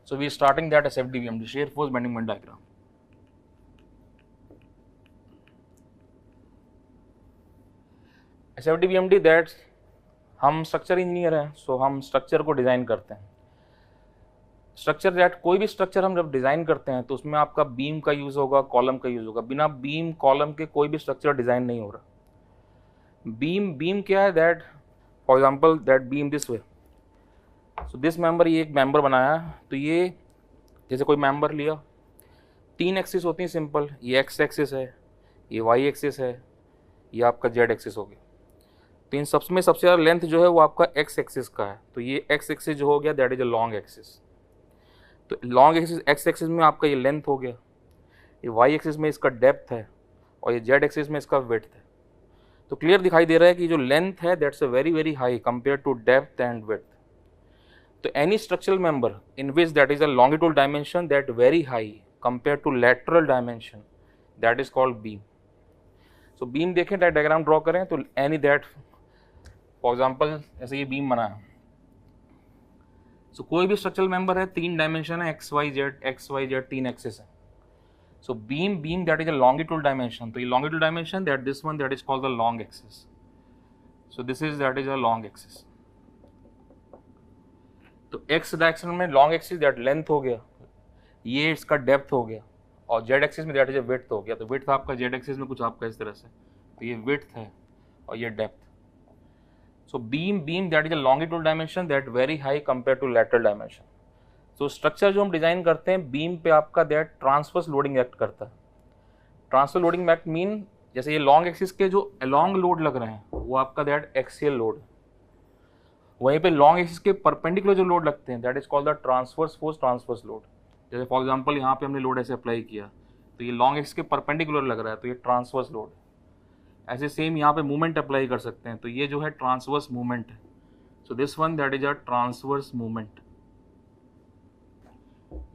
So we are starting that SFD-BMD, shear force bending moment diagram. SFD-BMD that's हम structure engineer हैं, सो हम structure को design करते हैं. स्ट्रक्चर दैट कोई भी स्ट्रक्चर हम जब डिज़ाइन करते हैं तो उसमें आपका बीम का यूज़ होगा, कॉलम का यूज़ होगा. बिना बीम कॉलम के कोई भी स्ट्रक्चर डिज़ाइन नहीं हो रहा. बीम क्या है? That for example that beam this way. So this member, ये एक मेंबर बनाया, तो ये जैसे कोई मेंबर लिया, 3 एक्सिस होती हैं सिंपल. ये एक्स एक्सिस है, ये वाई एक्सिस है, ये आपका जेड एक्सिस हो गया. तो इन सबसे ज़्यादा लेंथ जो है वो आपका एक्स एक्सिस का है. तो ये एक्स एक्सिस जो हो गया that is a long axis. तो लॉन्ग एक्सिस एक्स एक्सिस में आपका ये लेंथ हो गया, ये वाई एक्सिस में इसका डेप्थ है, और ये जेड एक्सिस में इसका विड्थ है. तो क्लियर दिखाई दे रहा है कि जो लेंथ है that's a very very high compare to depth and width. तो any structural member in which that is a longitude dimension that very high compare to lateral dimension that is called beam. So beam देखें, diagram draw करें तो any that for example ऐसे ये beam बना है. सो कोई भी स्ट्रक्चरल मेंबर है, 3 डायमेंशन है, एक्स वाई जेड 3 एक्सिस है. So beam that is a longitude dimension. तो ये longitude dimension that this one that is called the long axis. So this is that is a long axis. तो X direction में long axis that length हो गया, ये इसका depth हो गया, और जेड एक्सिस में दैट इज अ विड्थ हो गया. तो विड्थ आपका जेड एक्सिस में कुछ आपका इस तरह से, तो ये विड्थ है और ये depth. So beam that is a longitudinal dimension that very high compared to lateral dimension. So structure जो हम डिजाइन करते हैं बीम पे आपका दैट ट्रांसवर्स लोडिंग एक्ट करता है. ट्रांसवर्स लोडिंग एक्ट मीन जैसे ये लॉन्ग एक्सिस के जो अलॉन्ग लोड लग रहे हैं वो आपका दैट एक्सियल लोड. वहीं पे लॉन्ग एक्सिस के परपेंडिकुलर जो लोड लगते हैं that is called the transverse force, transverse load. जैसे फॉर एग्जांपल यहाँ पे हमने लोड ऐसे अप्लाई किया तो ये लॉन्ग एक्सिस के परपेंडिकुलर लग रहा है, तो ये ट्रांसवर्स लोड. ऐसे सेम यहाँ पे मूवमेंट अप्लाई कर सकते हैं, तो ये जो है ट्रांसवर्स मूवमेंट है. So this one that is a transverse movement.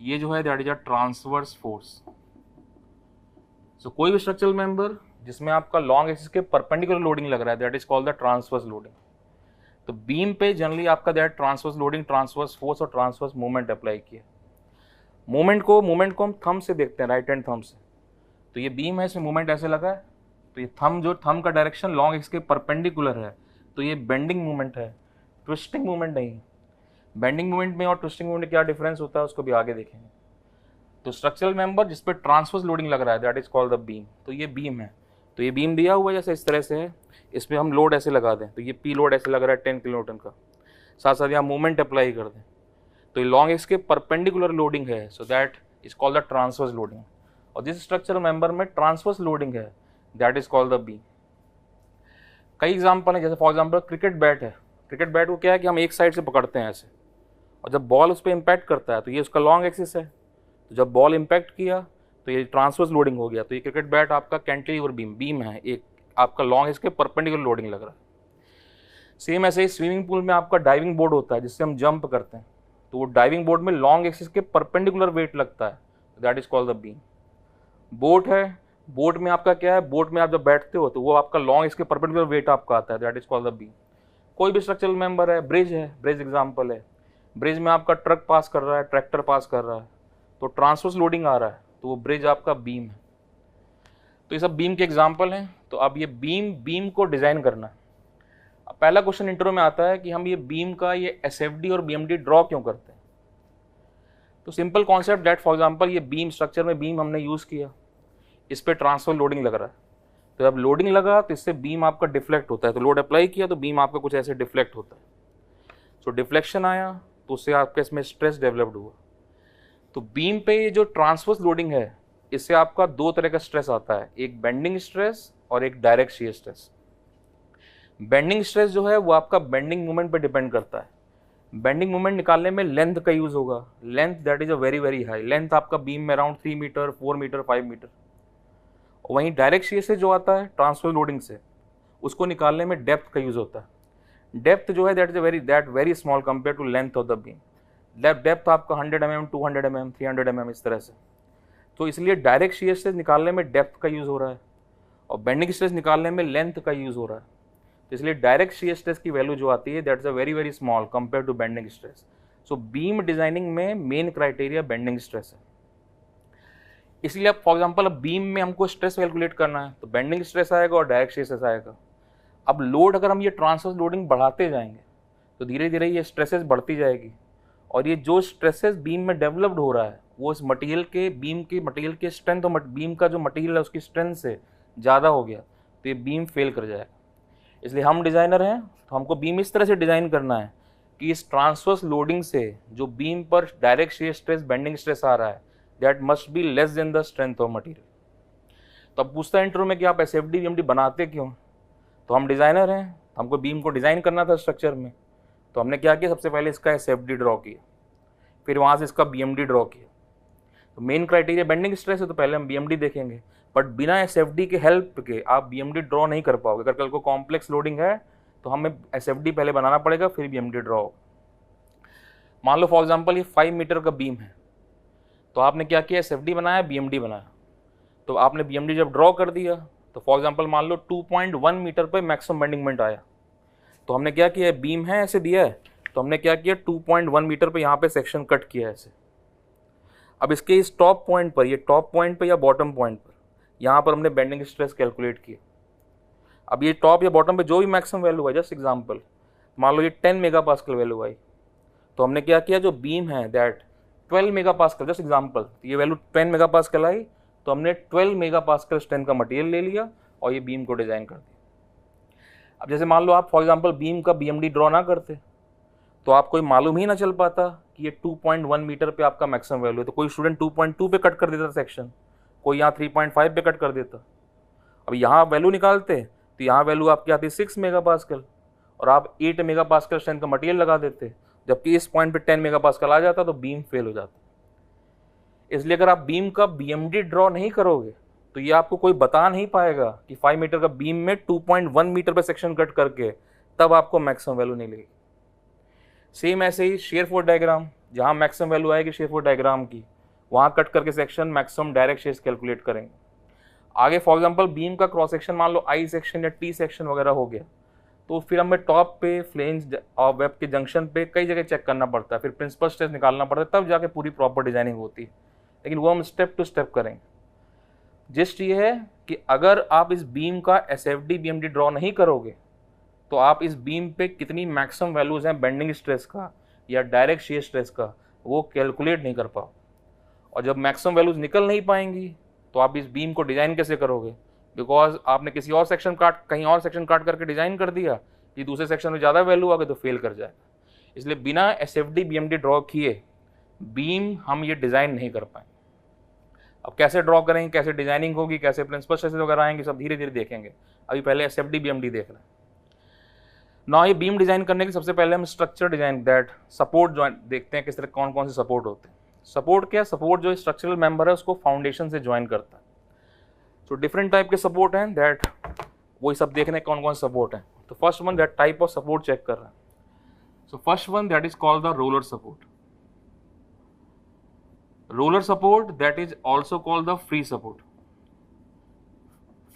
ये जो है that is a transverse force. So कोई भी स्ट्रक्चरल मेंबर जिसमें आपका लॉन्ग एक्सिस के परपेंडिकुलर लोडिंग लग रहा है that is called the transverse loading. तो बीम पे जनरली आपका that transverse loading, transverse force और ट्रांसवर्स मूवमेंट अप्लाई किया. मूवमेंट को हम थंब से देखते हैं, राइट हैंड थंब से. तो ये बीम है, इसमें मूवमेंट ऐसे लगा है, तो ये थंब का डायरेक्शन लॉन्ग एक्सिस के परपेंडिकुलर है, तो ये बेंडिंग मूवमेंट है, ट्विस्टिंग मूवमेंट नहीं है. बेंडिंग मूवमेंट में और ट्विस्टिंग मूवमेंट में क्या डिफरेंस होता है उसको भी आगे देखेंगे. तो स्ट्रक्चरल मेंबर जिस पे ट्रांसवर्स लोडिंग लग रहा है that is called the beam. तो ये बीम है, तो ये बीम दिया हुआ है जैसे इस तरह से है, इस पर हम लोड ऐसे लगा दें तो ये पी लोड ऐसे लग रहा है 10 किलोन्यूटन का, साथ साथ यहाँ मूवमेंट अप्लाई कर दें तो ये लॉन्ग एक्सिस के परपेंडिकुलर लोडिंग है, सो that is called the transverse loading. और जिस स्ट्रक्चरल मेंबर में ट्रांसवर्स लोडिंग है that is called the beam. कई एग्जाम्पल है, जैसे फॉर एग्जाम्पल क्रिकेट बैट है. क्रिकेट बैट को क्या है कि हम एक साइड से पकड़ते हैं ऐसे, और जब बॉल उस पर इम्पैक्ट करता है तो ये उसका लॉन्ग एक्सिस है. तो जब बॉल इम्पैक्ट किया तो ये ट्रांसवर्स लोडिंग हो गया, तो ये क्रिकेट बैट आपका कैंटिलीवर बीम है, एक आपका लॉन्ग एक्सिस के परपेंडिकुलर लोडिंग लग रहा है. सेम ऐसे ही स्विमिंग पूल में आपका डाइविंग बोर्ड होता है जिससे हम जंप करते हैं, तो वो डाइविंग बोर्ड में लॉन्ग एक्सिस के परपेंडिकुलर वेट लगता है, that is called the beam. Boat है, बोट में आपका क्या है, बोट में आप जब बैठते हो तो वो आपका लॉन्ग इसके परपेंडिकुलर वेट आपका आता है, that is called the beam. कोई भी स्ट्रक्चरल मेंबर है, ब्रिज है, ब्रिज एग्जांपल है. ब्रिज में आपका ट्रक पास कर रहा है, ट्रैक्टर पास कर रहा है, तो ट्रांसवर्स लोडिंग आ रहा है, तो वो ब्रिज आपका बीम है. तो ये सब बीम के एग्जाम्पल हैं. तो अब ये बीम को डिजाइन करना. अब पहला क्वेश्चन इंटरव्यू में आता है कि हम ये बीम का ये एसएफडी और बीएमडी ड्रॉ क्यों करते हैं. तो simple concept that for example ये बीम स्ट्रक्चर में बीम हमने यूज किया, इस पे ट्रांसफर लोडिंग लग रहा है, तो जब लोडिंग लगा तो इससे बीम आपका डिफ्लेक्ट होता है. तो लोड अप्लाई किया तो बीम आपका कुछ ऐसे डिफ्लेक्ट होता है. सो डिफ्लेक्शन आया तो उससे आपके इसमें स्ट्रेस डेवलप्ड हुआ. तो बीम पे ये जो ट्रांसवर्स लोडिंग है इससे आपका 2 तरह का स्ट्रेस आता है, एक बेंडिंग स्ट्रेस और एक direct shear stress. Bending stress जो है वो आपका बेंडिंग मोमेंट पे डिपेंड करता है. बेंडिंग मोमेंट निकालने में लेंथ का यूज होगा, length that is a very very high. Length आपका बीम में अराउंड 3 मीटर, 4 मीटर, 5 मीटर. वहीं डायरेक्ट शियर से जो आता है ट्रांसफर लोडिंग से, उसको निकालने में डेप्थ का यूज होता है. डेप्थ जो है that is very small compare to length of the beam. Depth आपका 100 mm, 200 mm, 300 mm इस तरह से. तो इसलिए डायरेक्ट शियर से निकालने में डेप्थ का यूज हो रहा है और बेंडिंग स्ट्रेस निकालने में लेंथ का यूज हो रहा है. तो इसलिए डायरेक्ट शियर स्ट्रेस की वैल्यू जो आती है that is a very very small compare to bending stress. So beam designing में मेन क्राइटेरिया बेंडिंग स्ट्रेस है। इसलिए अब फॉर एग्जांपल अब बीम में हमको स्ट्रेस कैलकुलेट करना है तो बेंडिंग स्ट्रेस आएगा और डायरेक्ट शियर स्ट्रेस आएगा। अब लोड अगर हम ये ट्रांसवर्स लोडिंग बढ़ाते जाएंगे तो धीरे धीरे ये स्ट्रेसेस बढ़ती जाएगी और ये जो स्ट्रेसेस बीम में डेवलप्ड हो रहा है वो इस मटेरियल के बीम के मटेरियल के स्ट्रेंथ और बीम का जो मटेरियल है उसकी स्ट्रेंथ से ज़्यादा हो गया तो ये बीम फेल कर जाएगा। इसलिए हम डिज़ाइनर हैं तो हमको बीम इस तरह से डिज़ाइन करना है कि इस ट्रांसवर्स लोडिंग से जो बीम पर direct shear stress bending stress आ रहा है that must be less than the strength of material. तो अब पूछता है इंटरव्यू में कि आप SFD BMD बनाते क्यों? तो हम डिज़ाइनर हैं, हमको बीम को डिज़ाइन करना था स्ट्रक्चर में, तो हमने क्या किया, सबसे पहले इसका SFD ड्रॉ किया, फिर वहाँ से इसका BMD ड्रॉ किया। तो मेन क्राइटेरिया बेंडिंग स्ट्रेस है तो पहले हम BMD देखेंगे, बट बिना SFD के हेल्प के आप BMD ड्रॉ नहीं कर पाओगे। अगर कल को कॉम्प्लेक्स लोडिंग है तो हमें SFD पहले बनाना पड़ेगा फिर BMD ड्रॉ होगा। मान लो फॉर एग्जांपल ये 5 मीटर का बीम है तो आपने क्या किया, SFD बनाया, BMD बनाया। तो आपने BMD जब ड्रॉ कर दिया तो फॉर एग्जांपल मान लो 2.1 मीटर पे मैक्सिमम बेंडिंग मोमेंट आया, तो हमने क्या किया, बीम है ऐसे दिया है तो हमने क्या किया 2.1 मीटर पे यहाँ पे सेक्शन कट किया ऐसे। अब इसके इस टॉप पॉइंट पर, ये टॉप पॉइंट पे या बॉटम पॉइंट पर, यहाँ पर हमने बेंडिंग स्ट्रेस कैलकुलेट किया। अब ये टॉप या बॉटम पे जो भी मैक्सिमम वैल्यू है, जस्ट एग्जांपल मान लो ये 10 मेगापास्कल वैल्यू आई, तो हमने क्या किया, जो बीम है दैट 12 मेगापास्कल, जस्ट एग्जांपल ये वैल्यू 10 मेगापास्कल आई तो हमने 12 मेगापास्कल स्ट्रेंथ का मटेरियल ले लिया और ये बीम को डिज़ाइन कर दिया। अब जैसे मान लो आप फॉर एग्जांपल बीम का BMD ड्रॉ ना करते तो आपको ये मालूम ही ना चल पाता कि ये 2.1 मीटर पे आपका मैक्सिमम वैल्यू है। तो कोई स्टूडेंट 2.2 पे कट कर देता सेक्शन, कोई यहाँ 3.5 पे कट कर देता। अब यहाँ वैल्यू निकालते तो यहाँ वैल्यू आपकी आती 6 मेगापास्कल और आप 8 मेगापास्कल स्ट्रेंथ का मटेरियल लगा देते, जबकि इस पॉइंट पे 10 मेगापास्कल आ जाता तो बीम फेल हो जाता। इसलिए अगर आप बीम का BMD ड्रॉ नहीं करोगे तो ये आपको कोई बता नहीं पाएगा कि 5 मीटर का बीम में 2.1 मीटर पे सेक्शन कट करके तब आपको मैक्सिमम वैल्यू नहीं लगेगी। सेम ऐसे ही शेयर फोर्स डायग्राम, जहाँ मैक्सिमम वैल्यू आएगी शेयर फोर्स डायग्राम की, वहाँ कट करके section maximum direct shares calculate करेंगे। आगे फॉर एग्जांपल बीम का क्रॉस सेक्शन मान लो I सेक्शन या T सेक्शन वगैरह हो गया तो फिर हमें टॉप पे फ्लेंज और वेब के जंक्शन पे कई जगह चेक करना पड़ता है, फिर प्रिंसिपल स्ट्रेस निकालना पड़ता है, तब जाके पूरी प्रॉपर डिजाइनिंग होती है। लेकिन वो हम स्टेप टू स्टेप करेंगे। जस्ट ये है कि अगर आप इस बीम का SFD BMD ड्रॉ नहीं करोगे तो आप इस बीम पे कितनी मैक्सिमम वैल्यूज हैं बेंडिंग स्ट्रेस का या डायरेक्ट शियर स्ट्रेस का वो कैलकुलेट नहीं कर पाओ, और जब मैक्सिमम वैल्यूज निकल नहीं पाएंगी तो आप इस बीम को डिज़ाइन कैसे करोगे, बिकॉज आपने किसी और सेक्शन कहीं और सेक्शन काट करके डिज़ाइन कर दिया कि दूसरे सेक्शन में ज़्यादा वैल्यू आ गई तो फेल कर जाएगा। इसलिए बिना SFD BMD ड्रॉ किए बीम हम ये डिज़ाइन नहीं कर पाएंगे। अब कैसे ड्रॉ करेंगे, कैसे डिजाइनिंग होगी, कैसे प्रिंसिपल स्ट्रेसेस वगैरह आएंगे, सब धीरे धीरे देखेंगे। अभी पहले SFD BMD देख रहे हैं ना। ये बीम डिजाइन करने के सबसे पहले हम structure design that support join देखते हैं, किस तरह कौन कौन से सपोर्ट होते हैं। सपोर्ट क्या, सपोर्ट जो स्ट्रक्चरल मेंबर है उसको फाउंडेशन से ज्वाइन करता है। तो डिफरेंट टाइप के सपोर्ट हैं दैट वही सब देखने कौन कौन से सपोर्ट हैं। तो first one that type of support check कर रहे हैं। So first one that is called the roller support. Roller support that is also called the free support.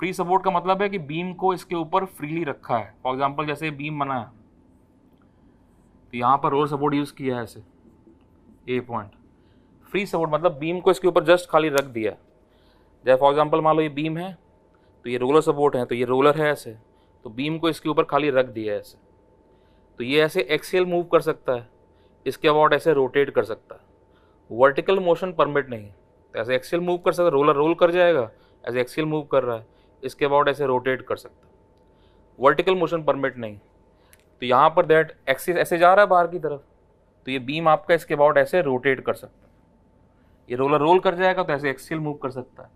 Free support का मतलब है कि बीम को इसके ऊपर फ्रीली रखा है। फॉर एग्जांपल जैसे बीम बना है तो यहाँ पर रोलर सपोर्ट यूज किया है ऐसे ए पॉइंट। फ्री सपोर्ट मतलब बीम को इसके ऊपर जस्ट खाली रख दिया। जैसे फॉर एग्जांपल मान लो ये बीम है तो ये रोलर सपोर्ट है, तो ये रोलर है ऐसे, तो बीम को इसके ऊपर खाली रख दिया है ऐसे, तो ये ऐसे एक्सियल मूव कर सकता है, इसके अबाउट ऐसे रोटेट कर सकता है। वर्टिकल मोशन परमिट नहीं, तो ऐसे एक्सियल मूव कर सकता है, रोलर रोल कर जाएगा, ऐसे एक्सियल मूव कर रहा है, इसके अबाउट ऐसे रोटेट कर सकता है। वर्टिकल मोशन परमिट नहीं। तो यहाँ पर दैट एक्सिस ऐसे जा रहा है बाहर की तरफ, तो ये बीम आपका इसके अबाउट ऐसे रोटेट कर सकता है। ये रोलर रोल कर जाएगा तो ऐसे एक्सियल मूव कर सकता है।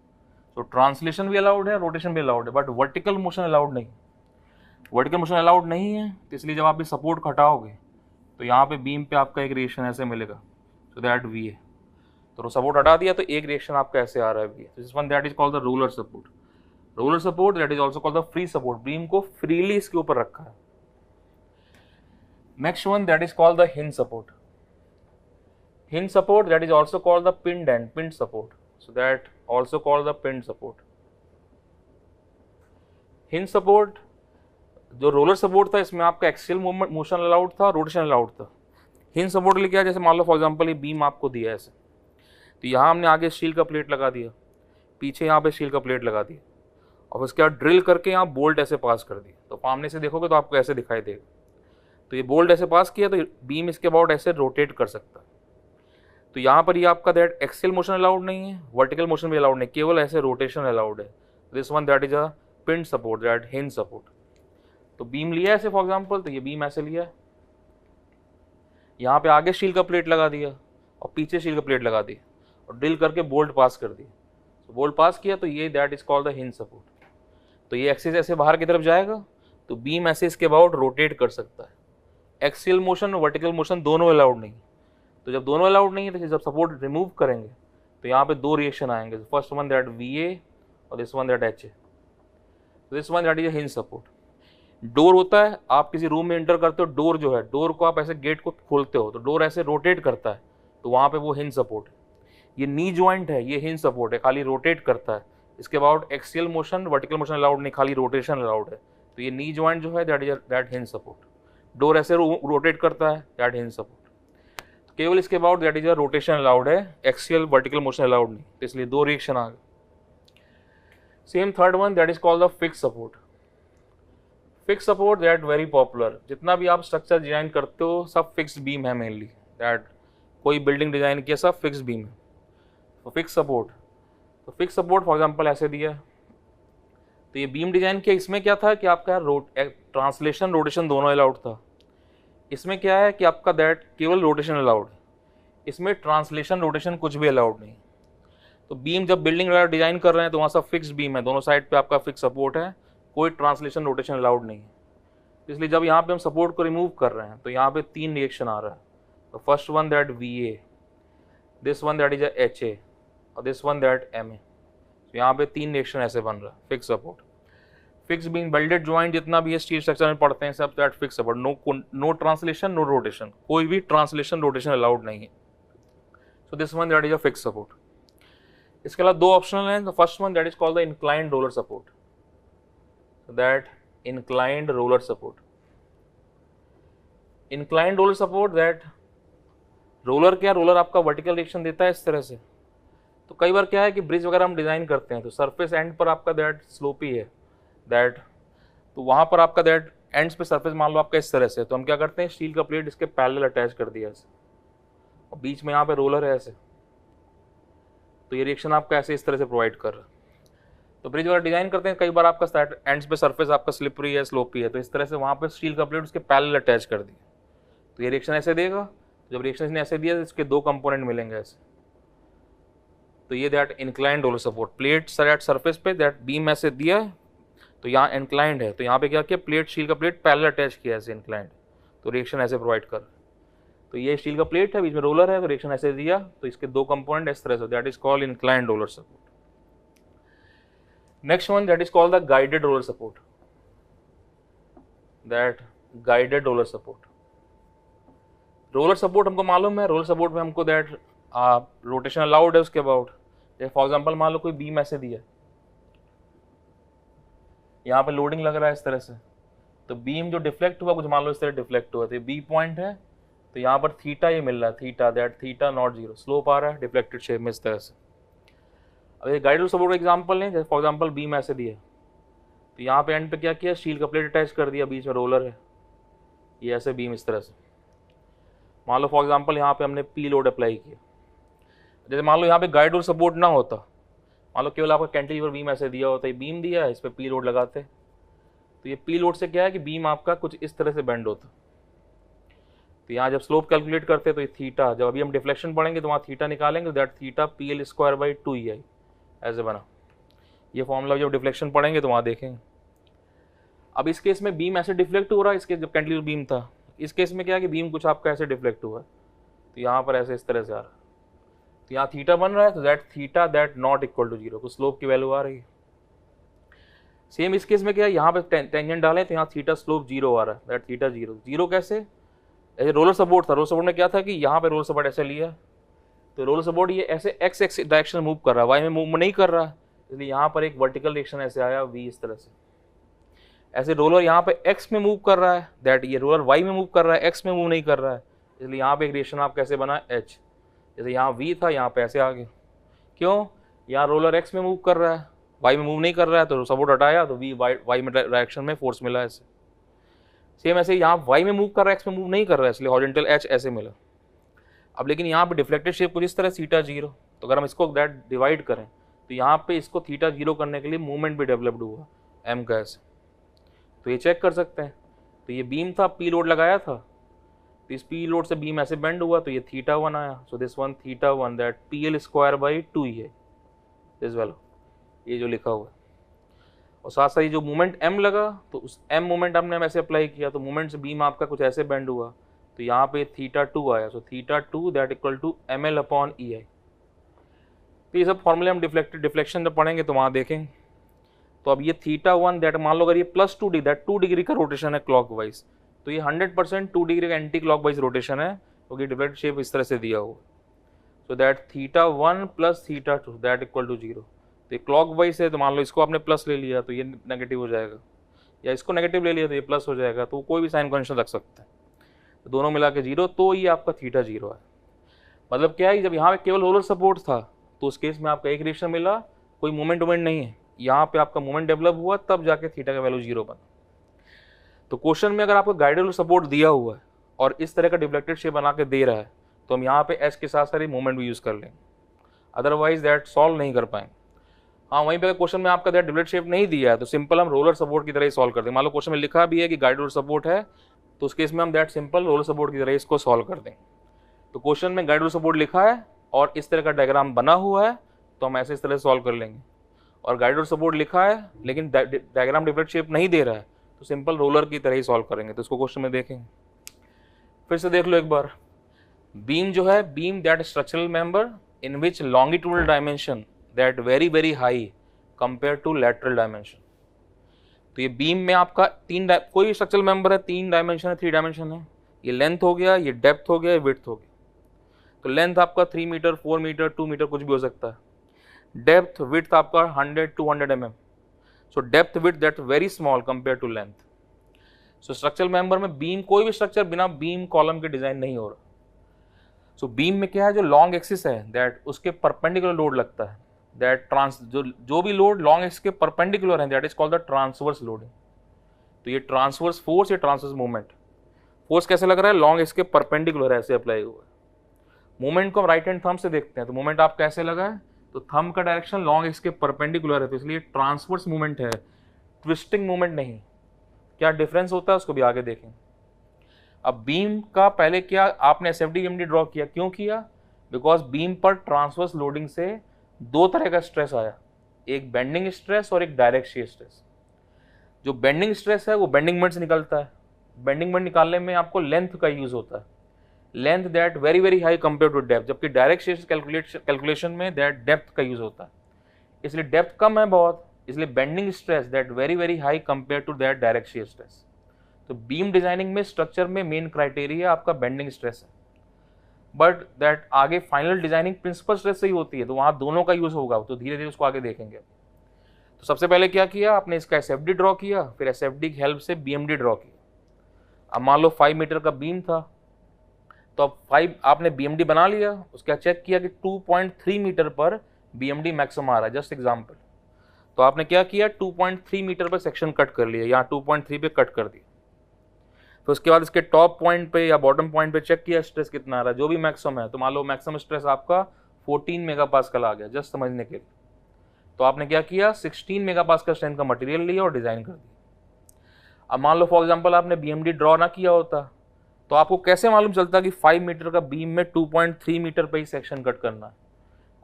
तो ट्रांसलेशन भी अलाउड है, रोटेशन भी अलाउड है, बट वर्टिकल मोशन अलाउड नहीं। वर्टिकल मोशन अलाउड नहीं है तो इसलिए जब आप इस सपोर्ट को हटाओगे तो यहाँ पे बीम पे आपका एक रिएक्शन ऐसे मिलेगा, so that V है। तो सपोर्ट हटा दिया तो एक रिएक्शन आपका ऐसे आ रहा है V है। This one that is called the roller support. Roller support that is also called the free support. Beam को फ्रीली इसके ऊपर रखा है। Next one that is called the hinge support. Hinge support that is also called the pinned and pinned support, so that also called the pinned support. Hinge support जो roller support था इसमें आपका axial movement motion allowed था, rotation allowed था। Hinge support के लिए क्या है, जैसे मान लो फॉर एग्जांपल ये बीम आपको दिया है ऐसे, तो यहाँ हमने आगे स्टील का प्लेट लगा दिया, पीछे यहाँ पे स्टील का प्लेट लगा दिया, और उसके बाद ड्रिल करके यहाँ बोल्ट ऐसे पास कर दिया। तो सामने से देखोगे तो आपको ऐसे दिखाई देगा। तो ये बोल्ट ऐसे पास किया तो बीम इसके अबाउट ऐसे रोटेट कर सकता है। तो यहाँ पर ये आपका दैट एक्सियल मोशन अलाउड नहीं है, वर्टिकल मोशन भी अलाउड नहीं, केवल ऐसे रोटेशन अलाउड है। This one that is a pin support, that hinge support. तो बीम लिया ऐसे फॉर एग्जांपल, तो ये बीम ऐसे लिया है, यहाँ पे आगे स्टील का प्लेट लगा दिया और पीछे स्टील का प्लेट लगा दी और ड्रिल करके बोल्ट पास कर दी। तो बोल्ट पास किया तो ये that is called the hinge support. तो ये एक्सिस ऐसे बाहर की तरफ जाएगा तो बीम ऐसे इसके अबाउट रोटेट कर सकता है। एक्सियल मोशन और वर्टिकल मोशन दोनों अलाउड नहीं। तो जब दोनों अलाउड नहीं है तो जब सपोर्ट रिमूव करेंगे तो यहाँ पे दो रिएक्शन आएंगे, फर्स्ट वन दैट VA और this one that HA। This one that is hinge support. Door होता है, आप किसी रूम में एंटर करते हो, डोर जो है, डोर को आप ऐसे गेट को खोलते हो तो डोर ऐसे रोटेट करता है, तो वहाँ पे वो हिंज सपोर्ट है। ये नी जॉइंट है, ये हिंज सपोर्ट है, खाली रोटेट करता है। इसके about axial motion vertical motion allowed नहीं, खाली रोटेशन अलाउड है। तो ये नी जॉइंट जो है that is that hinge support. Door ऐसे रोटेट करता है, दैट हिंज सपोर्ट। केवल इसके about that is a rotation allowed है, एक्सियल वर्टिकल मोशन अलाउड नहीं। तो इसलिए दो रिएक्शन आ गए। Same third one that is called the fix support. Fix support that very popular. जितना भी आप स्ट्रक्चर डिजाइन करते हो सब फिक्स बीम है मेनली, दैट कोई बिल्डिंग डिजाइन किया सब फिक्स बीम है। तो फिक्स सपोर्ट, तो फिक्स सपोर्ट फॉर एग्जांपल ऐसे दिया, तो ये बीम डिजाइन किया, इसमें क्या था कि आपका ट्रांसलेशन रोटेशन दोनों अलाउड था। इसमें क्या है कि आपका दैट केवल रोटेशन अलाउड है, इसमें ट्रांसलेशन रोटेशन कुछ भी अलाउड नहीं। तो बीम जब बिल्डिंग वगैरह डिजाइन कर रहे हैं तो वहाँ सब फिक्स बीम है, दोनों साइड पे आपका फिक्स सपोर्ट है, कोई ट्रांसलेशन रोटेशन अलाउड नहीं है। इसलिए जब यहाँ पे हम सपोर्ट को रिमूव कर रहे हैं तो यहाँ पे तीन रिएक्शन आ रहा है। तो first one that VA, this one that is HA और दिस वन दैट MA। तो यहाँ पे तीन रिएक्शन ऐसे बन रहा है fix support. Fix beam welded joint जितना भी है स्टील स्ट्रक्चर में पढ़ते हैं सब that fix support, no translation no rotation, कोई भी ट्रांसलेशन रोटेशन अलाउड नहीं है। So this one that is a fix support. इसके अलावा दो ऑप्शनल हैं। First one that is called the inclined roller support, that inclined roller support। inclined roller support that roller क्या, roller आपका vertical reaction देता है इस तरह से। तो कई बार क्या है कि ब्रिज वगैरह हम डिजाइन करते हैं तो सरफेस एंड पर आपका दैट स्लोपी है दैट, तो वहां पर आपका दैट एंड्स पे सरफेस मान लो आपका इस तरह से, तो हम क्या करते हैं स्टील का प्लेट इसके पैरेलल अटैच कर दिया ऐसे और बीच में यहाँ पे रोलर है ऐसे, तो ये रिएक्शन आपका ऐसे इस तरह से प्रोवाइड कर रहा है। तो ब्रिज वगैरह डिजाइन करते हैं कई बार आपका एंड्स पे सरफेस आपका स्लिपरी है स्लोपी है, तो इस तरह से वहाँ पे स्टील का प्लेट उसके पैरेलल अटैच कर दिया, तो ये रिएक्शन ऐसे देगा। जब रिएक्शन इसने ऐसे दिया तो इसके दो कंपोनेंट मिलेंगे ऐसे, तो ये that inclined roller support. Plate at surface पे दैट बीम ऐसे दिया तो यहाँ इंक्लाइंड है, तो यहाँ पे क्या किया प्लेट स्टील का प्लेट पैरेलल अटैच किया ऐसे इंक्लाइंड, तो रिएक्शन ऐसे प्रोवाइड कर। तो ये स्टील का प्लेट है, बीच में रोलर है, तो रिएक्शन ऐसे दिया तो इसके दो कंपोनेंट इस तरह से, that is called inclined roller support. Next one that is called the guided roller support, that guided roller support। Roller support हमको मालूम है, रोलर सपोर्ट में हमको दैट रोटेशन अलाउड है उसके अबाउट। जैसे फॉर एग्जांपल मान लो कोई बीम ऐसे दिया, यहाँ पे लोडिंग लग रहा है इस तरह से, तो बीम जो डिफ्लेक्ट हुआ कुछ मान लो इस तरह डिफ्लेक्ट हुआ, तो बी पॉइंट है, तो यहाँ पर थीटा ये मिल रहा है, theta that theta not zero, slope आ रहा है डिफ्लेक्टेड शेप में इस तरह से। अब ये गाइडेड सपोर्ट का एग्जांपल लें, जैसे फॉर एग्जांपल बीम ऐसे दिया, तो यहाँ पे एंड पे क्या किया स्टील का प्लेट अटैच कर दिया, बीच में रोलर है, ये ऐसे बीम इस तरह से। मान लो फॉर एग्जांपल यहाँ पे हमने पी लोड अप्लाई किया, जैसे मान लो यहाँ पे गाइडेड सपोर्ट ना होता, मान लो केवल आपका कैंटिलीवर बीम ऐसे दिया होता है, बीम दिया है इस पर पी लोड लगाते, तो ये पी लोड से क्या है कि बीम आपका कुछ इस तरह से बेंड होता। तो यहाँ जब स्लोप कैलकुलेट करते हैं तो ये थीटा, जब अभी हम डिफ्लेक्शन पढ़ेंगे तो वहाँ थीटा निकालेंगे, दैट थीटा PL²/2EI ऐसे बना। ये फॉर्मूला जब डिफ्लेक्शन पढ़ेंगे तो वहाँ देखेंगे। अब इस केस में बीम ऐसे डिफ्लेक्ट हो रहा है, इसके जब कैंटिलीवर बीम था, इस केस में क्या है कि बीम कुछ आपका ऐसे डिफ्लेक्ट हुआ है, तो यहाँ पर ऐसे इस तरह से आ रहा है, तो यहाँ थीटा बन रहा है, तो that theta that not equal to zero, तो स्लोप की वैल्यू आ रही है। सेम इस केस में क्या है, यहाँ पे टेंजेंट डालें तो यहाँ थीटा स्लोप जीरो आ रहा है, दैट थीटा जीरो। जीरो कैसे, ऐसे रोलर सपोर्ट था, रोलर सपोर्ट में क्या था कि यहाँ पे रोलर सपोर्ट ऐसे लिया, तो रोलर सपोर्ट ये ऐसे एक्स एक्स डायरेक्शन मूव कर रहा है, वाई में मूव नहीं कर रहा है, इसलिए यहाँ पर एक वर्टिकल रिएक्शन ऐसे आया वी इस तरह से। ऐसे रोलर यहाँ पे एक्स में मूव कर रहा है, दैट ये रोलर वाई में मूव कर रहा है, एक्स में मूव नहीं कर रहा है, इसलिए यहाँ पे एक रिएक्शन आप कैसे बना H, जैसे यहाँ V था यहाँ पे ऐसे आ गया। क्यों? यहाँ रोलर X में मूव कर रहा है, Y में मूव नहीं कर रहा है, तो सपोर्ट हटाया तो V Y में डायरेक्शन में फोर्स मिला ऐसे। सेम ऐसे यहाँ Y में मूव कर रहा है, X में मूव नहीं कर रहा है, इसलिए हॉरिजॉन्टल H ऐसे मिला। अब लेकिन यहाँ पे डिफ्लेक्टेड शेप कुछ इस तरह थीटा 0, तो अगर हम इसको दैट डिवाइड करें तो यहाँ पे इसको थीटा 0 करने के लिए मूवमेंट भी डेवलप्ड हुआ M का ऐसे, तो ये चेक कर सकते हैं। तो ये बीम था, P लोड लगाया था, तो इस P लोड से बीम ऐसे बेंड हुआ, तो ये थीटा 1 आया। सो this one theta 1 that PL square by 2 है दिस वाला, ये जो लिखा हुआ है। और साथ साथ ये जो मूवमेंट M लगा, तो उस M मूवमेंट हमने ऐसे अप्लाई किया, तो मूवमेंट से बीम आपका कुछ ऐसे बेंड हुआ, तो यहाँ पे थीटा 2 आया। So theta 2 that equal to ML upon EI। तो ये सब फॉर्मूले हम डिफ्लेक्शन जब पढ़ेंगे तो वहाँ देखेंगे। तो अब ये थीटा 1 दैट मान लो अगर ये प्लस 2 डिग्री, दैट 2 डिग्री का रोटेशन है क्लॉकवाइज, तो ये 100% 2 डिग्री का एंटी क्लॉकवाइज रोटेशन है, क्योंकि डिफ्लेक्ट शेप इस तरह से दिया हुआ। So that theta 1 plus theta 2 that equal to 0। तो ये क्लॉकवाइज है, तो मान लो इसको आपने प्लस ले लिया तो ये नेगेटिव हो जाएगा, या इसको नेगेटिव ले लिया तो ये प्लस हो जाएगा, तो कोई भी साइन कन्वेंशन रख सकते हैं। तो दोनों मिला के 0, तो ये आपका थीटा 0 है। मतलब क्या है, जब यहाँ पे केवल रोलर सपोर्ट था तो उस केस में आपका एक रिएक्शन मिला, कोई मूवमेंट नहीं है, यहाँ पे आपका मूवमेंट डेवलप हुआ, तब जाके थीटा का वैल्यू 0 बना। तो क्वेश्चन में अगर आपको गाइडेड सपोर्ट दिया हुआ है और इस तरह का डिफ्लेक्टेड शेप बना के दे रहा है, तो हम यहाँ पे H के साथ सारे मूवमेंट भी यूज़ कर लेंगे, अदरवाइज दैट सॉल्व नहीं कर पाएंगे। हाँ, वहीं पे अगर क्वेश्चन में आपका दैट डिफ्लेक्टेड शेप नहीं दिया है तो सिंपल हम रोलर सपोर्ट की तरह ही सॉल्व कर देंगे। मान लो क्वेश्चन में लिखा भी है कि गाइडेड सपोर्ट है, तो उस केस में हम दैट सिंपल रोलर सपोर्ट की तरह इसको सॉल्व कर देंगे। तो क्वेश्चन में गाइडेड सपोर्ट लिखा है और इस तरह का डायग्राम बना हुआ है, तो हम ऐसे इस तरह सॉल्व कर लेंगे। और गाइडेड सपोर्ट लिखा है लेकिन डायग्राम डिफ्लेक्ट शेप नहीं दे रहा है, तो सिंपल रोलर की तरह ही सॉल्व करेंगे। तो इसको क्वेश्चन में देखेंगे, फिर से देख लो एक बार। बीम जो है, beam that structural member in which longitudinal dimension that very very high compare to lateral dimension. तो ये बीम में आपका कोई भी स्ट्रक्चरल मेंबर है, 3 डायमेंशन है, 3 डायमेंशन है। ये लेंथ हो गया, ये डेप्थ हो गया, ये विड्थ हो गया। तो लेंथ आपका 3 मीटर, 4 मीटर, 2 मीटर कुछ भी हो सकता है। डेप्थ विड्थ आपका 100-200 mm। So depth width that very small compare to length. So structural member में बीम, कोई भी स्ट्रक्चर बिना बीम कॉलम के डिजाइन नहीं हो रहा। सो बीम में क्या है, जो लॉन्ग एक्सिस है दैट उसके परपेंडिकुलर लोड लगता है, दैट जो भी लोड लॉन्ग एक्सिस के परपेंडिकुलर है that is called the transverse loading. तो ये ट्रांसवर्स फोर्स या ट्रांसवर्स मूवमेंट, फोर्स कैसे लग रहा है, लॉन्ग एक्सिस के परपेंडिकुलर ऐसे अप्लाई हुआ है। मूवमेंट को हम राइट हैंड थंब से देखते हैं, तो मूवमेंट आप कैसे लगा है, तो थंब का डायरेक्शन लॉन्ग एक्सिस के परपेंडिकुलर है, तो इसलिए ट्रांसवर्स मूवमेंट है, ट्विस्टिंग मूवमेंट नहीं। क्या डिफरेंस होता है उसको भी आगे देखेंगे। अब बीम का पहले क्या आपने एसएफडी बीएमडी ड्रॉ किया, क्यों किया, बिकॉज बीम पर ट्रांसवर्स लोडिंग से 2 तरह का स्ट्रेस आया, एक बेंडिंग स्ट्रेस और एक डायरेक्ट शीयर स्ट्रेस। जो बेंडिंग स्ट्रेस है वो बेंडिंग मोमेंट से निकलता है। बेंडिंग मोमेंट निकालने में आपको लेंथ का यूज होता है, length that very very high compare to depth, जबकि डायरेक्ट शीयर कैलकुलेशन में दैट डेप्थ का यूज होता है। इसलिए डेप्थ कम है बहुत, इसलिए bending stress that very very high compare to that direct shear stress. तो बीम डिजाइनिंग में स्ट्रक्चर में मेन क्राइटेरिया आपका बेंडिंग स्ट्रेस है, बट दैट आगे फाइनल डिजाइनिंग प्रिंसिपल स्ट्रेस से ही होती है, तो वहाँ दोनों का यूज होगा, तो धीरे धीरे उसको आगे देखेंगे। तो सबसे पहले क्या किया आपने, इसका एसएफडी ड्रॉ किया, फिर एसएफडी की हेल्प से बीएमडी ड्रॉ किया। अब मान लो 5 मीटर का बीम था, तो अब 5 आपने बीएमडी बना लिया, उसका चेक किया कि 2.3 मीटर पर बीएमडी मैक्सिमम आ रहा है, जस्ट एग्जाम्पल। तो आपने क्या किया, 2.3 मीटर पर सेक्शन कट कर लिया, यहाँ 2.3 पे कट कर दिया। तो उसके बाद इसके टॉप पॉइंट पे या बॉटम पॉइंट पे चेक किया स्ट्रेस कितना आ रहा है, जो भी मैक्सिमम है। तो मान लो मैक्सिमम स्ट्रेस आपका 14 मेगापास्कल आ गया, जस्ट समझने के लिए। तो आपने क्या किया, 16 मेगापास्कल स्ट्रेंथ का मटेरियल लिया और डिजाइन कर दिया। अब मान लो फॉर एग्जांपल आपने बीएमडी ड्रॉ ना किया होता, तो आपको कैसे मालूम चलता कि 5 मीटर का बीम में 2.3 मीटर पे ही सेक्शन कट करना है।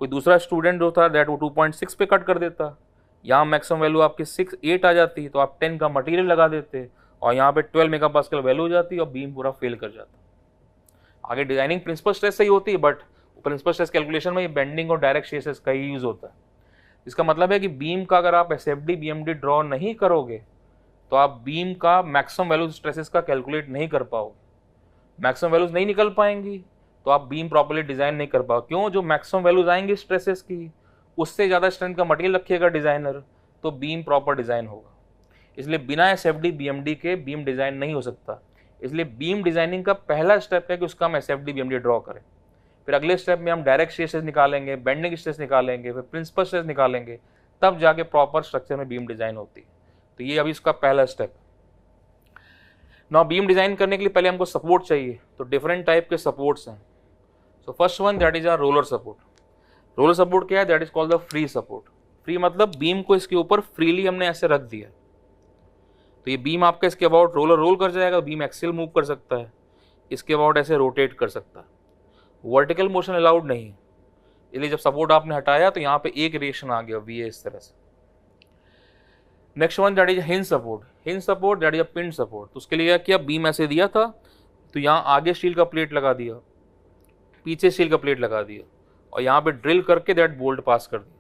कोई दूसरा स्टूडेंट होता दैट वो 2.6 पे कट कर देता, यहाँ मैक्सिमम वैल्यू आपकी 8 आ जाती, तो आप 10 का मटेरियल लगा देते और यहाँ पे 12 मेगापास्कल वैल्यू हो जाती और बीम पूरा फेल कर जाता। आगे डिजाइनिंग प्रिंसिपल स्ट्रेस सही होती है, बट प्रिंसिपल स्ट्रेस कैलकुलेशन में ये बेंडिंग और डायरेक्ट शीयर स्ट्रेस का ही यूज होता है। इसका मतलब है कि बीम का अगर आप एसएफडी बीएमडी ड्रॉ नहीं करोगे तो आप बीम का मैक्सिमम वैल्यूज स्ट्रेसेस का कैलकुलेट नहीं कर पाओगे, मैक्सिमम वैल्यूज नहीं निकल पाएंगी, तो आप बीम प्रॉपर्ली डिजाइन नहीं कर पाओगे। क्यों, जो मैक्सिमम वैल्यूज आएंगी स्ट्रेसेस की, उससे ज़्यादा स्ट्रेंथ का मटेरियल रखिएगा डिजाइनर, तो बीम प्रॉपर डिजाइन होगा। इसलिए बिना एसएफडी बीएमडी के बीम डिजाइन नहीं हो सकता। इसलिए बीम डिजाइनिंग का पहला स्टेप है कि उसका हम एसएफडी बीएमडी ड्रॉ करें। फिर अगले स्टेप में हम डायरेक्ट स्ट्रेसेस निकालेंगे, बेंडिंग स्ट्रेस निकालेंगे, फिर प्रिंसिपल स्ट्रेस निकालेंगे, तब जाके प्रॉपर स्ट्रक्चर में बीम डिजाइन होती है। तो ये अभी इसका पहला स्टेप। नाउ बीम डिजाइन करने के लिए पहले हमको सपोर्ट चाहिए, तो डिफरेंट टाइप के सपोर्ट्स हैं। So first one that is are roller support. Roller support क्या है? That is called the free support. Free मतलब बीम को इसके ऊपर फ्रीली हमने ऐसे रख दिया, तो ये बीम आपका इसके अबाउट रोलर रोल कर जाएगा, बीम एक्सेल मूव कर सकता है, इसके अबाउट ऐसे रोटेट कर सकता है। वर्टिकल मोशन अलाउड नहीं है, इसलिए जब सपोर्ट आपने हटाया तो यहाँ पे एक रिएक्शन आ गया वी इस तरह से। Next one that is hinge support. Hinge support that is a pin support. तो उसके लिए क्या, बीम ऐसे दिया था तो यहाँ आगे स्टील का प्लेट लगा दिया, पीछे स्टील का प्लेट लगा दिया, और यहाँ पे ड्रिल करके दैट बोल्ट पास कर दिया।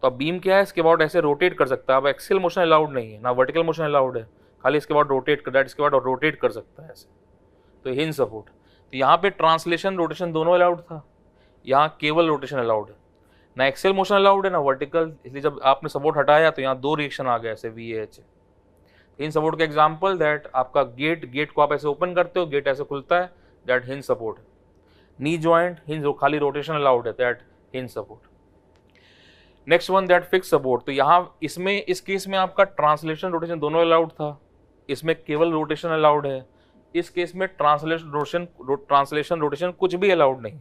तो अब बीम क्या है, इसके बाद ऐसे रोटेट कर सकता है। अब एक्सेल मोशन अलाउड नहीं है, ना वर्टिकल मोशन अलाउड है, खाली इसके बाद रोटेट कर, दैट इसके बाद रोटेट कर सकता है ऐसे। तो हिंज सपोर्ट। तो यहाँ पे ट्रांसलेशन रोटेशन दोनों अलाउड था, यहाँ केवल रोटेशन अलाउड है, ना एक्सेल मोशन अलाउड है ना वर्टिकल। इसलिए जब आपने सपोर्ट हटाया तो यहाँ दो रिएक्शन आ गए ऐसे वी एच। हिंज सपोर्ट का एग्जाम्पल दैट आपका गेट को आप ऐसे ओपन करते हो, गेट ऐसे खुलता है, दैट हिंज सपोर्ट है। नी जॉइंट हिंज खाली रोटेशन अलाउड है, that hinge support. Next one that fix support. तो यहाँ इसमें इस केस में आपका ट्रांसलेशन रोटेशन दोनों अलाउड था, इसमें केवल रोटेशन अलाउड है। इस केस में ट्रांसलेशन रोटेशन कुछ भी अलाउड नहीं।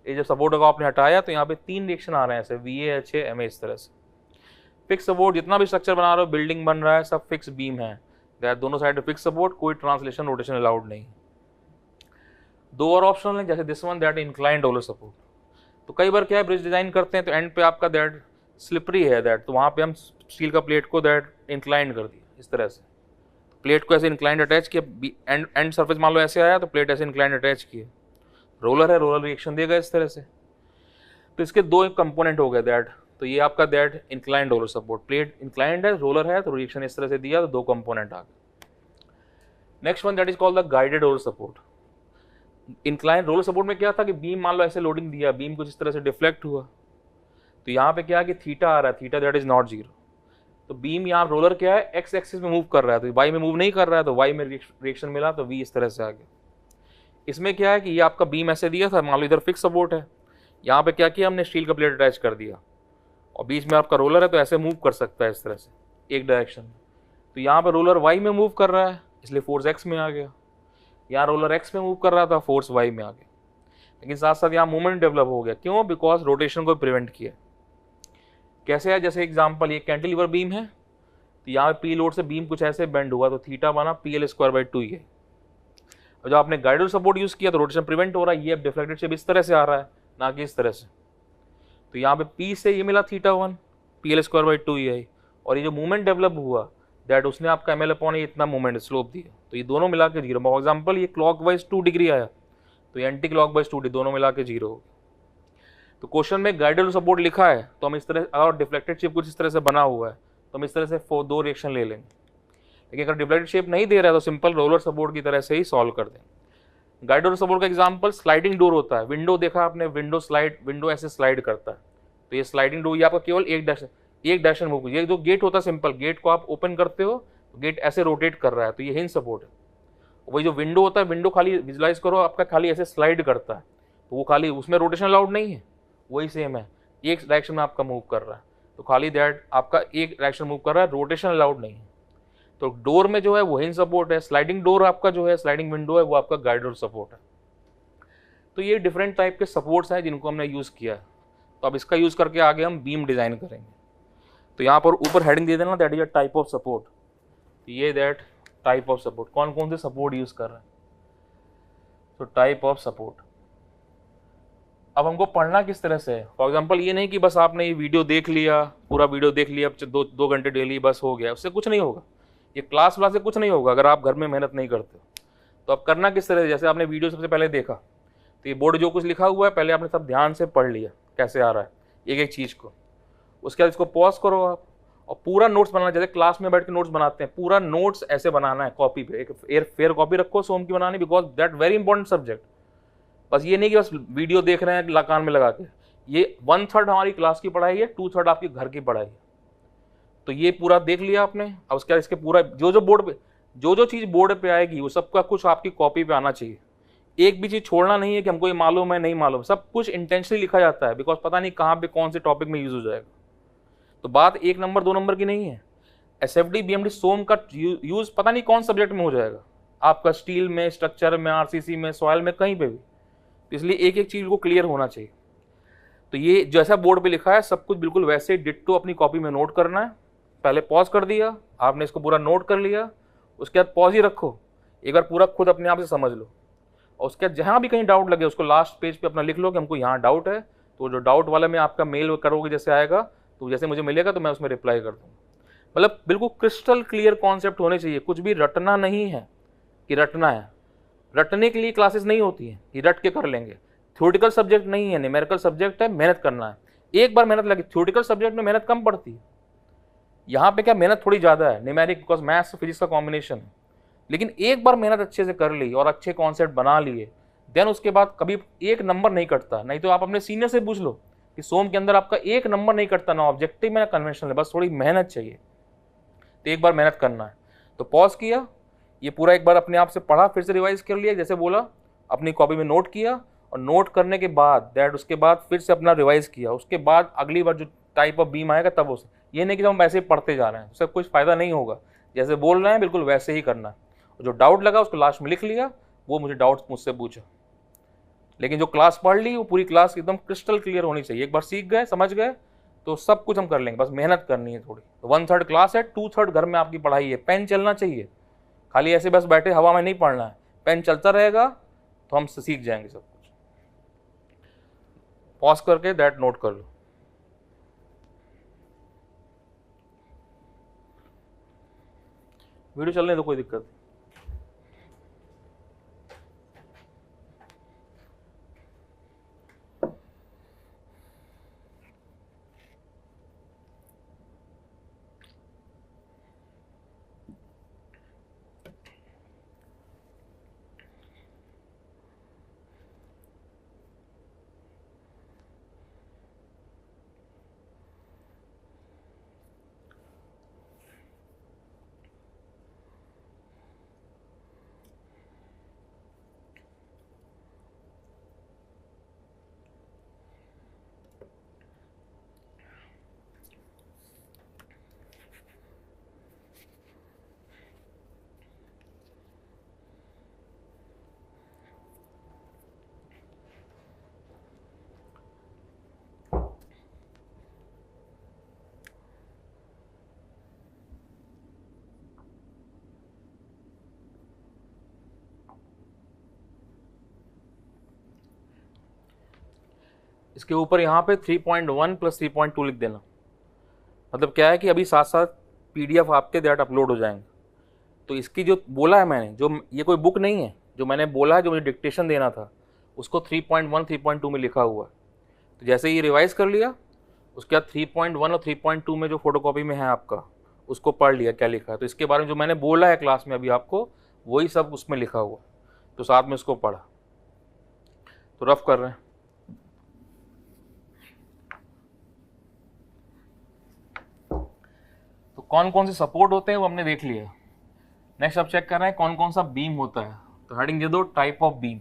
ये जब सपोर्ट को आपने हटाया तो यहाँ पे तीन रिएक्शन आ रहे हैं ऐसे V A H M A इस तरह से। फिक्स सपोर्ट, जितना भी स्ट्रक्चर बना रहे हो, बिल्डिंग बन रहा है, सब फिक्स बीम है, दैट दोनों साइड फिक्स सपोर्ट, कोई ट्रांसलेशन रोटेशन अलाउड नहीं। दो और ऑप्शन है, जैसे this one that inclined roller support. तो कई बार क्या है, ब्रिज डिजाइन करते हैं तो एंड पे आपका दैट स्लिपरी है दैट, तो वहाँ पे हम स्टील का प्लेट को दैट इंक्लाइंड कर दिया इस तरह से, प्लेट को ऐसे इंक्लाइंड अटैच किया, एंड सरफेस मान लो ऐसे आया तो प्लेट ऐसे इंक्लाइंड अटैच किए, रोलर है, रोलर रिएक्शन देगा इस तरह से। तो इसके दो कंपोनेंट हो गए दैट, तो ये आपका that inclined roller support, plate inclined है, रोलर है, तो रिएक्शन इस तरह से दिया, तो दो कंपोनेंट आ गए। Next one that is called the guided roller support. Inclined roller support में क्या था कि बीम मान लो ऐसे लोडिंग दिया, बीम कुछ इस तरह से डिफ्लेक्ट हुआ, तो यहाँ पे क्या है कि थीटा आ रहा है, theta that is not zero. तो बीम यहाँ रोलर क्या है, एक्स एक्सिस में मूव कर रहा है, तो वाई में मूव नहीं कर रहा है, तो वाई में रिएक्शन मिला, तो वी इस तरह से आ गया। इसमें क्या है कि ये आपका बीम ऐसे दिया था, मान लो इधर फिक्स सपोर्ट है, यहाँ पे क्या किया हमने, स्टील का प्लेट अटैच कर दिया, और बीच में आपका रोलर है तो ऐसे मूव कर सकता है इस तरह से एक डायरेक्शन में। तो यहाँ पे रोलर वाई में मूव कर रहा है, इसलिए फोर्स एक्स में आ गया, यहाँ रोलर एक्स में मूव कर रहा था, फोर्स वाई में आ गया। लेकिन साथ साथ यहाँ मूवमेंट डेवलप हो गया, क्यों? बिकॉज रोटेशन को प्रिवेंट किया। कैसे है, जैसे एग्जाम्पल ये कैंटिलीवर बीम है, तो यहाँ पी लोड से बीम कुछ ऐसे बेंड हुआ, तो थीटा बना PL²/2 ही है। और जब आपने गाइडेड सपोर्ट यूज किया तो रोटेशन प्रिवेंट हो रहा है, ये अब डिफ्लेक्टेड शेप इस तरह से आ रहा है, ना कि इस तरह से। तो यहाँ पे P से ये मिला θ1, PL² ही है, और ये जो मूवमेंट डेवलप हुआ दैट उसने आपका ML/A इतना मूवमेंट स्लोप दिया, तो ये दोनों मिला के जीरो। फॉर एग्जाम्पल ये क्लॉकवाइज 2 डिग्री आया, तो ये एंटी क्लॉकवाइज 2 डिग्री, दोनों मिला के जीरो हो गया। तो क्वेश्चन में गाइडेड सपोर्ट लिखा है, तो हम इस तरह, अगर डिफ्लेक्टेड शेप कुछ इस तरह से बना हुआ है तो हम इस तरह से दो रिएक्शन ले लेंगे। लेकिन अगर डिफ्लेक्टेड शेप नहीं दे रहा है तो सिंपल रोलर सपोर्ट की तरह से ही सॉल्व कर देंगे। गाइडेड सपोर्ट का एग्जांपल स्लाइडिंग डोर होता है, विंडो देखा आपने, विंडो ऐसे स्लाइड करता है, तो ये स्लाइडिंग डोर, ये आपका केवल एक डायरेक्शन मूव, ये जो गेट होता है सिंपल, गेट को आप ओपन करते हो तो गेट ऐसे रोटेट कर रहा है, तो ये हिंज सपोर्ट है। वही जो विंडो होता है, विंडो खाली विजुलाइज करो, आपका खाली ऐसे स्लाइड करता है, तो वो खाली उसमें रोटेशन अलाउड नहीं है, वही सेम है, एक डायरेक्शन में आपका मूव कर रहा है, तो खाली दैट आपका एक डायरेक्शन मूव कर रहा है, रोटेशन अलाउड नहीं है। तो डोर में जो है वो हिंज सपोर्ट है, स्लाइडिंग डोर आपका जो है, स्लाइडिंग विंडो है, वो आपका गाइडेड सपोर्ट है। तो ये डिफरेंट टाइप के सपोर्ट्स हैं जिनको हमने यूज़ किया है। तो अब इसका यूज़ करके आगे हम बीम डिज़ाइन करेंगे। तो यहाँ पर ऊपर हेडिंग दे देना, that is a type of support. ये दैट टाइप ऑफ सपोर्ट, कौन कौन से सपोर्ट यूज़ कर रहे हैं। तो टाइप ऑफ सपोर्ट, अब हमको पढ़ना किस तरह से है। फॉर एग्जाम्पल ये नहीं कि बस आपने ये वीडियो देख लिया, पूरा वीडियो देख लिया, दो घंटे डेली बस हो गया, उससे कुछ नहीं होगा। ये क्लास से कुछ नहीं होगा अगर आप घर में मेहनत नहीं करते। तो अब करना किस तरह से, जैसे आपने वीडियो सबसे पहले देखा, तो ये बोर्ड जो कुछ लिखा हुआ है पहले आपने सब ध्यान से पढ़ लिया कैसे आ रहा है एक एक चीज़ को। उसके बाद इसको पॉज करो आप, और पूरा नोट्स बनाना, जैसे क्लास में बैठ के नोट्स बनाते हैं, पूरा नोट्स ऐसे बनाना है कॉपी पे, एक फेयर कॉपी रखो सोम की बनानी, because that very important subject. बस ये नहीं कि बस वीडियो देख रहे हैं कान में लगा के, ये 1/3 हमारी क्लास की पढ़ाई है, 2/3 आपकी घर की पढ़ाई है। तो ये पूरा देख लिया आपने। अब उसके बाद इसके पूरा जो बोर्ड पे जो जो चीज़ बोर्ड पे आएगी वो सबका कुछ आपकी कॉपी पे आना चाहिए। एक भी चीज़ छोड़ना नहीं है कि हमको ये मालूम है नहीं मालूम, सब कुछ इंटेंशनली लिखा जाता है, बिकॉज पता नहीं कहाँ पे कौन से टॉपिक में यूज हो जाएगा। तो बात 1 नंबर 2 नंबर की नहीं है। SFD BMD सोम का यूज पता नहीं कौन सब्जेक्ट में हो जाएगा आपका, स्टील में, स्ट्रक्चर में, RCC में, सॉयल में, कहीं पे भी। तो इसलिए एक एक चीज़ को क्लियर होना चाहिए। तो ये जैसा बोर्ड पे लिखा है सब कुछ बिल्कुल वैसे डिट्टो अपनी कॉपी में नोट करना है। पहले पॉज कर दिया, आपने इसको पूरा नोट कर लिया, उसके बाद पॉज ही रखो, एक बार पूरा खुद अपने आप से समझ लो, और उसके बाद जहाँ भी कहीं डाउट लगे उसको लास्ट पेज पे अपना लिख लो कि हमको यहाँ डाउट है। तो जो डाउट वाला में आपका मेल करोगे जैसे आएगा, तो जैसे मुझे मिलेगा तो मैं उसमें रिप्लाई कर दूँगा। मतलब बिल्कुल क्रिस्टल क्लियर कॉन्सेप्ट होने चाहिए, कुछ भी रटना नहीं है कि रटना है। रटने के लिए क्लासेस नहीं होती है कि रट के कर लेंगे। थ्योरेटिकल सब्जेक्ट नहीं है, न्यूमेरिकल सब्जेक्ट है, मेहनत करना है। एक बार मेहनत लगी, थ्योरेटिकल सब्जेक्ट में मेहनत कम पड़ती है, यहाँ पे क्या मेहनत थोड़ी ज़्यादा है, न्यूमेरिक बिकॉज मैथ्स फिजिक्स का कॉम्बिनेशन है। लेकिन एक बार मेहनत अच्छे से कर ली और अच्छे कॉन्सेप्ट बना लिए, देन उसके बाद कभी 1 नंबर नहीं कटता। नहीं तो आप अपने सीनियर से पूछ लो कि सोम के अंदर आपका 1 नंबर नहीं कटता, ना ऑब्जेक्टिव में ना कन्वेंशनल है, बस थोड़ी मेहनत चाहिए। तो एक बार मेहनत करना है। तो पॉज किया, ये पूरा एक बार अपने आप से पढ़ा, फिर से रिवाइज कर लिया जैसे बोला, अपनी कॉपी में नोट किया, और नोट करने के बाद उसके बाद फिर से अपना रिवाइज किया। उसके बाद अगली बार जो टाइप ऑफ बीम आएगा तब उसे, ये नहीं कि हम ऐसे ही पढ़ते जा रहे हैं, उससे कुछ फायदा नहीं होगा। जैसे बोल रहे हैं बिल्कुल वैसे ही करना है। जो डाउट लगा उसको लास्ट में लिख लिया, वो मुझे डाउट मुझसे पूछा। लेकिन जो क्लास पढ़ ली वो पूरी क्लास एकदम क्रिस्टल क्लियर होनी चाहिए। एक बार सीख गए, समझ गए, तो सब कुछ हम कर लेंगे, बस मेहनत करनी है थोड़ी। 1/3 क्लास है, 2/3 घर में आपकी पढ़ाई है। पेन चलना चाहिए, खाली ऐसे बस बैठे हवा में नहीं पढ़ना है, पेन चलता रहेगा तो हम सीख जाएंगे सब कुछ। पॉज करके दैट नोट कर लो। वीडियो चलने दो, कोई दिक्कत नहीं। इसके ऊपर यहाँ पे 3.1 + 3.2 लिख देना। मतलब क्या है कि अभी साथ साथ PDF आपके दैट अपलोड हो जाएंगे। तो इसकी जो बोला है मैंने, जो ये कोई बुक नहीं है, जो मैंने बोला है, जो मुझे डिक्टेशन देना था उसको 3.1 3.2 में लिखा हुआ है। तो जैसे ये रिवाइज कर लिया, उसके बाद 3.1 और 3.2 में जो फोटोकॉपी में है आपका, उसको पढ़ लिया क्या लिखा है। तो इसके बारे में जो मैंने बोला है क्लास में अभी आपको, वही सब उसमें लिखा हुआ। तो साथ में उसको पढ़ा। तो रफ कर रहे हैं। तो कौन कौन से सपोर्ट होते हैं वो हमने देख लिया। नेक्स्ट अब चेक कर रहे हैं कौन कौन सा बीम होता है। तो हेडिंग दे दो टाइप ऑफ बीम।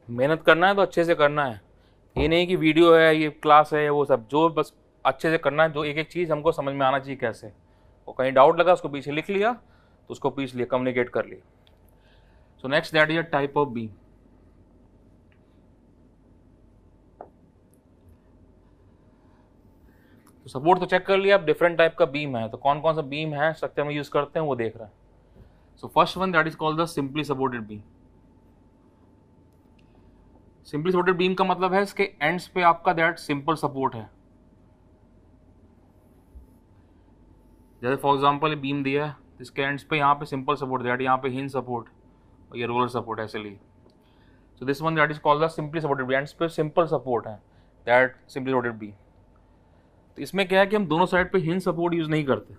मेहनत करना है तो अच्छे से करना है। ये नहीं कि वीडियो है, ये क्लास है, वो सब, जो बस अच्छे से करना है। जो एक एक चीज़ हमको समझ में आना चाहिए कैसे। और कहीं डाउट लगा उसको पीछे लिख लिया, तो उसको पीछे लिया, कम्युनिकेट कर लिया। So next that is a type of beam. तो सपोर्ट तो चेक कर लिया, अब डिफरेंट टाइप का बीम है। तो कौन कौन सा बीम है स्ट्रक्चर में यूज करते हैं वो देख रहे हैं। So first one that is called the simply supported beam. Simply supported beam का मतलब है इसके एंड्स पे आपका दैट सिंपल सपोर्ट है। जैसे फॉर एग्जांपल बीम दिया है, इसके एंड्स पे यहाँ पे सिंपल सपोर्ट दैट, यहाँ पे हिंज सपोर्ट और ये रोलर सपोर्ट ऐसे लिए। सो this one that is called the simply supported beam, ends पे सिंपल सपोर्ट है दैट सिंपली सपोर्टेड बीम। तो इसमें क्या है कि हम दोनों साइड पे हिंज सपोर्ट यूज नहीं करते।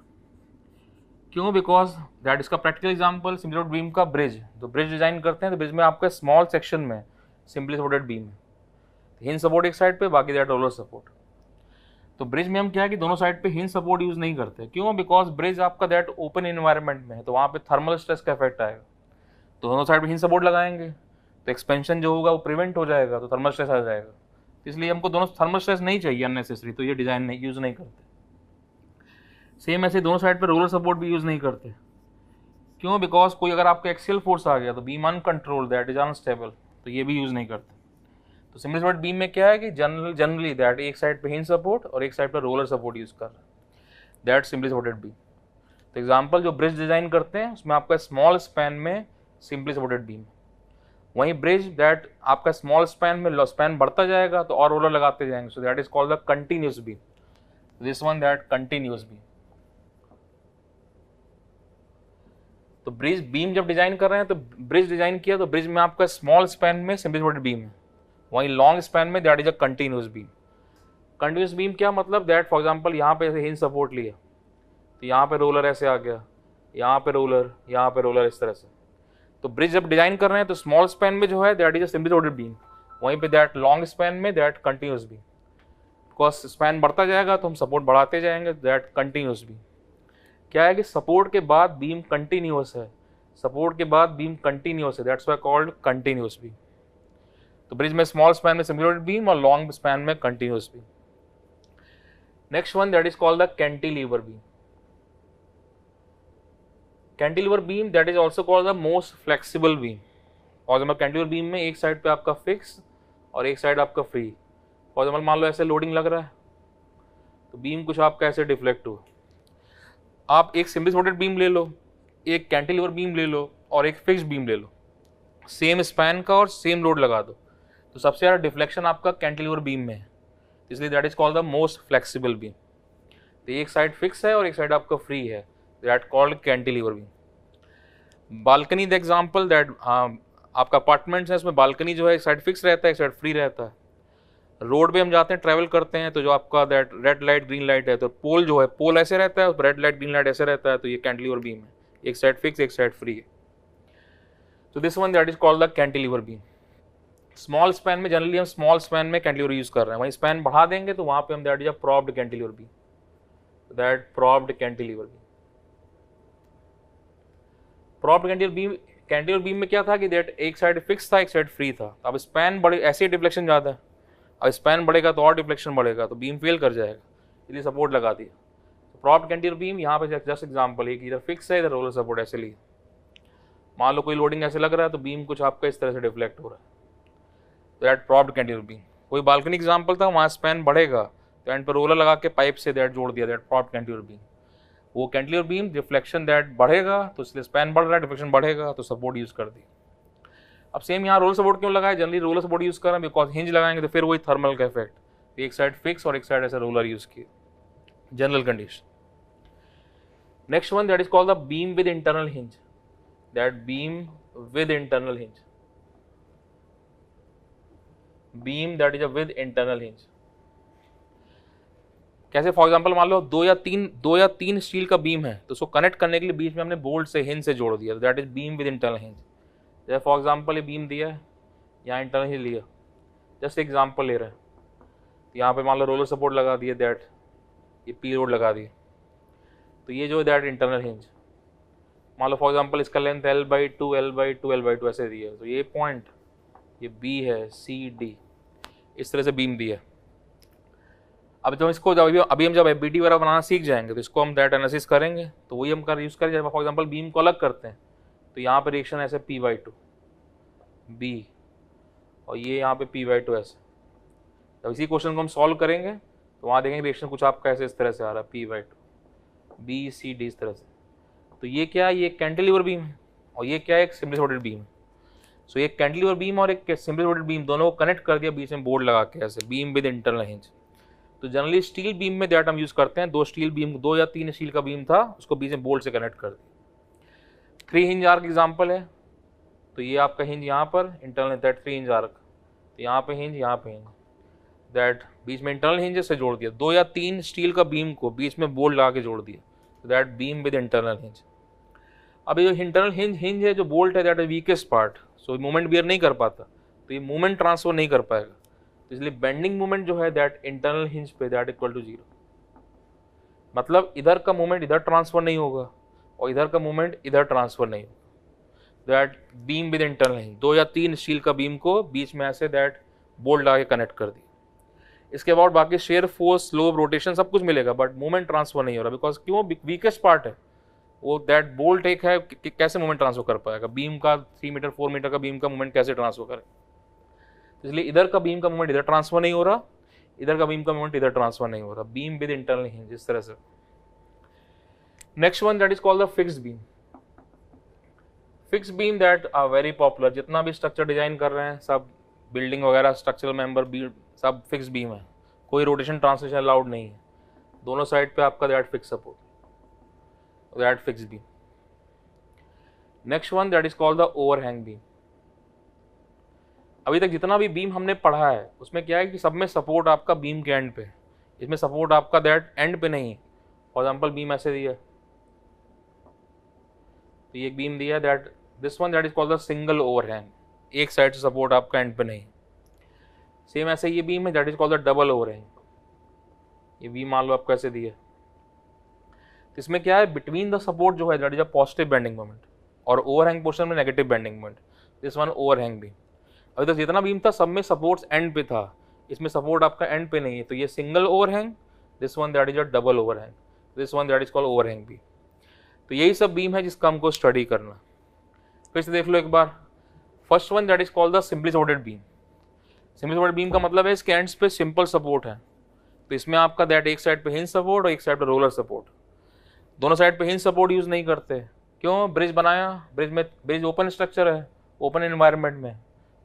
क्यों? बिकॉज दैट इसका practical example simply supported beam का ब्रिज, तो ब्रिज डिजाइन करते हैं तो ब्रिज में आपका स्मॉल सेक्शन में सिंपली सपोर्टेड बीम है, हिंज सपोर्ट एक साइड पे, बाकी दैट रोलर सपोर्ट। तो ब्रिज में हम क्या है कि दोनों साइड पे हिंज सपोर्ट यूज नहीं करते। क्यों? बिकॉज ब्रिज आपका दैट ओपन एनवायरनमेंट में है, तो वहाँ पे थर्मल स्ट्रेस का इफेक्ट आएगा, तो दोनों साइड पे हिंज सपोर्ट लगाएंगे तो एक्सपेंशन जो होगा वो प्रिवेंट हो जाएगा, तो थर्मल स्ट्रेस आ जाएगा। इसलिए हमको दोनों थर्मल स्ट्रेस नहीं चाहिए अननेसेसरी, तो ये डिजाइन नहीं यूज नहीं करते। सेम ऐसे दोनों साइड पे रोलर सपोर्ट भी यूज नहीं करते। क्यों? बिकॉज कोई अगर आपका एक्सियल फोर्स आ गया तो beam uncontrolled that is unstable, तो ये भी यूज नहीं करते। तो सिंपली सपोर्टेड बीम में क्या है कि जनरली दैट एक साइड पे हिंज सपोर्ट और एक साइड पे रोलर सपोर्ट यूज कर रहा है, दैट सिंपली सपोर्टेड बीम। तो एग्जांपल जो ब्रिज डिजाइन करते हैं उसमें आपका स्मॉल स्पैन में सिंपली सपोर्टेड बीम, वहीं ब्रिज दैट आपका स्मॉल स्पैन में स्पैन बढ़ता जाएगा तो और रोलर लगाते जाएंगे, सो that is called the continuous beam. This one that continuous beam. तो ब्रिज बीम जब डिजाइन कर रहे हैं तो ब्रिज डिजाइन किया तो ब्रिज में आपका स्मॉल स्पैन में सिंपली सपोर्टेड बीम है, वहीं लॉन्ग स्पैन में that is a continuous beam. Continuous beam क्या मतलब? दैट फॉर एग्जांपल यहाँ पे ऐसे हिंज सपोर्ट लिया तो यहाँ पे रोलर ऐसे आ गया, यहाँ पे रोलर, यहाँ पे रोलर, इस तरह से। तो ब्रिज जब डिजाइन कर रहे हैं तो स्मॉल स्पैन में जो है that is a simply supported beam, वहीं पे दैट लॉन्ग स्पैन में that continuous beam. Because span बढ़ता जाएगा तो हम सपोर्ट बढ़ाते जाएंगे, दैट कंटिन्यूअस बीम। क्या है कि सपोर्ट के बाद बीम कंटिन्यूअस है, सपोर्ट के बाद बीम कंटिन्यूअस है, that's why called continuous beam. तो ब्रिज में स्मॉल स्पैन में सिंपली सपोर्टेड बीम और लॉन्ग स्पैन में continuous beam. Next one that is called the cantilever beam. Cantilever beam that is also called the most flexible beam. For example cantilever beam में एक side पे आपका fix और एक side आपका free. For example मान लो ऐसे लोडिंग लग रहा है तो बीम कुछ आपका ऐसे डिफ्लेक्ट हुआ, आप एक सिंपली सपोर्टेड बीम ले लो, एक कैंटिलीवर बीम ले लो और एक फिक्स बीम ले लो, सेम स्पैन का और सेम लोड लगा दो, तो सबसे ज़्यादा डिफ्लेक्शन आपका कैंटिलीवर बीम में है, इसलिए that is called the most flexible beam. तो एक साइड फिक्स है और एक साइड आपका फ्री है, that called cantilever beam. Balcony the example that आपका अपार्टमेंट्स है, उसमें बालकनी जो है एक साइड फिक्स रहता है, एक साइड फ्री रहता है। रोड पे हम जाते हैं, ट्रैवल करते हैं, तो जो आपका that red light green light है, तो पोल जो है पोल ऐसे रहता है, रेड लाइट ग्रीन लाइट ऐसे रहता है, तो ये कैंटिलीवर बीम है, एक साइड फिक्स एक साइड फ्री है। तो this one that is called the cantilever beam. Small span में जनरली हम स्मॉल स्पैन में कैंटिलीवर यूज कर रहे हैं, वहीं स्पैन बढ़ा देंगे तो वहां पे हम that is a propped cantilever beam, that propped cantilever beam. Propped cantilever beam में क्या था कि दैट एक साइड फिक्स था एक साइड फ्री था। अब स्पैन बड़े, ऐसे डिफ्लेक्शन ज़्यादा है, अब स्पैन बढ़ेगा तो और डिफ्लेक्शन बढ़ेगा, तो बीम फेल कर जाएगा, इसलिए सपोर्ट लगा दिया। तो प्रॉप्ड कैंटिलीवर बीम यहाँ पे जस्ट एग्जांपल है कि इधर फिक्स है इधर रोलर सपोर्ट ऐसे लिए। मान लो कोई लोडिंग ऐसे लग रहा है तो बीम कुछ आपका इस तरह से डिफ्लेक्ट हो रहा है, तो दैट प्रॉप्ड कैंटिलीवर बीम। कोई बालकनी एग्जांपल था, वहाँ स्पैन बढ़ेगा तो एंड पर रोलर लगा के पाइप से दैट जोड़ दिया, दैट प्रॉप्ड कैंटिलीवर बीम। वो कैंटिलीवर बीम डिफ्लेक्शन दैट बढ़ेगा तो इसलिए स्पैन बढ़ रहा है, डिफ्लेक्शन बढ़ेगा तो सपोर्ट यूज कर दी। अब सेम यहाँ रोलर सपोर्ट क्यों लगाया? जनरली रोलर सपोर्ट यूज कर रहे हैं बिकॉज हिंज लगाएंगे तो फिर वही थर्मल का इफेक्ट, एक साइड फिक्स और एक साइड ऐसे रोलर यूज किए, general condition. Next one that is called the beam with internal hinge, that beam with internal hinge, beam that is a with internal hinge. कैसे? For example मान लो दो या तीन steel का बीम है, तो उसको कनेक्ट करने के लिए बीच में हमने बोल्ट से हिंज से जोड़ दिया, that is beam with internal hinge. जैसे फॉर एग्जांपल ये बीम दिया है, यहाँ इंटरनल हिंज लिया, जस्ट एग्जांपल ले रहे हैं, तो यहाँ पे मान लो रोलर सपोर्ट लगा दिए, दैट ये पी रोड लगा दिए, तो ये जो दैट इंटरनल हिंज। मान लो फॉर एग्जांपल इसका लेंथ L/2 L/2 L/2 ऐसे दिया है, तो ये पॉइंट ये B है, C D इस तरह से बीम दिया है। अब जब इसको अभी हम जब FBT वगैरह बनाना सीख जाएंगे तो इसको हम दैट एनालिसिस करेंगे, तो वही हम यूज़ करें। जब फॉर एग्जांपल बीम को अलग करते हैं तो यहाँ पे रिएक्शन ऐसे P/2 B और ये यहाँ पे P/2 ऐसे। जब इसी क्वेश्चन को हम सॉल्व करेंगे तो वहाँ देखेंगे रिएक्शन कुछ आपका ऐसे इस तरह से आ रहा है, P/2 B C D इस तरह से। तो ये क्या है? ये कैंटिलीवर बीम है, और ये क्या है, एक सिंपली सपोर्टेड बीम। सो ये कैंटिलीवर बीम और एक सिंपली सपोर्टेड बीम दोनों को कनेक्ट कर दिया बीच में बोर्ड लगा के, ऐसे बीम विद इंटरनल हिंज। तो जनरली स्टील बीम में दैट हम यूज करते हैं, 2 स्टील बीम, 2 या 3 स्टील का बीम था, उसको बीच में बोल्ट से कनेक्ट कर दिया। 3 हिंज आर्क एग्जांपल है, तो ये आपका हिंज यहाँ पर इंटरनल दैट 3 हिंज आर्क, तो यहाँ पे हिंज, यहाँ पे हिंज, दैट बीच में इंटरनल हिंज से जोड़ दिया। 2 या 3 स्टील का बीम को बीच में बोल्ट लगा के जोड़ दिया, तो that beam with internal hinge. अब ये जो इंटरनल हिंज है, जो बोल्ट है, that is weakest part, so movement bear नहीं कर पाता, तो ये मूवमेंट ट्रांसफर नहीं कर पाएगा, तो इसलिए बेंडिंग मूवमेंट जो है दैट इंटरनल हिंज पे दैट इक्वल टू 0। मतलब इधर का मूवमेंट इधर ट्रांसफर नहीं होगा और इधर का मूवमेंट इधर ट्रांसफर नहीं होगा, that beam with internal hinge. 2 या 3 स्टील का बीम को बीच में ऐसे दैट बोल्ट लगा के कनेक्ट कर दिया। इसके बाद बाकी शेयर फोर्स, स्लोप, रोटेशन सब कुछ मिलेगा, बट मूवमेंट ट्रांसफर नहीं हो रहा, बिकॉज क्यों, वीकेस्ट पार्ट है वो, दैट बोल्ट एक है, कैसे मूवमेंट ट्रांसफर कर पाएगा, बीम का 3 मीटर 4 मीटर का बीम का मूवमेंट कैसे ट्रांसफर करे। इसलिए इधर का बीम का मूवमेंट इधर ट्रांसफर नहीं हो रहा, इधर का बीम का मूवमेंट इधर ट्रांसफर नहीं हो रहा, बीम विद इंटरनल हिंज, इस तरह से। Next one that is called the fixed beam. Fixed beam that are very popular, जितना भी स्ट्रक्चर डिजाइन कर रहे हैं सब, बिल्डिंग वगैरह, स्ट्रक्चरल मेंबर भी सब फिक्स्ड बीम है, कोई रोटेशन ट्रांसलेशन अलाउड नहीं है, दोनों साइड पे आपका that fix support, that fixed beam. Next one that is called the overhang beam. अभी तक जितना भी बीम हमने पढ़ा है उसमें क्या है कि सब में सपोर्ट आपका बीम के एंड पे, इसमें सपोर्ट आपका दैट एंड पे नहीं है। फॉर एग्जांपल बीम ऐसे दिया, तो ये बीम दिया that this one that is called the single overhang, एक साइड से सपोर्ट आपका एंड पे नहीं। सेम ऐसे ये बीम है that is called the double overhang, ये बीम मान लो आपको ऐसे दिया, इसमें क्या है, बिटवीन द सपोर्ट जो है that is a positive bending moment और ओवरहैंग पोर्शन में negative bending moment, this one overhang beam. अभी तक जितना बीम था सब में सपोर्ट्स एंड पे था, इसमें सपोर्ट आपका एंड पे नहीं है, तो ये single overhang, this one that is a double overhang, this one that is called overhang beam. तो यही सब बीम है जिसका हमको स्टडी करना। फिर से देख लो एक बार, first one that is called the simply supported beam. Simply supported beam का मतलब है इसके एंड्स पे सिंपल सपोर्ट है, तो इसमें आपका दैट एक साइड पे हिंज सपोर्ट और एक साइड पे रोलर सपोर्ट, दोनों साइड पे हिंज सपोर्ट यूज नहीं करते, क्यों, ब्रिज बनाया, ब्रिज ओपन स्ट्रक्चर है, ओपन एनवायरनमेंट में,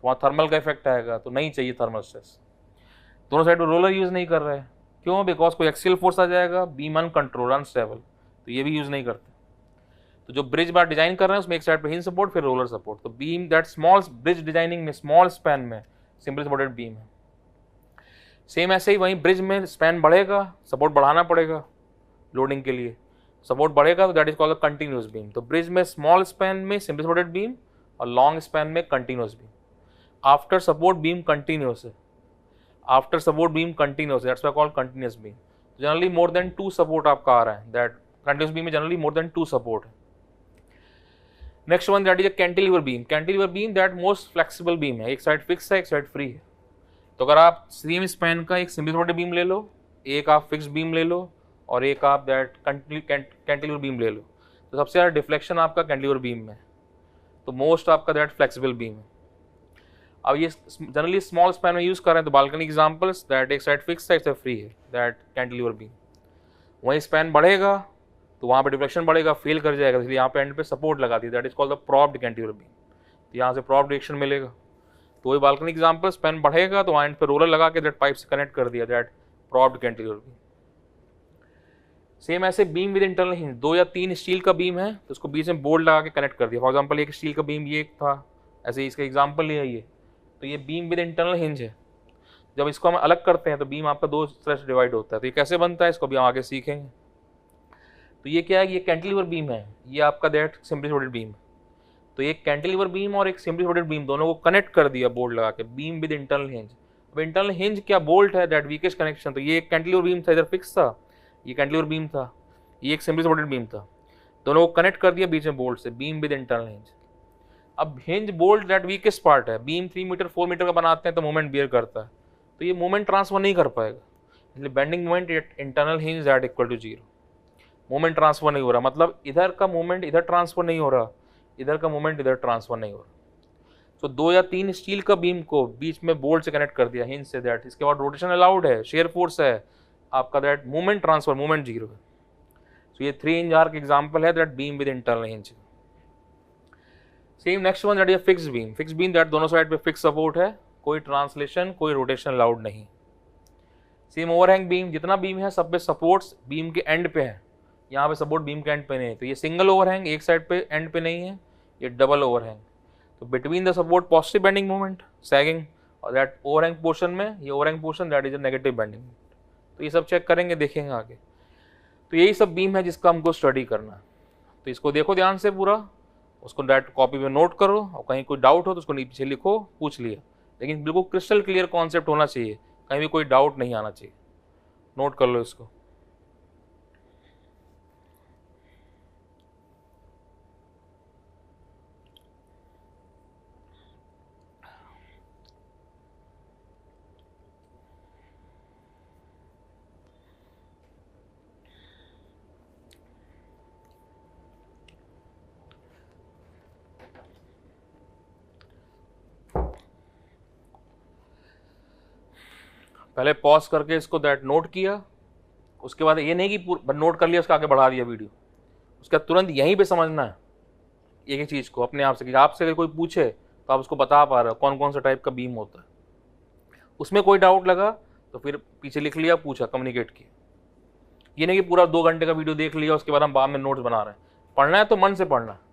वहाँ थर्मल का इफेक्ट आएगा, तो नहीं चाहिए थर्मल स्ट्रेस। दोनों साइड पे रोलर यूज नहीं कर रहे हैं, क्यों, बिकॉज कोई एक्सियल फोर्स आ जाएगा, बीम अनकंट्रोल अनस्टेबल, तो ये भी यूज नहीं करते। तो जो ब्रिज बार डिजाइन कर रहे हैं उसमें एक साइड पे हिंज सपोर्ट फिर रोलर सपोर्ट, तो beam that small bridge designing में स्मॉल स्पैन में सिंपली सपोर्टेड बीम है। सेम ऐसे ही वहीं ब्रिज में स्पैन बढ़ेगा, सपोर्ट बढ़ाना पड़ेगा लोडिंग के लिए, सपोर्ट बढ़ेगा तो that is called continuous beam. तो ब्रिज में स्मॉल स्पैन में सिंपली सपोर्टेड बीम और लॉन्ग स्पैन में continuous beam. After support beam continuous है, after support beam continuous, that's why called continuous beam. Generally more than 2 support आपका आ रहा है, दैट कंटिन्यूअस बीम में जनरली मोर देन 2 सपोर्ट है। Next one that is a cantilever beam. Cantilever beam that most flexible beam है, एक side fix है एक साइड फ्री है। तो अगर आप सेम स्पैन का एक सिंपली सपोर्टेड बीम ले लो, एक आप फिक्स बीम ले लो और एक आप दैट कैंटिलीवर बीम ले लो, तो सबसे ज़्यादा डिफ्लेक्शन आपका कैंटिलीवर बीम में, तो मोस्ट आपका दैट फ्लेक्सिबल बीम है। अब ये जनरली स्मॉल स्पैन में यूज कर रहे हैं, तो बालकनी एग्जांपल्स दैट एक साइड फिक्स है एक साइड फ्री है, दैट कैंटिलीवर बीम। वहीं स्पैन बढ़ेगा तो वहाँ पे डिफ्लेक्शन बढ़ेगा, फेल कर जाएगा, इसलिए यहाँ पे एंड पे सपोर्ट लगा दी, that is called the propped cantilever beam. तो यहाँ से प्रॉप्ड रिएक्शन मिलेगा, तो वही बालकनी एग्जांपल, स्पैन बढ़ेगा तो वहाँ एंड पे रोलर लगा के दैट पाइप से कनेक्ट कर दिया, that propped cantilever beam. Same ऐसे बीम विद इंटरनल हिंज, 2 या 3 स्टील का बीम है तो उसको बीच में बोल्ट लगा के कनेक्ट कर दिया। फॉर एग्जांपल एक स्टील का बीम ये था, ऐसे ही इसका एग्जांपल लिया ये, तो ये बीम विद इंटरनल हिंज है। जब इसको हम अलग करते हैं तो बीम आपका 2 तरह से डिवाइड होता है, तो ये कैसे बनता है इसको भी हम आगे सीखेंगे। तो ये क्या है, ये कैंटिलीवर बीम है, ये आपका दैट सिंपली सपोर्टेड बीम। तो एक कैंटिलीवर बीम और एक सिंपली सपोर्टेड बीम दोनों को कनेक्ट कर दिया बोल्ट लगा के, बीम विद इंटरनल हिंज। अब इंटरनल हिंज क्या, बोल्ट है, दैट वीकेस्ट कनेक्शन। तो ये एक कैंटिलीवर बीम था, इधर फिक्स था, ये कैंटिलीवर बीम था, ये एक सिंपली सपोर्टेड बीम था, दोनों को कनेक्ट कर दिया बीच में बोल्ट से, बीम विद इंटरनल हिंज। अब hinge bolt that weakest part है, बीम 3 मीटर 4 मीटर का बनाते हैं तो मूवमेंट बियर करता है, तो ये मूवमेंट ट्रांसफर नहीं कर पाएगा, इसलिए bending moment at internal hinge that equal to 0। Movement transfer नहीं हो रहा, मतलब इधर का मूवमेंट इधर ट्रांसफर नहीं हो रहा, इधर का मूवमेंट इधर ट्रांसफर नहीं हो रहा। तो 2 या 3 स्टील का बीम को बीच में बोल्ट से कनेक्ट कर दिया हिंज से, दैट इसके बाद रोटेशन अलाउड है, शेयर फोर्स है आपका, दैट मूवमेंट ट्रांसफर, मूवमेंट 0 है। तो ये 3 इंच आर्क एग्जांपल है that beam with internal hinge. Same next one that is fix beam. Fix beam that दोनों साइड पे फिक्स सपोर्ट है, कोई ट्रांसलेशन कोई रोटेशन अलाउड नहीं। सेम ओवरहैंग बीम, जितना बीम है सब पे सपोर्ट्स बीम के एंड पे है, यहाँ पे सपोर्ट बीम के एंड पे नहीं है, तो ये सिंगल ओवरहैंग एक साइड पे एंड पे नहीं है, ये डबल ओवरहैंग। तो between the support positive bending moment sagging, और दैट ओवरहैंग पोर्शन में ये overhang portion that is a negative bending. तो ये सब चेक करेंगे, देखेंगे आगे। तो यही सब बीम है जिसका हमको स्टडी करना है। तो इसको देखो ध्यान से पूरा, उसको डायरेक्ट कॉपी में नोट करो, और कहीं कोई डाउट हो तो उसको नीचे लिखो, पूछ लिया, लेकिन बिल्कुल क्रिस्टल क्लियर कॉन्सेप्ट होना चाहिए, कहीं भी कोई डाउट नहीं आना चाहिए। नोट कर लो इसको। पहले पॉज करके इसको दैट नोट किया, उसके बाद ये नहीं कि नोट कर लिया उसका आगे बढ़ा दिया वीडियो, उसका तुरंत यहीं पे समझना है एक एक चीज़ को अपने आप से, कि आपसे अगर कोई पूछे तो आप उसको बता पा रहे हो कौन कौन सा टाइप का बीम होता है। उसमें कोई डाउट लगा तो फिर पीछे लिख लिया, पूछा, कम्युनिकेट किया। ये नहीं कि पूरा 2 घंटे का वीडियो देख लिया उसके बाद हम बाद में नोट्स बना रहे हैं। पढ़ना है तो मन से पढ़ना है।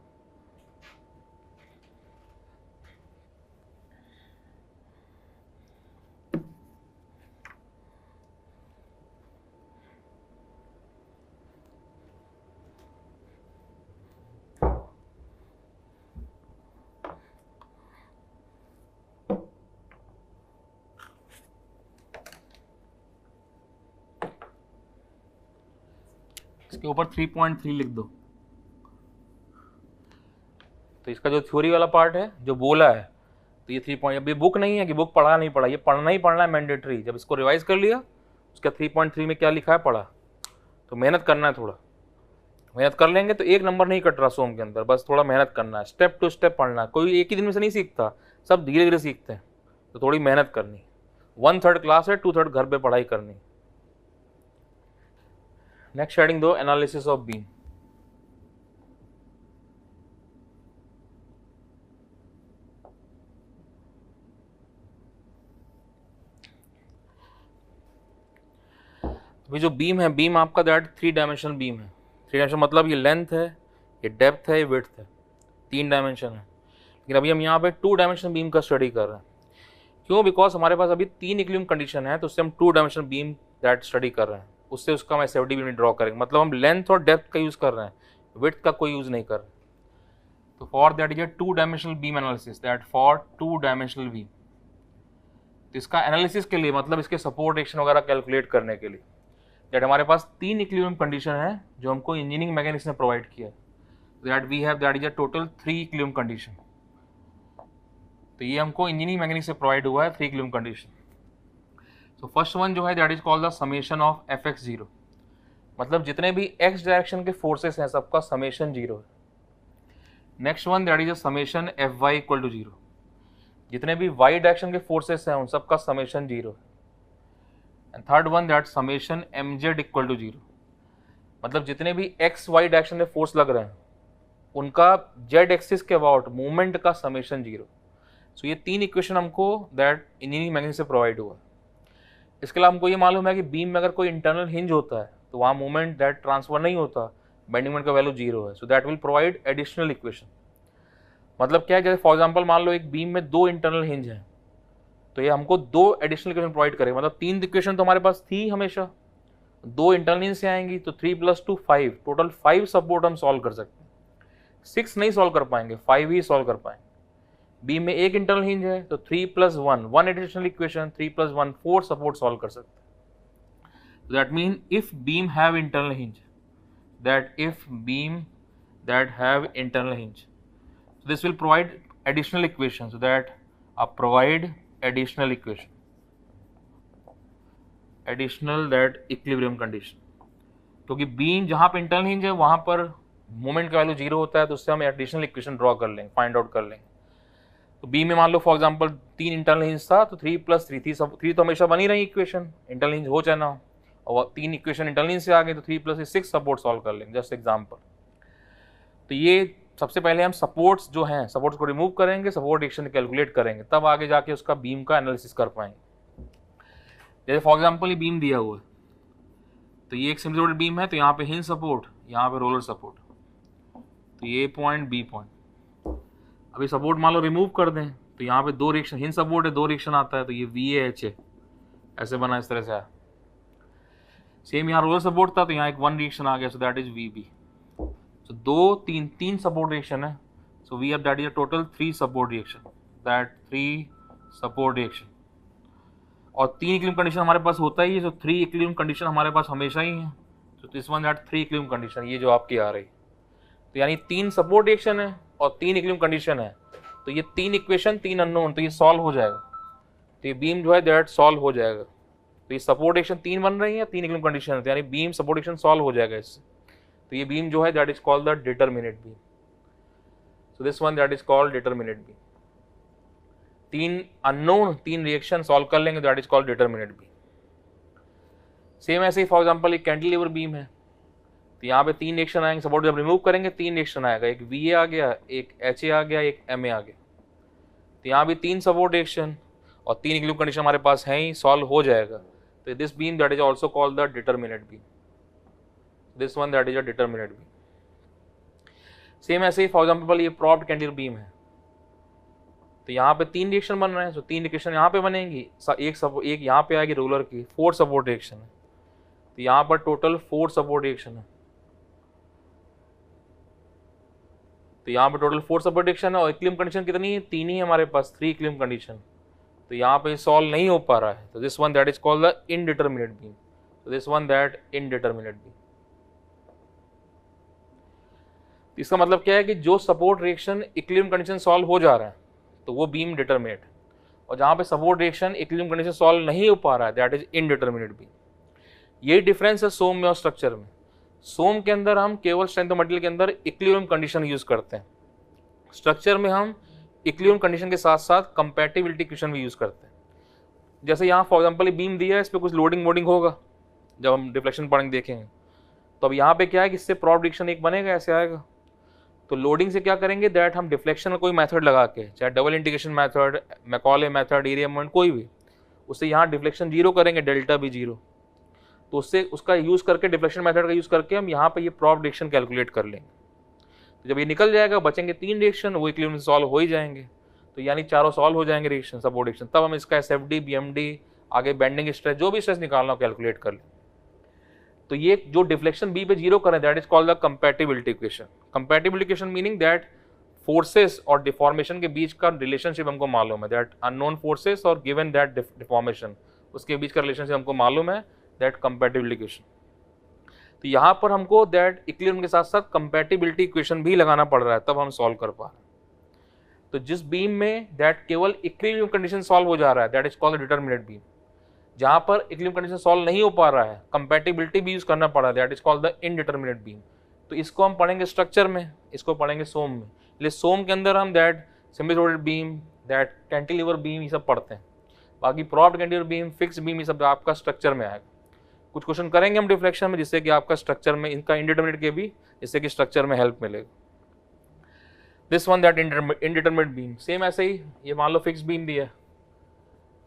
इसके ऊपर 3.3 लिख दो। तो इसका जो थ्योरी वाला पार्ट है जो बोला है, तो ये 3 पॉइंट, अभी बुक नहीं है कि बुक पढ़ा नहीं पढ़ा, ये पढ़ना ही पढ़ना है, मैंडेटरी। जब इसको रिवाइज कर लिया उसका 3.3 में क्या लिखा है पढ़ा, तो मेहनत करना है, थोड़ा मेहनत कर लेंगे तो 1 नंबर नहीं कट रहा सोम के अंदर, बस थोड़ा मेहनत करना है, स्टेप टू स्टेप पढ़ना है। कोई एक ही दिन में से नहीं सीखता, सब धीरे धीरे सीखते हैं, तो थोड़ी मेहनत करनी। 1/3 क्लास है, 2/3 घर पे पढ़ाई करनी। नेक्स्ट हेडिंग दो, एनालिसिस ऑफ बीम। अभी जो बीम है, बीम आपका दैट 3 डायमेंशनल बीम है। 3 डायमेंशन मतलब ये लेंथ है, ये डेप्थ है, ये विड्थ है, 3 डायमेंशन है। लेकिन अभी हम यहाँ पे 2 डायमेंशनल बीम का स्टडी कर रहे हैं। क्यों? बिकॉज हमारे पास अभी 3 इक्विलिब्रियम कंडीशन है, तो उससे हम 2 डायमेंशनल बीम दैट स्टडी कर रहे हैं। उससे उसका हम एसएफडी भी ड्रॉ करेंगे, मतलब हम लेंथ और डेप्थ का यूज़ कर रहे हैं, विड्थ का कोई यूज़ नहीं कर रहे। तो for that is 2 dimensional beam analysis, that for 2 dimensional beam. तो इसका एनालिसिस के लिए मतलब इसके सपोर्ट एक्शन वगैरह कैलकुलेट करने के लिए दैट हमारे पास 3 इक्विलिब्रियम कंडीशन है जो हमको इंजीनियरिंग मैकेनिक्स ने प्रोवाइड किया है। That we have that is a total 3 equilibrium condition. तो ये हमको इंजीनियरिंग मैकेनिक्स से प्रोवाइड हुआ है 3 इक्विलिब्रियम कंडीशन। तो फर्स्ट वन जो है that is called the summation of Fx0, मतलब जितने भी x डायरेक्शन के फोर्सेस हैं सबका समेशन 0 है। Next one that is a summation Fy equal to 0, जितने भी y डायरेक्शन के फोर्सेस हैं उन सबका समेशन 0 है। And third one that summation Mz equal to 0, मतलब जितने भी x y डायरेक्शन में फोर्स लग रहे हैं उनका z एक्सिस के अबाउट मूवमेंट का समेशन 0। सो ये 3 इक्वेशन हमको दैट इंजीनियरिंग मैकेनिक्स से प्रोवाइड हुआ। इसके अलावा हमको ये मालूम है कि बीम में अगर कोई इंटरनल हिंज होता है तो वहाँ मूवमेंट दैट ट्रांसफर नहीं होता, बेंडिंग मोमेंट का वैल्यू 0 है। So that will provide additional equation. मतलब क्या है, जैसे फॉर एग्जांपल मान लो एक बीम में 2 इंटरनल हिंज हैं, तो ये हमको 2 एडिशनल इक्वेशन प्रोवाइड करेगा। मतलब 3 इक्वेशन तो हमारे पास थी हमेशा, 2 इंटरनल हिंज से आएंगी, तो 3 + 2 5, टोटल 5 सपोर्ट हम सॉल्व कर सकते हैं। 6 नहीं सॉल्व कर पाएंगे, 5 ही सॉल्व कर पाएंगे। बीम में 1 इंटरनल हिंज है तो 3 + 1 एडिशनल इक्वेशन, 3 + 1 4 सपोर्ट सॉल्व कर सकते हैं। That mean if beam have internal hinge, so this will provide additional equation, so that provide additional equation, additional that equilibrium condition। क्योंकि बीम जहाँ पे इंटरनल हिंज है वहाँ पर मोमेंट का वैल्यू 0 होता है, तो उससे हम एडिशनल इक्वेशन ड्रॉ कर लेंगे, फाइंड आउट कर लेंगे। तो बीम में मान लो फॉर एग्जांपल 3 इंटरनल हिंज था, तो 3 + 3 थी, 3 तो हमेशा बनी रही इक्वेशन, इंटरनल हिंज हो चाहे ना हो, और 3 इक्वेशन इंटरनल हिंज से आ गए तो 3 + 6 सपोर्ट सॉल्व कर लेंगे, जस्ट एग्जांपल। तो ये सबसे पहले हम सपोर्ट्स जो हैं सपोर्ट्स को रिमूव करेंगे, सपोर्ट रिएक्शन कैलकुलेट करेंगे, तब आगे जाके उसका बीम का एनालिसिस कर पाएंगे। जैसे फॉर एग्जांपल ये बीम दिया हुआ है, तो ये एक सिम्पल बीम है, तो यहाँ पे हिंज सपोर्ट, यहाँ पे रोलर सपोर्ट, तो ये पॉइंट बी पॉइंट। अभी सपोर्ट मान लो रिमूव कर दें, तो यहाँ पे दो रिएक्शन, हिंज सपोर्ट है, दो रिएक्शन आता है, तो ये वी एच ए ऐसे बना, इस तरह से आया। सेम यहाँ रोलर सपोर्ट था, तो यहाँ एक वन रिएक्शन आ गया, so that is V B. So दो तीन सपोर्ट रिएक्शन है, so we have that is a total 3 support reaction, that 3 support reaction. और 3 इक्विलिब्रियम कंडीशन हमारे पास होता ही है, जो 3 इक्विलिब्रियम कंडीशन हमारे पास हमेशा ही है, तो this one that 3 equilibrium condition, ये जो आपकी आ रही, तो यानी 3 सपोर्ट रिएक्शन है और 3 इक्विलिब्रियम कंडीशन है, तो ये 3 इक्वेशन 3 अननोन, तो ये सॉल्व हो जाएगा, तो ये बीम जो है दैट सॉल्व हो जाएगा। तो ये सपोर्ट रिएक्शन 3 बन रही है, 3 इक्विलिब्रियम कंडीशन है, तो यानी बीम सपोर्ट रिएक्शन सॉल्व हो जाएगा इससे, तो ये बीम जो है that is called the determinate beam. So this one that is called determinate beam. 3 unknown 3 reaction solve कर लेंगे, that is called determinate beam. Same ऐसे ही फॉर एग्जांपल एक कैंटिलीवर बीम है, तो यहाँ पे 3 रिएक्शन आएंगे, सपोर्ट जब रिमूव करेंगे 3 रिएक्शन आएगा, एक वी ए आ गया, एक एच ए आ गया, एक एम ए आ गया, तो यहाँ भी 3 सपोर्ट रिएक्शन और 3 इक्विलिब्रियम कंडीशन हमारे पास है ही, सॉल्व हो जाएगा, तो this beam that is also called the determinate beam, this one that is a determinate beam. Same ऐसे ही फॉर एग्जांपल ये प्रॉप्ड कैंटिलीवर बीम है, तो यहाँ पे 3 रिएक्शन बन रहे हैं, तो 3 रिएक्शन यहाँ पे बनेंगी, एक यहाँ पे आएगी रोलर की, 4 सपोर्ट रिएक्शन है, तो यहाँ पर टोटल 4 सपोर्ट रिएक्शन है, तो यहाँ पे टोटल 4 सपोर्ट रिएक्शन है, और इक्विलिब्रियम कंडीशन कितनी है, 3 ही है हमारे पास, 3 इक्विलिब्रियम कंडीशन, तो यहाँ पे सॉल्व नहीं हो पा रहा है, तो this one that is called the indeterminate beam, तो this one that indeterminate beam. इसका मतलब क्या है कि जो support reaction equilibrium condition solve हो जा रहा है तो वो बीम डिटरमिनेट, और जहाँ पे support reaction equilibrium condition solve नहीं हो पा रहा है दैट इज इनडिटरमिनेट बीम। यही डिफरेंस है सोम में और स्ट्रक्चर में। सोम के अंदर हम केवल स्ट्रेंथ ऑफ मटेरियल के अंदर इक्विलिब्रियम कंडीशन यूज करते हैं, स्ट्रक्चर में हम इक्विलिब्रियम कंडीशन के साथ साथ कंपैटिबिलिटी इक्वेशन भी यूज करते हैं। जैसे यहाँ फॉर एग्जांपल बीम दिया है, इस पर कुछ लोडिंग वोडिंग होगा, जब हम डिफ्लेक्शन पढ़ेंगे देखेंगे, तो अब यहाँ पे क्या है कि इससे प्रॉप डिक्शन एक बनेगा, ऐसे आएगा, तो लोडिंग से क्या करेंगे दैट हम डिफ्लेक्शन का कोई मेथड लगा के, चाहे double integration method, Macaulay method, area moment कोई भी, उससे यहाँ डिफ्लेक्शन 0 करेंगे, डेल्टा भी 0, तो उससे उसका यूज़ करके डिफ्लेक्शन मेथड का यूज़ करके हम यहाँ पे ये प्रॉप रिएक्शन कैलकुलेट कर लेंगे। तो जब ये निकल जाएगा बचेंगे 3 रिएक्शन, वो इक्विलिब्रियम से सॉल्व हो ही जाएंगे, तो यानी चारों सॉल्व हो जाएंगे रिएक्शन सपोर्ट रिएक्शन, तब हम इसका एसएफडी, बीएमडी, आगे बेंडिंग स्ट्रेस, जो भी स्ट्रेस निकालना हो कैलकुलेट कर लें। तो ये जो डिफ्लेक्शन बी पे 0 करें that is called the compatibility equation. Compatibility equation meaning that forces और डिफॉर्मेशन के बीच का रिलेशनशिप हमको मालूम है, दैट अननोन फोर्सेस और गिवन दैट डिफॉर्मेशन, उसके बीच का रिलेशनशिप हमको मालूम है, दैट कंपैटिबिलिटी इक्वेशन। तो यहाँ पर हमको दैट इक्विलिब्रियम के साथ साथ कंपैटिबिलिटी इक्वेशन भी लगाना पड़ रहा है, तब हम सॉल्व कर पा रहे हैं। तो जिस बीम में दैट केवल इक्विलिब्रियम कंडीशन सॉल्व हो जा रहा है that is called determinate beam, जहाँ पर इक्विलिब्रियम कंडीशन सॉल्व नहीं हो पा रहा है, कंपैटिबिलिटी भी यूज करना पड़ रहा है, that is called the indeterminate beam. तो इसको हम पढ़ेंगे स्ट्रक्चर में, इसको पढ़ेंगे सोम में, इसलिए सोम के अंदर हम that simple rotated beam, that cantilever beam, ये सब पढ़ते हैं। बाकी propped cantilever beam, fix beam, ये सब आपका स्ट्रक्चर में आएगा। कुछ क्वेश्चन करेंगे हम डिफ्लेक्शन में, जिससे कि आपका स्ट्रक्चर में, इनका इंडिटरमिनेट के भी, जिससे कि स्ट्रक्चर में हेल्प मिलेगा। This one that indeterminate beam. Same ऐसे ही ये मान लो फिक्स बीम दिया है,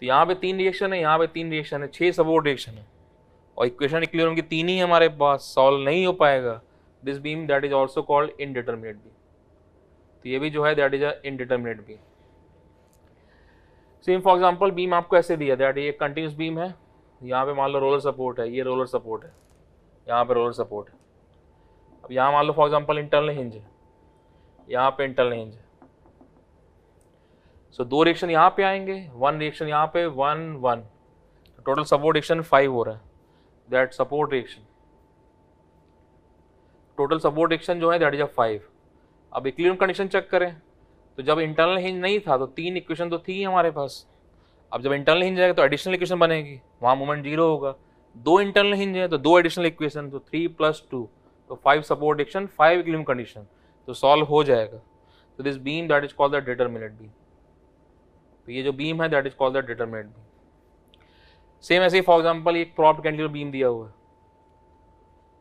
तो यहाँ पे 3 रिएक्शन है, यहाँ पे 3 रिएक्शन है, 6 सपोर्ट रिएक्शन है, और इक्वेशन इक्विलिब्रियम की 3 ही हमारे पास, सॉल्व नहीं हो पाएगा। This beam that is also called indeterminate beam. तो ये भी जो है that is a indeterminate beam. Same for example beam आपको ऐसे दिया, दैट ये कंटिन्यूस बीम है, यहाँ पे मान लो रोलर सपोर्ट है, ये रोलर सपोर्ट है, यहाँ पे रोलर सपोर्ट है। अब यहाँ मान लो फॉर एग्जांपल इंटरनल हिंज है, यहाँ पे इंटरनल हिंज है, सो 2 रिएक्शन यहाँ पे आएंगे, 1 रिएक्शन यहाँ पे, 1 1, तो टोटल सपोर्ट रिएक्शन 5 हो रहा है, that support reaction, total support reaction जो है दैट इज अ 5। अब इक्विलिब्रियम कंडीशन चेक करें, तो जब इंटरनल हिंज नहीं था तो 3 इक्वेशन तो थी हमारे पास, अब जब इंटरनल हिंज आएगा तो एडिशनल इक्वेशन बनेगी, वहाँ मोमेंट 0 होगा। 2 इंटरनल हिंज है तो 2 एडिशनल इक्वेशन, तो 3 + 2, तो 5 सपोर्ट रिएक्शन, 5 इक्विलिब्रियम कंडीशन, तो सॉल्व हो जाएगा। तो this beam that is called the determinate beam. तो ये जो बीम है that is called the determinate beam. Same ऐसे ही फॉर एग्जांपल एक प्रॉप्ड कैंटिलीवर बीम दिया हुआ है,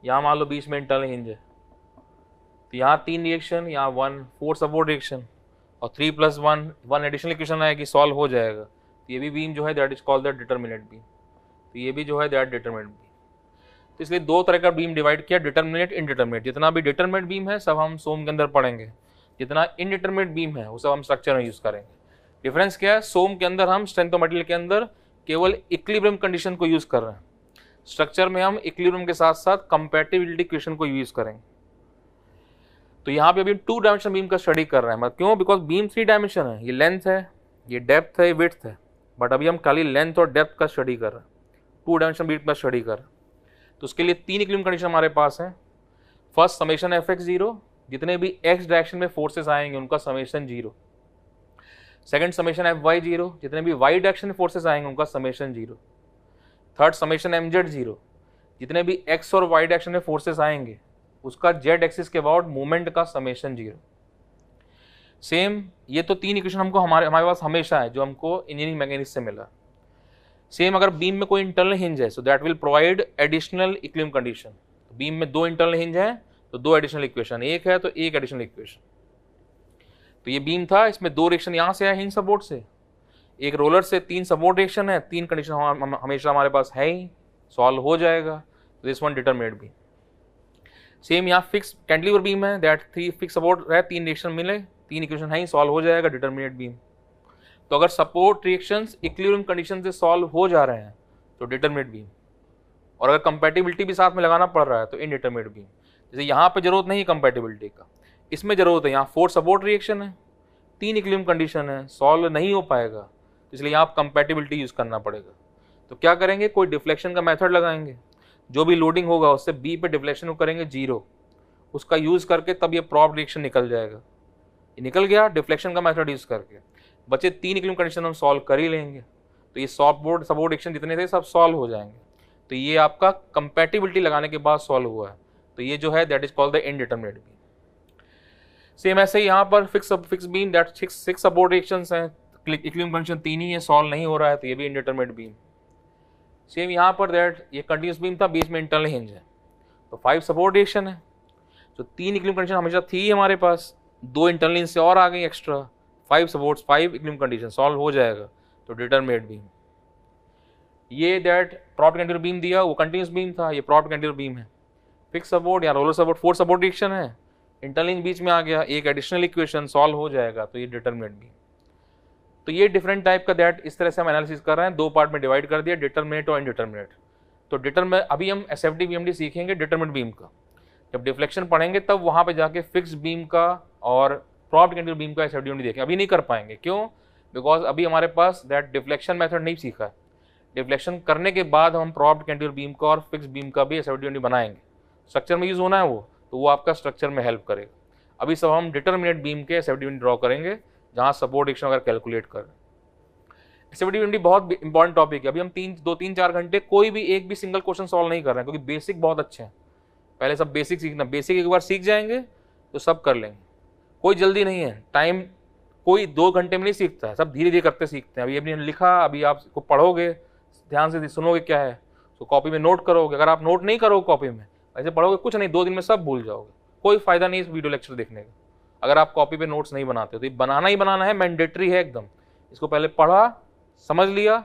यहाँ मान लो बीच में इंटरनल हिंज है, तो यहाँ 3 रिएक्शन, यहाँ 1 4 सपोर्ट रिएक्शन और 3+1 1 एडिशनल इक्वेशन आएगी, सॉल्व हो जाएगा। तो ये भी बीम जो है that is called the determinate beam. तो ये भी जो है दैट डिटर्मिनेट बीम। तो इसलिए दो तरह का बीम डिवाइड किया, डिटर्मिनेट, इनडिटर्मिनेट। जितना भी डिटर्मिनेट बीम है सब हम सोम के अंदर पढ़ेंगे, जितना इनडिटर्मिनेट बीम है वो सब हम स्ट्रक्चर में यूज करेंगे। डिफरेंस क्या है, सोम के अंदर हम स्ट्रेंथ ऑफ मटेरियल के अंदर केवल इक्विलिब्रियम कंडीशन को यूज कर रहे हैं, स्ट्रक्चर में हम इक्विलिब्रियम के साथ साथ कंपैटिबिलिटी इक्वेशन को यूज करेंगे। तो यहाँ पे अभी 2 डायमेंशन बीम का स्टडी कर रहे हैं। मतलब क्यों? बिकॉज बीम 3 डायमेंशन है, ये लेंथ है, ये डेप्थ है, ये विड्थ है, बट अभी हम खाली लेंथ और डेप्थ का स्टडी कर रहे हैं, 2 डायमेंशन बीम का स्टडी कर रहे हैं। तो उसके लिए 3 इक्विलिब्रियम कंडीशन हमारे पास है। फर्स्ट समेशन Fx0, जितने भी x डायरेक्शन में फोर्सेस आएंगे उनका समेशन 0। सेकंड समेशन Fy0, जितने भी y डायरेक्शन में फोर्सेस आएंगे उनका समेशन 0। थर्ड समेशन Mz0, जितने भी x और y डायरेक्शन में फोर्सेस आएंगे उसका z एक्सिस के अबाउट मूवमेंट का समेशन 0। सेम ये तो 3 इक्वेशन हमको हमारे पास हमेशा है जो हमको इंजीनियरिंग मैकेनिक्स से मिला। सेम अगर बीम में कोई इंटरनल हिंज है so that will provide additional equilibrium condition. Beam में 2 इंटरनल हिंज है तो 2 एडिशनल इक्वेशन, एक है तो 1 एडिशनल इक्वेशन। तो ये बीम था, इसमें 2 रिएक्शन यहाँ से है हिंज सपोर्ट से, एक रोलर से 3 सपोर्ट रिएक्शन है, 3 कंडीशन हमेशा हमारे पास है ही, सॉल्व हो जाएगा। This one determinate beam. Same यहाँ फिक्स कैंटिलीवर बीम है, दैट 3 फिक्स सपोर्ट है, 3 रिएक्शन मिले, 3 इक्वेशन है ही, सॉल्व हो जाएगा, डिटरमिनेट बीम। तो अगर सपोर्ट रिएक्शंस इक्विलिब्रियम कंडीशन से सॉल्व हो जा रहे हैं तो डिटरमिनेट बीम, और अगर कंपैटिबिलिटी भी साथ में लगाना पड़ रहा है तो इनडिटरमिनेट बीम। जैसे यहाँ पे जरूरत नहीं कंपैटिबिलिटी का, इसमें जरूरत है, यहाँ 4 सपोर्ट रिएक्शन है, 3 इक्विलिब्रियम कंडीशन है, सॉल्व नहीं हो पाएगा, इसलिए यहाँ कंपैटिबिलिटी यूज करना पड़ेगा। तो क्या करेंगे, कोई डिफ्लेक्शन का मेथड लगाएंगे, जो भी लोडिंग होगा उससे बी पे डिफ्लेक्शन करेंगे 0, उसका यूज करके तब ये प्रॉप रिएक्शन निकल जाएगा। ये निकल गया डिफ्लेक्शन का मेथड यूज करके, बचे 3 इक्विलिब्रियम कंडीशन हम सॉल्व कर ही लेंगे, तो ये सपोर्ट रिएक्शन जितने थे सब सॉल्व हो जाएंगे। तो ये आपका कंपैटिबिलिटी लगाने के बाद सॉल्व हुआ है, तो ये जो है that is called the indeterminate beam. Same ऐसे ही यहाँ पर fix beam, that 6 support reactions हैं, इक्विलिब्रियम कंडीशन 3 ही है, सॉल्व नहीं हो रहा है, तो ये भी इनडिटरमिनेट बीम। सेम यहाँ पर दैट ये कंटिन्यूस बीम था, बीच में इंटरनल हिंज है, तो 5 सपोर्ट रिएक्शन है, तो 3 इक्विलिब्रियम कंडीशन हमेशा थी हमारे पास, 2 इंटरनल हिंज से और आ गई extra, 5 supports, 5 equilibrium condition, solve हो जाएगा, तो डिटरमिनेट बीम। ये दैट प्रॉप कैंटिलीवर बीम दिया, वो कंटिन्यूस बीम था, ये प्रॉप कैंटिलीवर बीम है, फिक्स सपोर्ट या रोलर सपोर्ट, 4 सपोर्ट रिएक्शन है, इंटरनल हिंज बीच में आ गया, एक एडिशनल इक्वेशन, सॉल्व हो जाएगा, तो ये डिटरमिनेट बीम। तो ये डिफरेंट टाइप का दैट इस तरह से हम एनालिसिस कर रहे हैं, 2 पार्ट में डिवाइड कर दिया, डिटरमिनेट और इनडिटरमिनेट। तो डिटरमिनेट अभी हम SFD BMD सीखेंगे डिटरमिनेट बीम का, जब डिफ्लेक्शन पढ़ेंगे तब वहाँ पे जाके फिक्स बीम का और प्रॉप कैंटिलीवर बीम का SFD BMD देखें। अभी नहीं कर पाएंगे, क्यों? बिकॉज अभी हमारे पास दैट डिफ्लेक्शन मेथड नहीं सीखा है, डिफ्लेक्शन करने के बाद हम प्रॉप कैंटिलीवर बीम का और फिक्स बीम का भी SFD BMD बनाएंगे, स्ट्रक्चर में यूज होना है वो, तो वो आपका स्ट्रक्चर में हेल्प करेगा। अभी सब हम डिटरमिनेट बीम के SFD BMD ड्रॉ करेंगे, जहाँ सपोर्ट रिएक्शन अगर कैलकुलेट कर रहे हैं। SFD BMD बहुत इंपॉर्टेंट टॉपिक है, अभी हम 2-3-4 घंटे कोई भी एक भी सिंगल क्वेश्चन सॉल्व नहीं कर रहे हैं, क्योंकि बेसिक बहुत अच्छे हैं, पहले सब बेसिक सीखना, बेसिक एक बार सीख जाएंगे तो सब कर लेंगे, कोई जल्दी नहीं है, टाइम कोई 2 घंटे में नहीं सीखता है, सब धीरे धीरे करते सीखते हैं। अभी लिखा, अभी आप इसको पढ़ोगे, ध्यान से सुनोगे क्या है, तो कॉपी में नोट करोगे, अगर आप नोट नहीं करोगे कॉपी में, ऐसे पढ़ोगे कुछ नहीं, 2 दिन में सब भूल जाओगे, कोई फायदा नहीं इस वीडियो लेक्चर देखने का, अगर आप कॉपी पे नोट्स नहीं बनाते हो। तो ये बनाना ही बनाना है, मैंडेटरी है एकदम, इसको पहले पढ़ा, समझ लिया,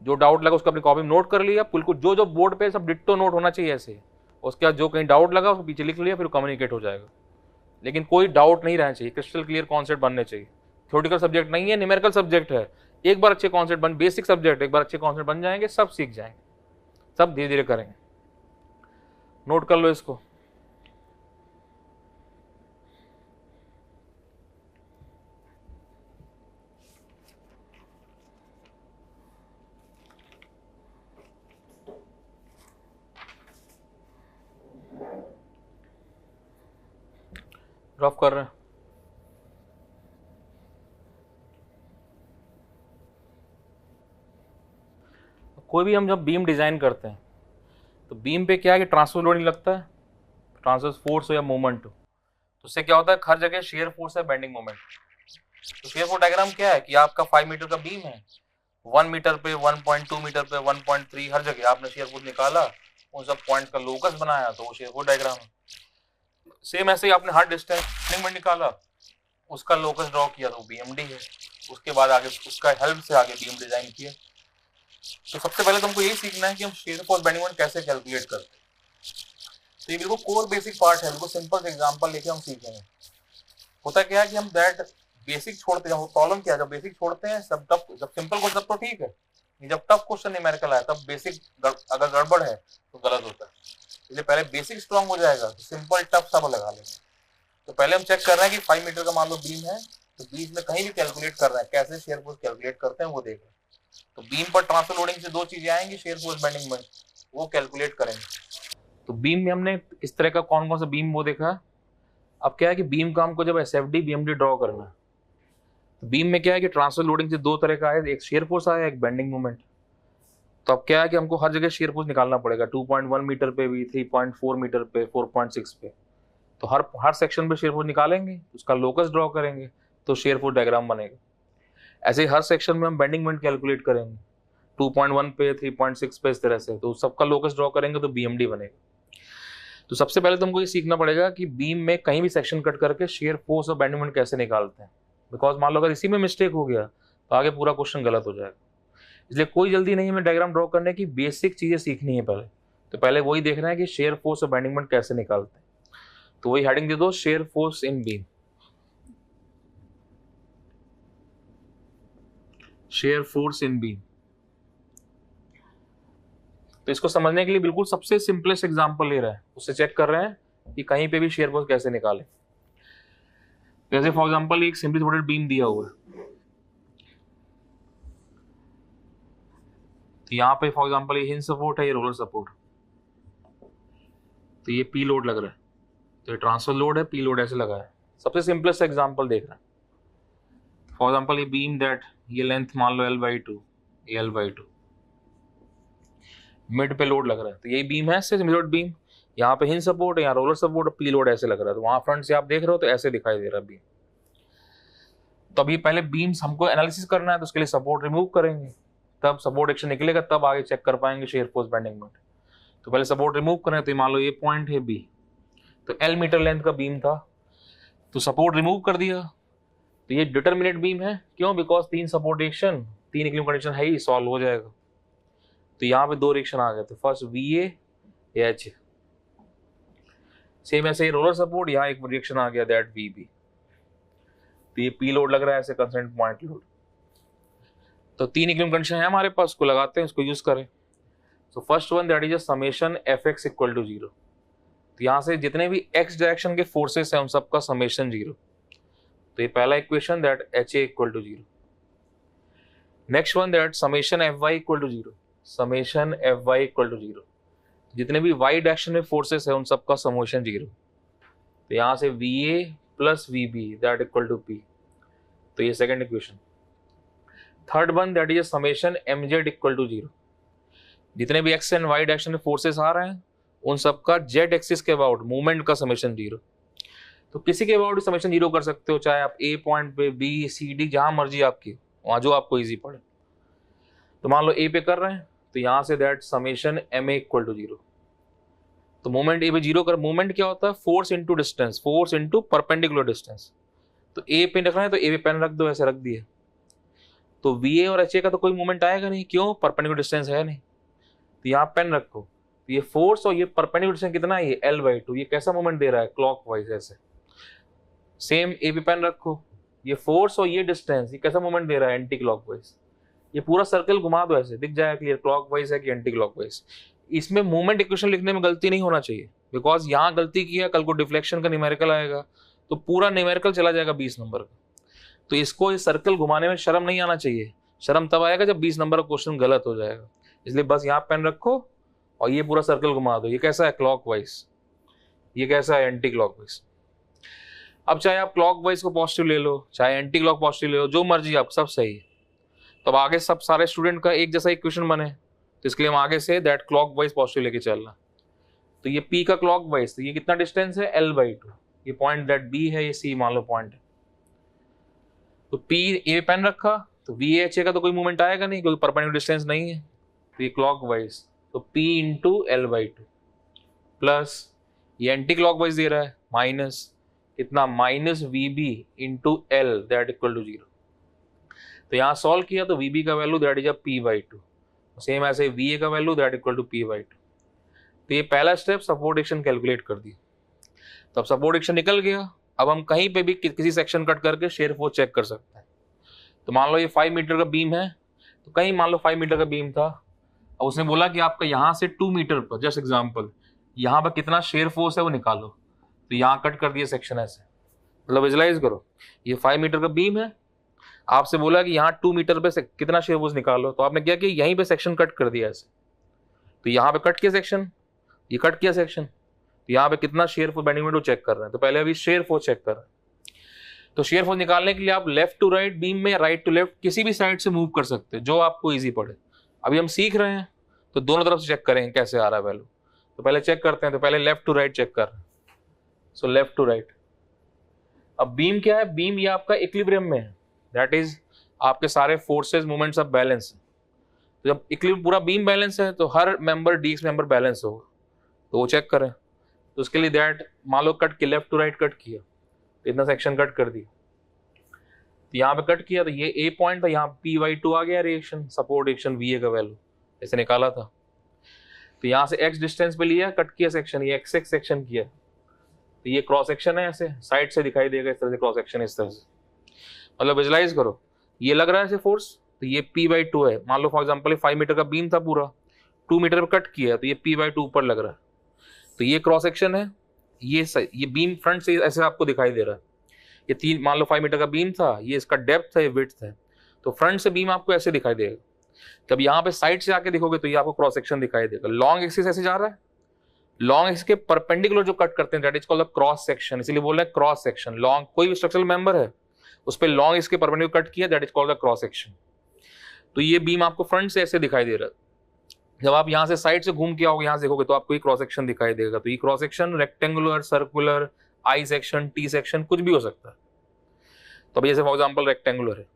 जो डाउट लगा उसको अपनी कॉपी में नोट कर लिया, बिल्कुल जो बोर्ड पे सब डिट्टो नोट होना चाहिए ऐसे, उसके बाद जो कहीं डाउट लगा उसको पीछे लिख लिया, फिर कम्युनिकेट हो जाएगा। लेकिन कोई डाउट नहीं रहना चाहिए, क्रिस्टल क्लियर कॉन्सेप्ट बनने चाहिए। थ्योरेटिकल सब्जेक्ट नहीं है, न्यूमेरिकल सब्जेक्ट है, एक बार अच्छे कॉन्सेप्ट बन, बेसिक सब्जेक्ट एक बार अच्छे कॉन्सेप्ट बन जाएंगे, सब सीख जाएंगे, सब धीरे धीरे करेंगे। नोट कर लो इसको। ड्रॉप कर रहे हैं। कोई भी हम जब बीम डिजाइन करते हैं तो बीम पे क्या है कि ट्रांसवर्स लोडिंग लगता है, ट्रांसवर्स फोर्स हो या मूवमेंट हो, तो उससे क्या होता है, हर जगह शेयर फोर्स है, बेंडिंग मोमेंट। तो शेयर फोर्स डायग्राम क्या है कि आपका 5 मीटर का बीम है, 1 मीटर पे, 1.2 मीटर पे, 1.3, हर जगह आपने शेयर फोर्स निकाला, उन सब पॉइंट्स का लोकस बनाया, तो वो शेयर फोर्स डायग्राम है। सेम ऐसे ही आपने हर डिस्टेंस में निकाला, उसका लोकस ड्रॉ किया तो बीएमडी है, उसके बाद आगे उसका हेल्प से आगे बीम डिजाइन किया। तो सबसे पहले तुमको यही सीखना है कि हम शेयर फोर्स बेंडिंग मोमेंट कैसे कैलकुलेट करते हैं। तो ये बिल्कुल कोर बेसिक पार्ट है, बिल्कुल सिंपल एग्जांपल लेके हम सीखेंगे। होता क्या है कि हम दैट बेसिक छोड़ते हैं, प्रॉब्लम क्या है, जब बेसिक छोड़ते हैं सब टफ, जब सिंपल क्वेश्चन तब तो ठीक है, जब टफ क्वेश्चन न्यूमेरिकल आया तब बेसिक अगर गड़बड़ है तो गलत होता है। इसलिए पहले बेसिक स्ट्रांग हो जाएगा तो सिंपल टफ सब लगा लेंगे। तो पहले हम चेक कर रहे हैं कि 5 मीटर का मान लो बीम है, तो बीच में कहीं भी कैलकुलेट कर रहे हैं, कैसे शेयर फोर्स कैलकुलेट करते हैं वो देख रहे हैं। तो बीम पर ट्रांसफर लोडिंग से दो चीजें आएंगी, शेयर फोर्स बेंडिंग मोमेंट, वो कैलकुलेट करेंगे। तो बीम में हमने इस तरह का कौन कौन सा बीम वो देखा। अब क्या है कि बीम का हमको जब एसएफडी बीएमडी ड्रॉ करना है, तो बीम में क्या है कि ट्रांसफर लोडिंग से दो तरह का है, एक शेयर फोर्स आया, एक बेंडिंग मोमेंट। तो अब क्या है कि हमको हर जगह शेयर फोर्स निकालना पड़ेगा, 2.1 मीटर पे भी, 3.4 मीटर पे, 4.6 पे। तो हर सेक्शन पे शेयर फोर्स निकालेंगे, उसका लोकस ड्रॉ करेंगे तो शेयर फोर्स डायग्राम बनेगा। ऐसे ही हर सेक्शन में हम बेंडिंग मोमेंट कैलकुलेट करेंगे, 2.1 पे, 3.6 पे, इस तरह से, तो सबका लोकस ड्रॉ करेंगे तो बीएमडी बनेगा। तो सबसे पहले तुमको ये सीखना पड़ेगा कि बीम में कहीं भी सेक्शन कट करके शेयर फोर्स और बेंडिंग मोमेंट कैसे निकालते हैं। बिकॉज मान लो अगर इसी में मिस्टेक हो गया तो आगे पूरा क्वेश्चन गलत हो जाएगा। इसलिए कोई जल्दी नहीं है हमें डायग्राम ड्रॉ करने की, बेसिक चीजें सीखनी है पहले। तो पहले वही देखना है कि शेयर फोर्स और बेंडिंग मोमेंट कैसे निकालते हैं। तो वही हेडिंग दे दो, shear force in beam. Shear force in beam. तो इसको समझने के लिए बिल्कुल सबसे सिंपलेस्ट एग्जांपल ले रहा है, उससे चेक कर रहे हैं कि कहीं पे भी शेयर फोर्स कैसे निकाले। जैसे फॉर एग्जांपल एक सिंपली सपोर्टेड बीम दिया हुआ है, तो यहाँ पे फॉर एग्जांपल ये हिंज सपोर्ट है, ये रोलर सपोर्ट, तो ये पी लोड लग रहा है, तो ये ट्रांसफर लोड है, पी लोड ऐसे लगा है। सबसे सिंपलेस्ट एग्जांपल देख रहे हैं। फॉर एग्जांपल ये बीम दैट, ये लेंथ मान लो L/2, ये L/2, मिड पे लोड लग रहा है, तो यही बीम है, सिंपल बीम। यहाँ पे हिंज सपोर्ट है, यहाँ रोलर सपोर्ट, पी लोड ऐसे लग रहा है, तो वहां फ्रंट से आप देख रहे हो तो ऐसे दिखाई दे रहा है बीम। तो अभी पहले बीम्स हमको एनालिसिस करना है, तो उसके लिए सपोर्ट रिमूव करेंगे, तब सपोर्ट एक्शन निकलेगा, तब आगे चेक कर पाएंगे शेयर फोर्स बेंडिंग मोमेंट। तो पहले सपोर्ट रिमूव करें, तो मान लो ये पॉइंट है बी, तो L मीटर लेंथ का बीम था, तो सपोर्ट रिमूव कर दिया, तो ये डिटरमिनेट बीम है। क्यों? Because 3 support reaction, 3 equilibrium condition है ही, सॉल्व हो जाएगा। तो यहाँ पे 2 रिएक्शन आ गए, तो फर्स्ट VA या HA। सेम ऐसे रोलर सपोर्ट, यहाँ एक रिएक्शन आ गया दैट VB। तो ये पी लोड लग रहा है ऐसे, कंसर्न पॉइंट लोड। तो 3 इक्विलिब्रियम कंडीशन है हमारे पास, उसको लगाते हैं, उसको यूज करें। So first one that is summation Fx equal to 0। तो यहाँ से जितने भी x डायरेक्शन के फोर्सेस हैं उन सबका समेशन 0। तो ये पहला equation that HA equal to 0। Next one that summation Fy equal to 0। Summation Fy equal to 0, जितने भी y डायरेक्शन में फोर्सेस है उन सबका समेशन 0। तो यहाँ से VA plus VB that equal to P। तो ये second equation. Third one that is summation MZ equal to 0। जितने भी x एंड y डायरेक्शन में फोर्सेस आ रहे हैं उन सबका z एक्सिस के अबाउट मूवमेंट का समेशन 0। तो किसी के अबाउट समेशन 0 कर सकते हो, चाहे आप A पॉइंट पे, B, C, D, जहां मर्जी आपकी, वहां जो आपको इजी पड़े। तो मान लो A पे कर रहे हैं, तो यहां से that summation MA equal to 0। तो मूवमेंट A पे 0 कर, मूवमेंट क्या होता है? Force into distance, force into perpendicular distance. तो A पे रखना है तो A पे पेन रख दो, ऐसे रख दिए। तो VA और HA का तो कोई मूवमेंट आएगा नहीं, क्यों? परपेंडिकुलर डिस्टेंस है नहीं। तो यहाँ पेन रखो, तो ये फोर्स और ये परपेंडिकुलर डिस्टेंस कितना है? ये L/2। ये कैसा मूवमेंट दे रहा है? क्लॉकवाइज ऐसे। सेम A पे पेन रखो, ये फोर्स और ये डिस्टेंस, ये कैसा मूवमेंट दे रहा है? Anti clockwise. ये पूरा सर्कल घुमा दो, ऐसे दिख जाएगा क्लियर क्लॉकवाइज है कि एंटी क्लॉकवाइज। इसमें मूवमेंट इक्वेशन लिखने में गलती नहीं होना चाहिए, बिकॉज यहाँ गलती किया, कल को डिफ्लेक्शन का न्यूमेरिकल आएगा तो पूरा न्यूमेरिकल चला जाएगा 20 नंबर का। तो इसको ये सर्कल घुमाने में शर्म नहीं आना चाहिए। शर्म तब आएगा जब 20 नंबर का क्वेश्चन गलत हो जाएगा। इसलिए बस यहाँ पेन रखो और ये पूरा सर्कल घुमा दो। ये कैसा है? क्लॉकवाइज। ये कैसा है? Anti clockwise. अब चाहे आप क्लॉकवाइज को पॉजिटिव ले लो, चाहे एंटी क्लॉक पॉजिटिव ले लो, जो मर्जी आप, सब सही है। तो अब आगे सब सारे स्टूडेंट का एक जैसा इक्वेशन बने, तो इसके लिए हम आगे से दैट क्लॉकवाइज पॉजिटिव लेके चलना। तो ये P का क्लॉकवाइज, तो ये कितना डिस्टेंस है? L/2। ये पॉइंट दैट B है, ये C मान लो पॉइंट है। तो P A पेन रखा, तो VA HA का तो कोई मूवमेंट आएगा नहीं क्योंकि परपेंडिकुलर डिस्टेंस नहीं है। तो ये क्लॉकवाइज, तो P इंटू L/2 प्लस ये एंटी क्लॉकवाइज दे रहा है, माइनस कितना, minus V B into L that equal to 0। तो यहाँ सॉल्व किया तो वी बी का value that is a P by two, same ऐसे वी ए का value that equal to P by two. तो ये पहला स्टेप सपोर्ट एक्शन कैलकुलेट कर दिया। तो अब सपोर्ट एक्शन निकल गया, अब हम कहीं पे भी किसी सेक्शन कट करके शेयर फोर्स चेक कर सकते हैं। तो मान लो ये 5 मीटर का बीम है, तो कहीं मान लो 5 मीटर का बीम था, और उसने बोला कि आपका यहाँ से 2 मीटर पर, जस्ट एग्जाम्पल, यहाँ पर कितना शेयर फोर्स है वो निकालो। तो यहाँ कट कर दिया सेक्शन ऐसे, मतलब विजुलाइज करो, ये 5 मीटर का बीम है, आपसे बोला कि यहाँ 2 मीटर पे कितना शेयर फोर्स निकालो, तो आपने क्या किया, यहीं पे सेक्शन कट कर दिया ऐसे। तो यहाँ पे कट किया सेक्शन, ये कट किया सेक्शन, तो यहाँ पे कितना शेयर फोर्स बेंडिंग मोमेंट वो चेक कर रहे हैं। तो पहले अभी शेयर फोर्स चेक कर रहे हैं। तो शेयर फोर्स निकालने के लिए आप लेफ्ट टू राइट बीम में, राइट टू लेफ्ट किसी भी साइड से मूव कर सकते हैं, जो आपको इजी पड़े। अभी हम सीख रहे हैं तो दोनों तरफ से चेक करेंगे कैसे आ रहा है वैल्यू। तो पहले चेक करते हैं, तो पहले लेफ्ट टू राइट चेक कर रहे हैं। So left to right. अब बीम क्या है, बीम ये आपका इक्विलिब्रियम में है, दैट इज आपके सारे फोर्सेस मूवमेंट्स ऑफ बैलेंस। तो जब इक्विलिब्रियम पूरा बीम बैलेंस है तो हर मेंबर डी मेंबर बैलेंस होगा, तो वो चेक करें। तो उसके लिए दैट मान लो कट किया, लेफ्ट टू राइट कट किया, तो इतना सेक्शन कट कर दिया। तो यहाँ पे कट किया तो ये ए पॉइंट था, यहाँ पी बाई टू आ गया reaction, support action we A का वैल्यू ऐसे निकाला था। तो यहाँ से एक्स डिस्टेंस पे लिया, कट किया सेक्शन, ये एक्स एक्स सेक्शन किया। तो ये क्रॉस सेक्शन है, ऐसे साइड से दिखाई देगा इस तरह से क्रॉस सेक्शन, इस तरह से। मतलब विजुलाइज करो, ये लग रहा है ऐसे फोर्स, तो ये पी बाई टू है। मान लो फॉर एग्जाम्पल 5 मीटर का बीम था पूरा, 2 मीटर पे कट किया, तो ये पी बाई टू ऊपर लग रहा है। तो ये क्रॉस सेक्शन है, ये बीम फ्रंट से ऐसे आपको दिखाई दे रहा है। ये 3 मान लो 5 मीटर का बीम था, ये इसका डेप्थ है, विड्थ है, तो फ्रंट से बीम आपको ऐसे दिखाई देगा। जब यहाँ पे साइड से आके देखोगे तो ये आपको क्रॉस सेक्शन दिखाई देगा। लॉन्ग एक्सिस ऐसे जा रहा है, लॉन्ग एक्सिस के परपेंडिकुलर जो कट करते हैं that is called the cross section, इसीलिए बोल रहे हैं क्रॉस सेक्शन। लॉन्ग कोई भी स्ट्रक्चरल मेंबर है उस पर लॉन्ग इसके परपेंडिकुलर कट किया, that is called the cross section. तो ये बीम आपको फ्रंट से ऐसे दिखाई दे रहा है। जब आप यहाँ से साइड से घूम के आओगे, यहाँ से देखोगे तो आपको ये क्रॉस सेक्शन दिखाई देगा। तो ये cross section rectangular, circular, I section, T section, कुछ भी हो सकता है। तो अभी जैसे फॉर एग्जाम्पल रेक्टेंगुलर है,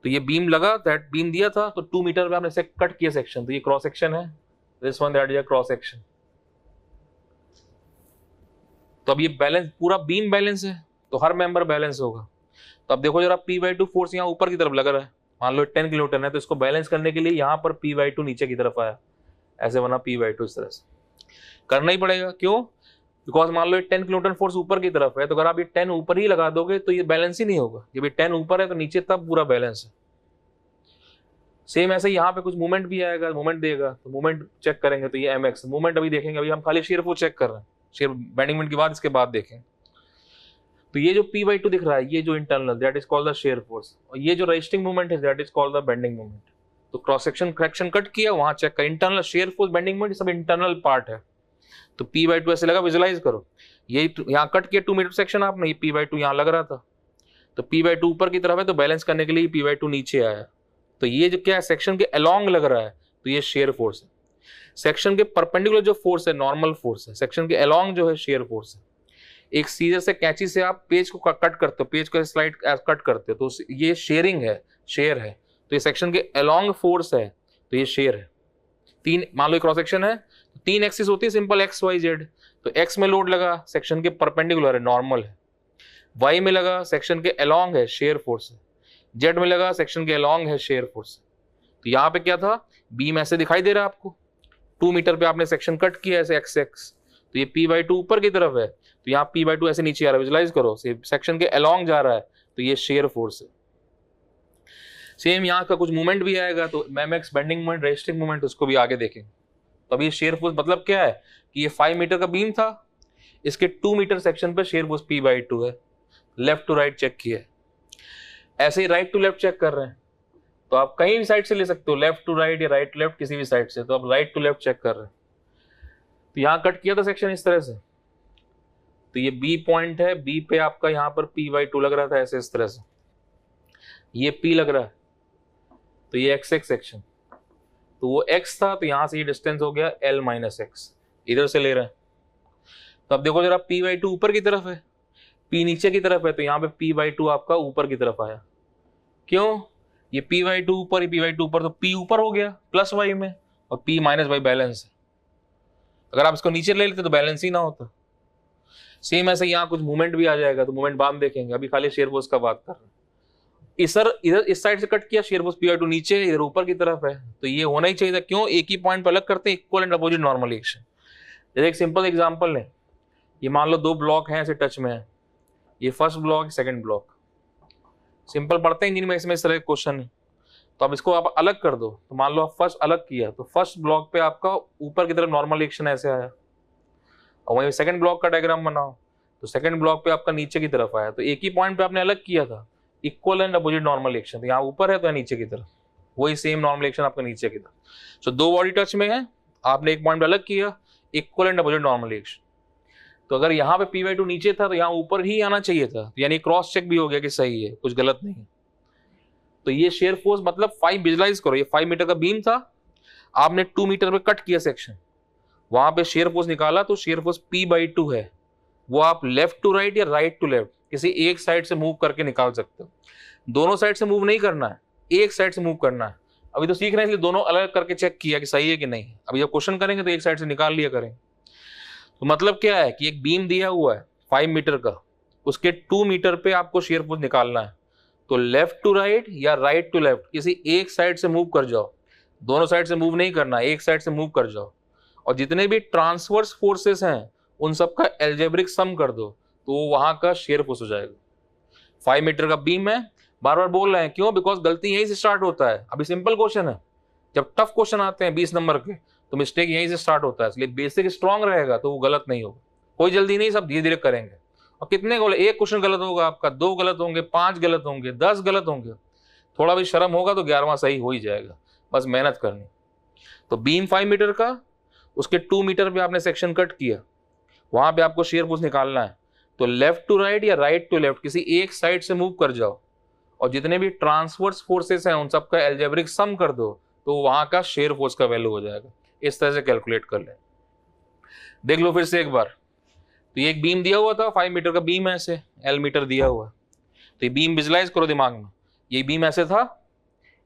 तो ये बीम लगा, दैट बीम दिया था, तो 2 मीटर पे आपने से कट किया सेक्शन, तो ये क्रॉस सेक्शन है, this one that is a cross section. तो अब ये बैलेंस, पूरा बीम बैलेंस है, तो हर मेंबर बैलेंस होगा। तो अब देखो जरा पी बाई टू फोर्स यहाँ ऊपर की तरफ लग रहा है, मान लो 10 किलोन्यूटन है, तो इसको बैलेंस करने के लिए यहाँ पर पी बाई टू नीचे की तरफ आया, ऐसे बना पी बाई टू, इस तरह से करना ही पड़ेगा। क्यों? बिकॉज मान लो 10 किलोन्यूटन फोर्स ऊपर की तरफ है, तो अगर आप ये 10 ऊपर ही लगा दोगे तो ये बैलेंस ही नहीं होगा। जब ये 10 ऊपर है तो नीचे तब पूरा बैलेंस है। सेम ऐसे यहाँ पे कुछ मूवमेंट भी आएगा, मूवमेंट देगा, तो मूवमेंट चेक करेंगे, तो ये एम एक्स मूवमेंट अभी देखेंगे। अभी हम खाली शेयर फोर्स चेक कर रहे हैं, शेयर बेंडिंग मोमेंट के बाद, इसके बाद देखें। तो ये जो पी बाई टू दिख रहा है, ये जो internal that is called the shear force, और ये जो रेजिस्टिंग मूवमेंट है that is called the bending movement. तो क्रॉस सेक्शन करेक्शन कट किया, वहां चेक कर, internal shear force bending movement सब इंटरनल पार्ट है। तो पी बाई टू ऐसे लगा, विजुलाइज करो, ये यहाँ कट किया 2 मीटर सेक्शन आपने, ये पी बाई टू यहाँ लग रहा था, तो पी बाई टू ऊपर की तरफ है, तो बैलेंस करने के लिए पी बाई टू नीचे आया। तो ये जो क्या है, सेक्शन के अलोंग लग रहा है, तो ये शेयर फोर्स है। सेक्शन के परपेंडिकुलर जो फोर्स है नॉर्मल फोर्स है, सेक्शन के अलोंग जो है शेयर फोर्स है। एक सीजर से, कैंची से आप पेज को कट करते हो, पेज को स्लाइड कट करते हो, तो ये शेयरिंग है, शेयर है। तो ये सेक्शन के अलोंग फोर्स है, तो ये शेयर है। 3 मान लो क्रॉस सेक्शन है, 3 एक्सिस होती है सिंपल, एक्स वाई जेड। तो एक्स में लोड लगा, सेक्शन के परपेंडिकुलर है, नॉर्मल है। वाई में लगा, सेक्शन के अलोंग है, शेयर फोर्स है। जेड में लगा, सेक्शन के अलोंग है, शेयर फोर्स है। तो यहाँ पे क्या था, बीम ऐसे दिखाई दे रहा है आपको, 2 मीटर पे आपने सेक्शन कट किया ऐसे एक्स एक्स, तो ये पी बाई टू ऊपर की तरफ है, तो यहाँ पी बाई टू ऐसे नीचे आ रहा है, विजुलाइज करो, सेक्शन के अलोंग जा रहा है, तो ये शेयर फोर्स है। सेम यहाँ का कुछ मूवमेंट भी आएगा, तो MX bending moment, resisting moment, उसको भी आगे देखेंगे। तो अभी शेयर फोर्स मतलब क्या है कि ये 5 मीटर का बीम था, इसके 2 मीटर सेक्शन पे shear force P by to है। लेफ्ट टू राइट चेक किया, ऐसे ही राइट टू लेफ्ट चेक कर रहे हैं, तो आप कहीं भी साइड से ले सकते हो, लेफ्ट टू राइट या राइट टू लेफ्ट, किसी भी साइड से। तो आप राइट टू लेफ्ट चेक कर रहे हैं, तो यहाँ कट किया था सेक्शन इस तरह से, तो ये बी पॉइंट है, बी पे आपका यहाँ पर पी बाई टू लग रहा था ऐसे, इस तरह से, ये पी लग रहा है, तो ये एक्स एक्स सेक्शन, तो वो एक्स था, तो यहाँ से ये डिस्टेंस हो गया एल माइनस एक्स, इधर से ले रहे हैं। तो अब देखो जरा पी बाई टू ऊपर की तरफ है, पी नीचे की तरफ है, तो यहाँ पे पी बाई टू आपका ऊपर की तरफ आया। क्यों? ये पी बाई टू ऊपर, ये पी बाई टू ऊपर, तो पी ऊपर हो गया प्लस वाई में, और पी माइनस वाई बैलेंस है। अगर आप इसको नीचे ले लेते तो बैलेंस ही ना होता। सेम ऐसे यहाँ कुछ मूवमेंट भी आ जाएगा, तो मूवमेंट बाद में देखेंगे, अभी खाली शेयर फोर्स का बात कर रहे हैं। इधर इस साइड से कट किया, शेयर फोर्स P/2 नीचे, इधर ऊपर की तरफ है, तो ये होना ही चाहिए था। क्यों? एक ही पॉइंट पर अलग करते हैं, equal and opposite normal action. जैसे एक सिंपल एग्जांपल लें, ये मान लो दो ब्लॉक हैं ऐसे टच में है, ये first block second block, simple पढ़ते हैं इंजीनियरिंग में, इसमें इस तरह क्वेश्चन है। तो अब इसको आप अलग कर दो, तो मान लो आप फर्स्ट अलग किया, तो फर्स्ट ब्लॉक पे आपका ऊपर की तरफ नॉर्मल एक्शन ऐसे आया, और वहीं सेकंड ब्लॉक का डायग्राम बनाओ, तो सेकंड ब्लॉक पे आपका नीचे की तरफ आया। तो एक ही पॉइंट पे आपने अलग किया था, equal and opposite normal action, तो यहाँ ऊपर है तो यहाँ नीचे की तरफ, वही सेम नॉर्मल एक्शन आपका नीचे की तरफ। सो दो बॉडी टच में है, आपने एक पॉइंट पे अलग किया, equal and opposite normal action. तो अगर यहाँ पे P/2 नीचे था तो यहाँ ऊपर ही आना चाहिए था, यानी क्रॉस चेक भी हो गया कि सही है, कुछ गलत नहीं है। तो ये शेयर फोर्स मतलब 5 विजुलाइज करो, ये 5 मीटर का बीम था, आपने 2 मीटर पे कट किया सेक्शन, वहां पे शेयर फोर्स निकाला, तो शेयर फोर्स P/2 है, वो आप लेफ्ट टू राइट या राइट टू लेफ्ट किसी एक साइड से मूव करके निकाल सकते हो। दोनों साइड से मूव नहीं करना है, एक साइड से मूव करना है। अभी तो सीख रहे हैं, इसलिए दोनों अलग करके चेक किया कि सही है कि नहीं। अभी जब क्वेश्चन करेंगे तो एक साइड से निकाल लिया करेंगे। तो मतलब क्या है कि एक बीम दिया हुआ है 5 मीटर का, उसके 2 मीटर पे आपको शेयर फोर्स निकालना है, तो लेफ्ट टू राइट या राइट टू लेफ्ट किसी एक साइड से मूव कर जाओ, दोनों साइड से मूव नहीं करना, एक साइड से मूव कर जाओ, और जितने भी ट्रांसवर्स फोर्सेस हैं उन सबका एल्जेब्रिक सम कर दो, तो वहां का शेयर फोर्स हो जाएगा। 5 मीटर का बीम है, बार बार बोल रहे हैं, क्यों? बिकॉज गलती यहीं से स्टार्ट होता है। अभी सिंपल क्वेश्चन है, जब टफ क्वेश्चन आते हैं 20 नंबर के, तो मिस्टेक यहीं से स्टार्ट होता है, इसलिए बेसिक स्ट्रांग रहेगा तो वो गलत नहीं होगा। कोई जल्दी नहीं, सब धीरे धीरे करेंगे। और कितने गोल, एक क्वेश्चन गलत होगा आपका, 2 गलत होंगे, 5 गलत होंगे, 10 गलत होंगे, थोड़ा भी शर्म होगा तो 11वां सही हो ही जाएगा, बस मेहनत करनी। तो बीम 5 मीटर का, उसके 2 मीटर पे आपने सेक्शन कट किया, वहां पे आपको शेयर फोर्स निकालना है, तो लेफ्ट टू राइट या राइट टू लेफ्ट किसी एक साइड से मूव कर जाओ, और जितने भी ट्रांसवर्स फोर्सेस हैं उन सबका एल्जेब्रिक सम कर दो, तो वहां का शेयर फोर्स का वैल्यू हो जाएगा। इस तरह से कैलकुलेट कर ले। देख लो फिर से एक बार, तो ये एक बीम दिया हुआ था, 5 मीटर का बीम है, ऐसे L मीटर दिया हुआ, तो ये बीम विजुलाइज करो दिमाग में। ये बीम ऐसे था,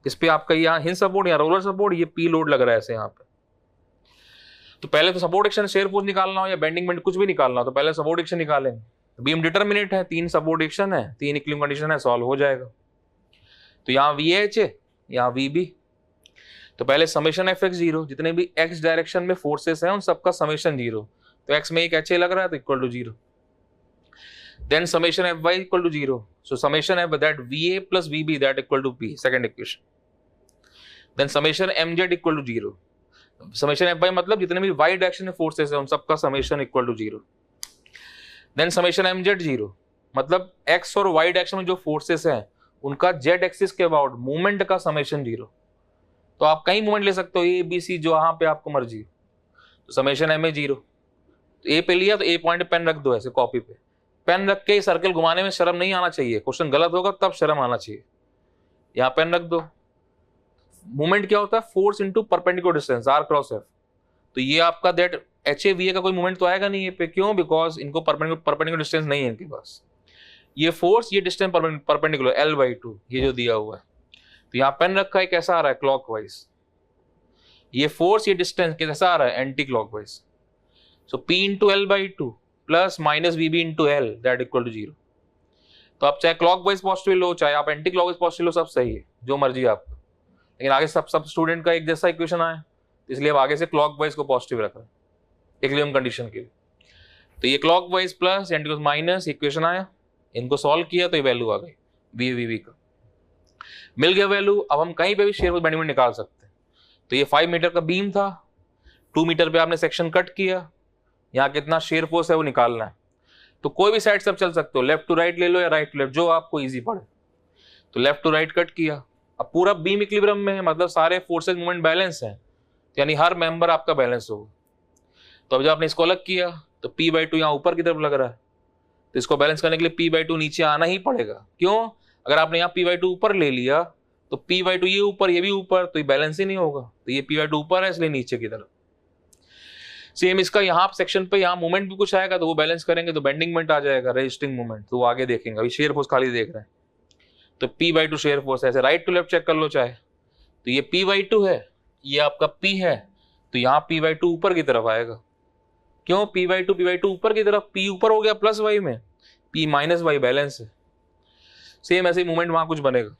इस पे आपका यहाँ हिंज सपोर्ट या रोलर सपोर्ट, ये P लोड लग रहा है ऐसे यहाँ पे। तो पहले तो सपोर्ट एक्शन शेयर फोर्स निकालना हो या बेंडिंग मोमेंट कुछ भी निकालना हो, तो पहले सपोर्ट एक्शन निकालेंगे। तो बीम डिटर्मिनेट है, 3 सपोर्ट एक्शन है, 3 इक्विलिब्रियम कंडीशन है, सॉल्व हो जाएगा। तो यहाँ VH है, यहाँ VB, तो पहले समेशन FX 0, जितने भी X डायरेक्शन में फोर्सेस हैं उन सबका समेशन 0, तो X में एक HA लग रहा है तो equal to 0। Then summation FY equal to 0, so summation F that VA plus VB that equal to P, second equation. Then summation MZ equal to 0, summation FY मतलब जितने भी Y डायरेक्शन में फोर्सेस हैं उन सबका summation equal to 0। Then summation MZ 0, मतलब X और Y direction में जो फोर्सेस हैं उनका Z एक्सिस के अबाउट मूवमेंट का समेशन 0। तो आप कई मूवमेंट ले सकते हो, A B C, जो यहाँ पे आपको मर्जी। तो समेशन MA 0, तो A पे लिया तो A पॉइंट पेन रख दो ऐसे कॉपी पे, पेन रख के सर्कल घुमाने में शर्म नहीं आना चाहिए, क्वेश्चन गलत होगा तब शर्म आना चाहिए। यहाँ पेन रख दो। मूवमेंट क्या होता है? Force into perpendicular distance, R cross F। तो ये आपका दैट HA VA का कोई मूवमेंट तो आएगा नहीं ये पे, क्यों? बिकॉज इनको परपेंडिकुलर डिस्टेंस नहीं है इनके पास। ये फोर्स, ये डिस्टेंस परपेंडिकुलर L/2, ये जो दिया हुआ है। तो यहाँ पेन रखा है, कैसा आ रहा है? क्लॉकवाइज। ये फोर्स, ये डिस्टेंस कैसा आ रहा है? Anti clockwise. So P into L/2 plus minus VB into L that equal to 0। तो आप चाहे क्लॉकवाइज पॉजिटिव लो, चाहे आप एंटी क्लॉकवाइज पॉजिटिव लो, सब सही है, जो मर्जी आपका। लेकिन आगे सब स्टूडेंट का एक जैसा इक्वेशन आया, इसलिए अब आगे से क्लॉकवाइज को पॉजिटिव रख रहे हैं इक्विलिब्रियम कंडीशन के लिए। तो ये clockwise plus anti minus equation आया, इनको सॉल्व किया तो ये वैल्यू आ गई VB का, मिल गया वैल्यू। अब हम कहीं पे भी शेयर फोर्स बेंडिंग मोमेंट निकाल सकते हैं। तो ये 5 मीटर का बीम था, 2 मीटर पे आपने सेक्शन कट किया, यहाँ कितना शेयर फोर्स है वो निकालना है। तो कोई भी साइड से आप चल सकते हो, लेफ्ट टू राइट ले लो या राइट टू लेफ्ट, जो आपको इजी पड़े। तो लेफ्ट टू राइट कट किया, अब पूरा बीम इक्विलिब्रियम में है, मतलब सारे फोर्सेस मूवमेंट बैलेंस हैं, यानी हर मेंबर आपका बैलेंस होगा। तो अब जब आपने इसको अलग किया तो P/2 यहाँ ऊपर की तरफ लग रहा है, तो इसको बैलेंस करने के लिए P/2 नीचे आना ही पड़ेगा। क्यों? अगर आपने यहाँ P/2 ऊपर ले लिया तो P/2 ये ऊपर, ये भी ऊपर, तो ये बैलेंस ही नहीं होगा। तो ये P/2 ऊपर है इसलिए नीचे की तरफ। सेम इसका यहाँ सेक्शन पे यहाँ मूवमेंट भी कुछ आएगा तो वो बैलेंस करेंगे तो बेंडिंग मोमेंट आ जाएगा, रजिस्टिंग मूवमेंट, तो वो आगे देखेंगे। अभी शेयर फोर्स खाली देख रहे हैं। तो P/2 शेयर फोर्स, ऐसे राइट टू लेफ्ट चेक कर लो चाहे, तो ये P/2 है, ये आपका P है, तो यहाँ P/2 ऊपर की तरफ आएगा, क्यों? P/2 ऊपर की तरफ, P ऊपर हो गया प्लस वाई में, P माइनस वाई बैलेंस है। सेम ऐसे ही मूवमेंट वहां कुछ बनेगा।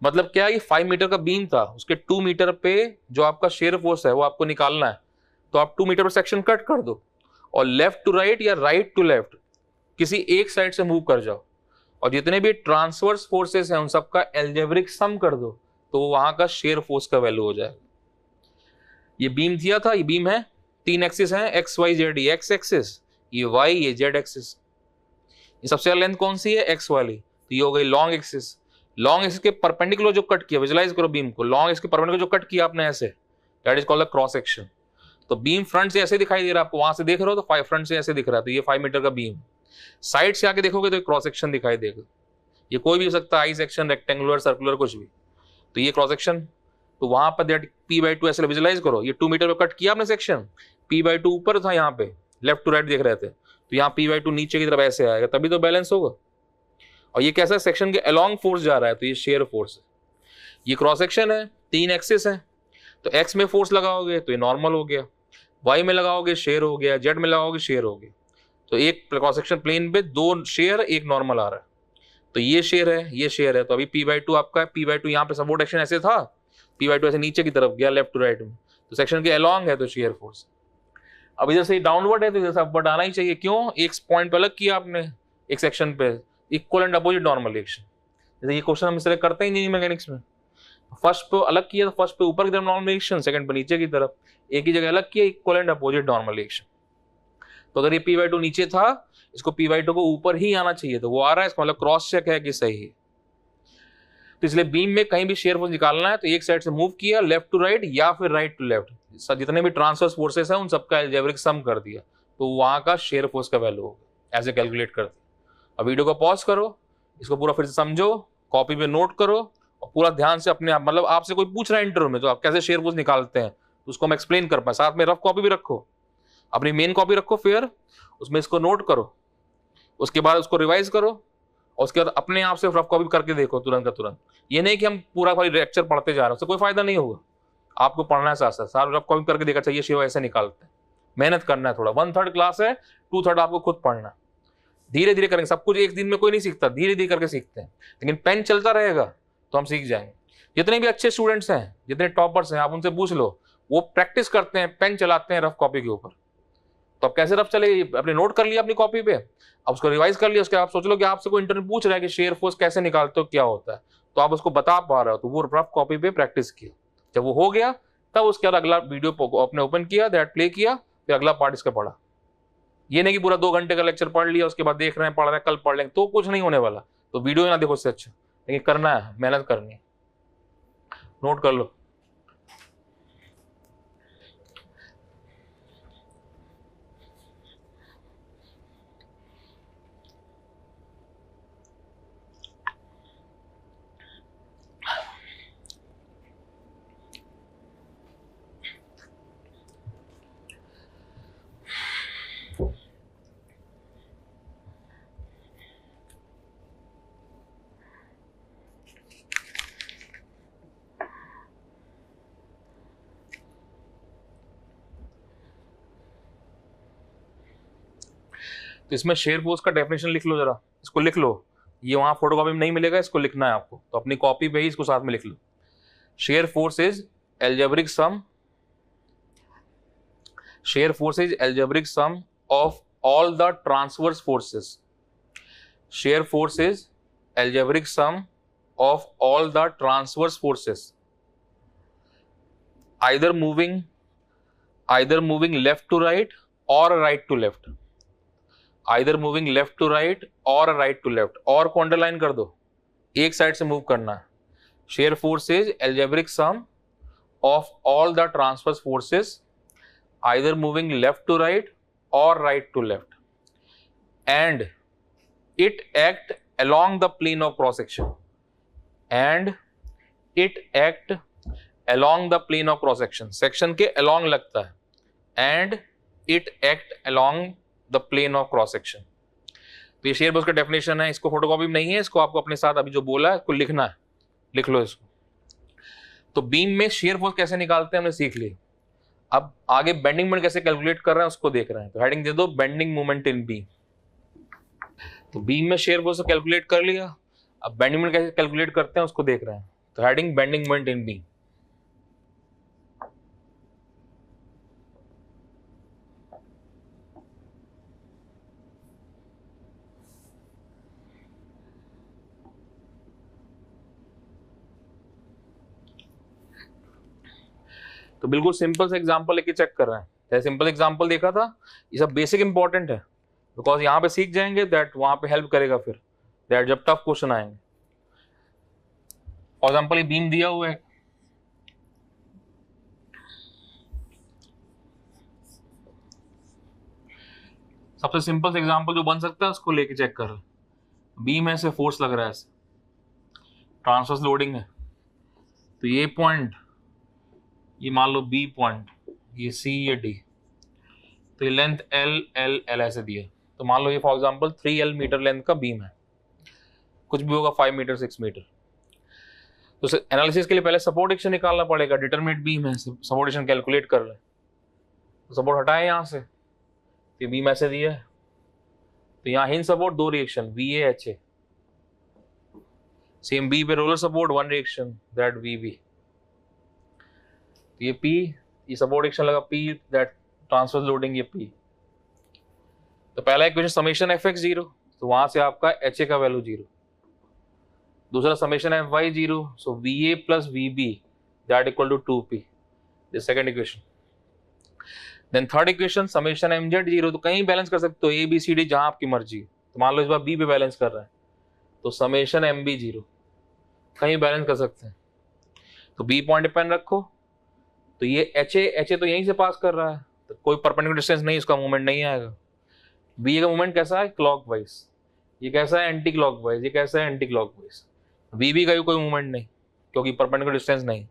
मतलब क्या है कि 5 मीटर का बीम था, उसके 2 मीटर पे जो आपका शेयर फोर्स है वो आपको निकालना है, तो आप 2 मीटर पर सेक्शन कट कर दो और लेफ्ट टू राइट या राइट टू लेफ्ट किसी एक साइड से मूव कर जाओ, और जितने भी ट्रांसवर्स फोर्सेस हैं उन सबका एल्जेब्रिक सम कर दो, तो वहां का शेयर फोर्स का वैल्यू हो जाएगा। ये बीम दिया था, ये बीम है, 3 एक्सिस हैं, एक्स वाई जेड, ये एक्स एक्सिस, ये वाई, ये जेड एक्सिस। ये सबसे ज्यादा लेंथ कौन सी है? एक्स वाली, तो ये हो गई लॉन्ग एक्सिस। लॉन्ग एक्सिस के परपेंडिकुलर जो कट किया, विजुलाइज करो बीम को, लॉन्ग एक्सिस के परपेंडिकुलर जो कट किया आपने ऐसे, that is called the cross section. तो बीम फ्रंट से ऐसे दिखाई दे रहा है आपको, वहां से देख रहे हो तो फ्रंट से ऐसे दिख रहा है, तो ये 5 मीटर का बीम। साइड से आके देखोगे तो क्रॉस सेक्शन दिखाई देगा, ये कोई भी हो सकता है, आई सेक्शन, रेक्टेंगुलर, सर्कुलर, कुछ भी। तो ये क्रॉस सेक्शन, तो वहां पर दैट P/2 ऐसे विजुलाइज करो, ये 2 मीटर पे कट किया आपने सेक्शन, P/2 ऊपर था, यहाँ पे लेफ्ट टू राइट देख रहे थे, तो यहाँ P/2 नीचे की तरफ ऐसे आएगा, तभी तो बैलेंस होगा। और ये कैसा सेक्शन के अलोंग फोर्स जा रहा है, तो ये शेयर फोर्स है। ये क्रॉस सेक्शन है, 3 एक्सिस है, तो एक्स में फोर्स लगाओगे तो ये नॉर्मल हो गया, वाई में लगाओगे शेयर हो गया, जेड में लगाओगे शेयर हो गया। तो एक क्रॉस सेक्शन प्लेन पे 2 शेयर, एक नॉर्मल आ रहा है, तो ये शेयर है, ये शेयर है, तो अभी P/2 आपका है, P/2 यहाँ पे सपोर्ट एक्शन ऐसे था, P/2 ऐसे नीचे की तरफ गया लेफ्ट टू राइट में, तो सेक्शन के अलोंग है, तो शेयर फोर्स। अब इधर से डाउनवर्ड है तो इधर से अपवर्ड आना ही चाहिए। क्यों? एक पॉइंट पे अलग किया आपने, एक सेक्शन पे equal and opposite normal action. जैसे ये क्वेश्चन हम सिलेक्ट करते हैं इंजीनियरिंग मैकेनिक्स में, फर्स्ट पे अलग किया तो फर्स्ट पे ऊपर की तरफ नॉर्मल एक्शन, सेकंड पे नीचे की तरफ, एक ही जगह अलग किया, equal and opposite normal action. तो अगर ये P/2 नीचे था, इसको P/2 को ऊपर ही आना चाहिए, तो वो आ रहा है, इसका मतलब क्रॉस चेक है कि सही है। तो इसलिए बीम में कहीं भी शेयर फोर्स निकालना है तो एक साइड से मूव किया लेफ्ट टू राइट या फिर राइट टू लेफ्ट, जितने भी ट्रांसवर्स फोर्सेस हैं उन सबका एल्जेब्रिक सम कर दिया, तो वहां का शेयर फोर्स का वैल्यू होगा, ऐसे कैलकुलेट कर दिया। अब वीडियो को पॉज करो, इसको पूरा फिर से समझो, कॉपी पे नोट करो और पूरा ध्यान से अपने आप, मतलब आपसे कोई पूछ रहा है इंटरव्यू में तो आप कैसे शेयर फोर्स निकालते हैं तो उसको हम एक्सप्लेन कर पाए। साथ में रफ कॉपी भी रखो, अपनी मेन कॉपी रखो, फिर उसमें इसको नोट करो, उसके बाद उसको रिवाइज करो और उसके बाद अपने आप से रफ कॉपी करके देखो तुरंत का तुरंत। ये नहीं कि हम पूरा खाली लेक्चर पढ़ते जा रहे हैं, उससे कोई फायदा नहीं होगा। आपको पढ़ना है साथ साथ, सारा रफ कॉपी करके देखा चाहिए शिव ऐसे निकालते हैं। मेहनत करना है थोड़ा, 1/3 क्लास है, 2/3 आपको खुद पढ़ना है। धीरे धीरे करेंगे, सब कुछ एक दिन में कोई नहीं सीखता, धीरे धीरे करके सीखते हैं, लेकिन पेन चलता रहेगा तो हम सीख जाएंगे। जितने भी अच्छे स्टूडेंट्स हैं, जितने टॉपर्स हैं, आप उनसे पूछ लो, वो प्रैक्टिस करते हैं, पेन चलाते हैं रफ कॉपी के ऊपर। तो अब कैसे रफ चलेगी? अपने नोट कर लिया अपनी कॉपी पे, अब उसको रिवाइज कर लिया, उसके आप सोच लो कि आपसे कोई इंटरव्यू पूछ रहा है कि शेयर फोर्स कैसे निकालते हो, क्या होता है, तो आप उसको बता पा रहे हो, तो वो रफ कॉपी पे प्रैक्टिस किया। जब वो हो गया तब उसके बाद अगला वीडियो अपने ओपन किया, दैट प्ले किया, फिर अगला पार्ट इसका पढ़ा। ये नहीं कि पूरा 2 घंटे का लेक्चर पढ़ लिया उसके बाद देख रहे हैं, पढ़ रहे हैं, कल पढ़ लेंगे, तो कुछ नहीं होने वाला। तो वीडियो ना देखो उससे अच्छा, लेकिन करना है, मेहनत करनी है, नोट कर लो। तो इसमें शेयर फोर्स का डेफिनेशन लिख लो, जरा इसको लिख लो, ये वहां फोटोकॉपी में नहीं मिलेगा, इसको लिखना है आपको, तो अपनी कॉपी पे ही इसको साथ में लिख लो। Shear force is algebraic sum, shear force is algebraic sum of all the transverse forces, shear force is algebraic sum of all the transverse forces, either moving left to right or right to left, either moving left to right or right to left, और को underline कर दो, एक side से move करना है। Share force is algebraic sum of all the transverse forces either moving left to right or right to left, and it act along the plane of cross section, and it act along the plane of cross section, section के along लगता है, and it act along the plane of cross section। तो ये shear force का definition है, इसको photocopy में नहीं है, इसको आपको अपने साथ अभी जो बोला है इसको लिखना है, लिख लो इसको। तो बीम में शेयर फोर्स कैसे निकालते हैं हमने सीख ली। अब आगे बेंडिंग मोमेंट कैसे कैलकुलेट कर रहे हैं उसको देख रहे हैं, तो हेडिंग दे दो बेंडिंग मोमेंट इन बीम। तो बीम में शेयर फोर्स कैलकुलेट कर लिया, अब बेंडिंग मोमेंट कैसे कैलकुलेट करते हैं उसको देख रहे हैं, तो heading bending moment in beam. तो बिल्कुल सिंपल से एग्जांपल लेके चेक कर रहे हैं, जैसे सिंपल एग्जांपल देखा था, ये सब बेसिक इंपॉर्टेंट है बिकॉज यहाँ पे सीख जाएंगे दैट वहां पे हेल्प करेगा फिर दैट जब टफ क्वेश्चन आएंगे। फॉर एग्जाम्पल ये बीम दिया हुआ है, सबसे सिंपल से एग्जांपल जो बन सकता है उसको लेके चेक कर रहे हैं। बीम है, से फोर्स लग रहा है, ट्रांसवर्स लोडिंग है, तो ये पॉइंट, ये मान लो बी पॉइंट, ये सी, ये डी, तो ये लेंथ एल एल एल ऐसे दिए, तो मान लो ये for example 3L metre length का बीम है, कुछ भी होगा 5 मीटर 6 मीटर। तो एनालिसिस के लिए पहले सपोर्ट एक्शन निकालना पड़ेगा, डिटरमिनेट बीम है, सपोर्ट एक्शन कैलकुलेट कर ले, तो सपोर्ट हटाए यहाँ से, तो ये बीम ऐसे दिया है, तो यहाँ hinge support 2 reaction VA HA, same B पे roller support 1 reaction that VB, तो ये P, ये सपोर्ट एक्शन लगा P दैट ट्रांसवर्स लोडिंग ये P। तो पहला इक्वेशन समेशन FX 0, तो वहां से आपका HA का वैल्यू 0, दूसरा summation FY 0, so VA plus VB that equal to 2P, this second equation. Then third equation summation MZ 0, तो कहीं बैलेंस कर सकते हो ABCD जहां आपकी मर्जी है, तो मान लो इस बार B पे बैलेंस कर रहा है, तो समेशन MB 0 कहीं बैलेंस कर सकते हैं, तो B पॉइंट पेन रखो, तो ये HA तो यहीं से पास कर रहा है, तो कोई परपेंडिकुलर डिस्टेंस नहीं, उसका मूवमेंट नहीं आएगा। B का मूवमेंट कैसा है, क्लॉकवाइज, ये कैसा है एंटी क्लॉकवाइज, ये कैसा है एंटी क्लॉकवाइज। VB का भी कोई मूवमेंट नहीं क्योंकि परपेंडिकुलर डिस्टेंस नहीं,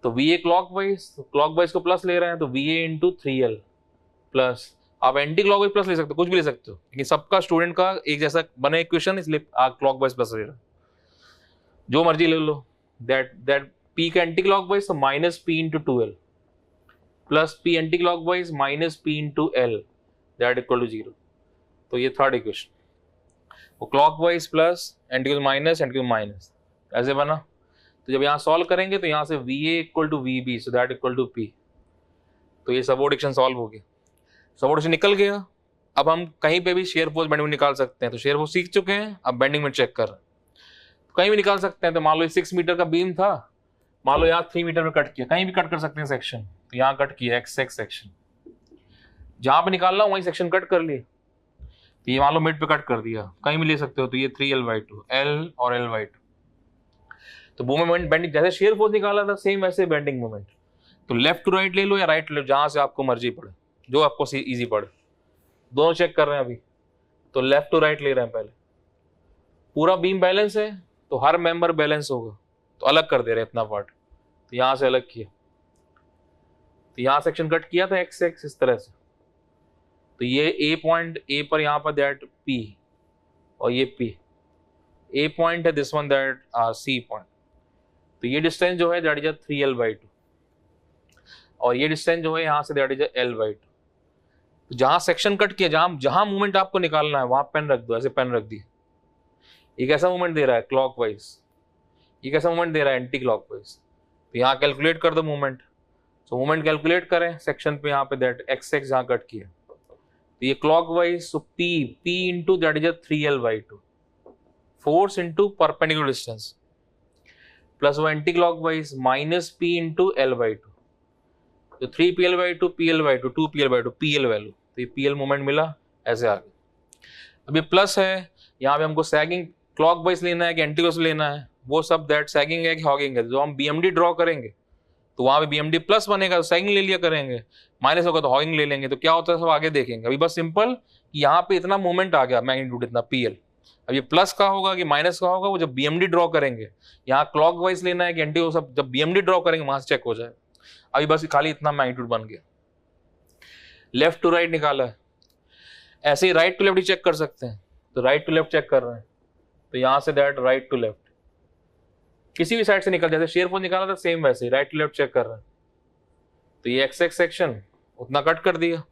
तो VA क्लॉकवाइज, तो क्लॉकवाइज को प्लस ले रहे हैं, तो VA इंटू 3L प्लस, आप एंटी क्लॉकवाइज प्लस ले सकते हो, कुछ भी ले सकते हो, लेकिन सबका स्टूडेंट का एक जैसा बने इक्वेशन, इसलिए आप क्लॉकवाइज प्लस ले रहे हो, जो मर्जी ले लो। दैट P का एंटी क्लॉकवाइज, तो minus P into 2L plus P anti clockwise minus P into L that equal to 0, तो ये थर्ड इक्वेशन, वो क्लॉकवाइज प्लस एंटी माइनस ऐसे बना। तो जब यहाँ सॉल्व करेंगे तो यहाँ से VA equal to VB, so that equal to P, तो ये सपोर्ट एक्शन सॉल्व हो गया, सपोर्ट एक्शन निकल गया। अब हम कहीं पे भी शेयर फोर्स बेंडिंग में निकाल सकते हैं, तो शेयर फोर्स सीख चुके हैं, अब बेंडिंग में चेक कर रहे हैं, तो कहीं भी निकाल सकते हैं। तो मान लो 6 मीटर का बीम था, मान लो यहाँ 3 मीटर में कट किया, कहीं भी कट कर सकते हैं सेक्शन, तो यहाँ कट किया XX सेक्शन, जहां पे निकालना वहीं सेक्शन कट कर लिए, तो ये मान लो मिड पे कट कर दिया, कहीं भी ले सकते हो, तो ये 3L/2 L और L/2, तो वो मोमेंट बेंडिंग जैसे शेयर फोर्स निकाला था सेम वैसे बेंडिंग मोमेंट, तो लेफ्ट टू राइट ले लो या राइट ले लो, जहां से आपको मर्जी पड़े, जो आपको इजी पड़े, दोनों चेक कर रहे हैं अभी। तो लेफ्ट टू राइट ले रहे हैं, पहले पूरा बीम बैलेंस है तो हर मेंबर बैलेंस होगा, तो अलग कर दे रहे हैं इतना पार्ट, तो यहां से अलग किया, तो यहां सेक्शन कट किया था XX इस तरह से, तो ये A पॉइंट, A पर यहाँ पर दैट P और ये P, A पॉइंट है this one that C point, तो ये डिस्टेंस जो है दैट इज 3L/2 और ये डिस्टेंस जो है यहाँ से दैट इज L/2। तो जहां सेक्शन कट किया, जहां मूवमेंट आपको निकालना है वहां पेन रख दो, ऐसे पेन रख दी। ये कैसा मूवमेंट दे रहा है क्लॉकवाइज, ये कैसा मूवमेंट दे रहा है एंटी क्लॉकवाइज, तो यहाँ कैलकुलेट कर दो मूवमेंट, तो मूवमेंट कैलकुलेट करें सेक्शन पे, यहाँ पे दैट XX जहाँ कट किया, तो ये clockwise, so P into that is 3L/2 force into perpendicular distance, plus वो anti clockwise minus P into L/2, तो 3PL/2 PL/2 2PL/2 PL value, तो ये PL मोमेंट मिला, ऐसे आ गया। अब ये प्लस है, यहाँ पे हमको सैगिंग क्लॉकवाइज लेना है कि एंटी क्लॉकवाइज लेना है, वो सब दैट सैगिंग है कि हॉगिंग है, जो हम BMD ड्रॉ करेंगे तो वहाँ पे BMD प्लस बनेगा, तो सैगिंग ले लिया करेंगे, माइनस होगा तो हॉगिंग ले लेंगे, तो क्या होता है सब आगे देखेंगे। अभी बस सिंपल यहाँ पे इतना मोमेंट आ गया मैग्नीट्यूड इतना PL, अब ये प्लस का होगा कि माइनस का होगा, वो जब BMD ड्रॉ करेंगे, यहाँ क्लॉकवाइज लेना है कि एंटी, वो सब जब BMD ड्रॉ करेंगे वहां से चेक हो जाएगा। अभी बस खाली इतना मैग्नीट्यूड बन गया, लेफ्ट टू राइट निकाला है, ऐसे ही राइट टू लेफ्ट ही चेक कर सकते हैं, तो राइट टू लेफ्ट चेक कर रहे हैं, तो यहाँ say that right to left किसी भी साइड से निकल, जैसे शेयर फोर्स निकाला था सेम वैसे राइट टू लेफ्ट चेक कर रहे हैं, तो ये एक्स एक्स सेक्शन उतना कट कर दिया,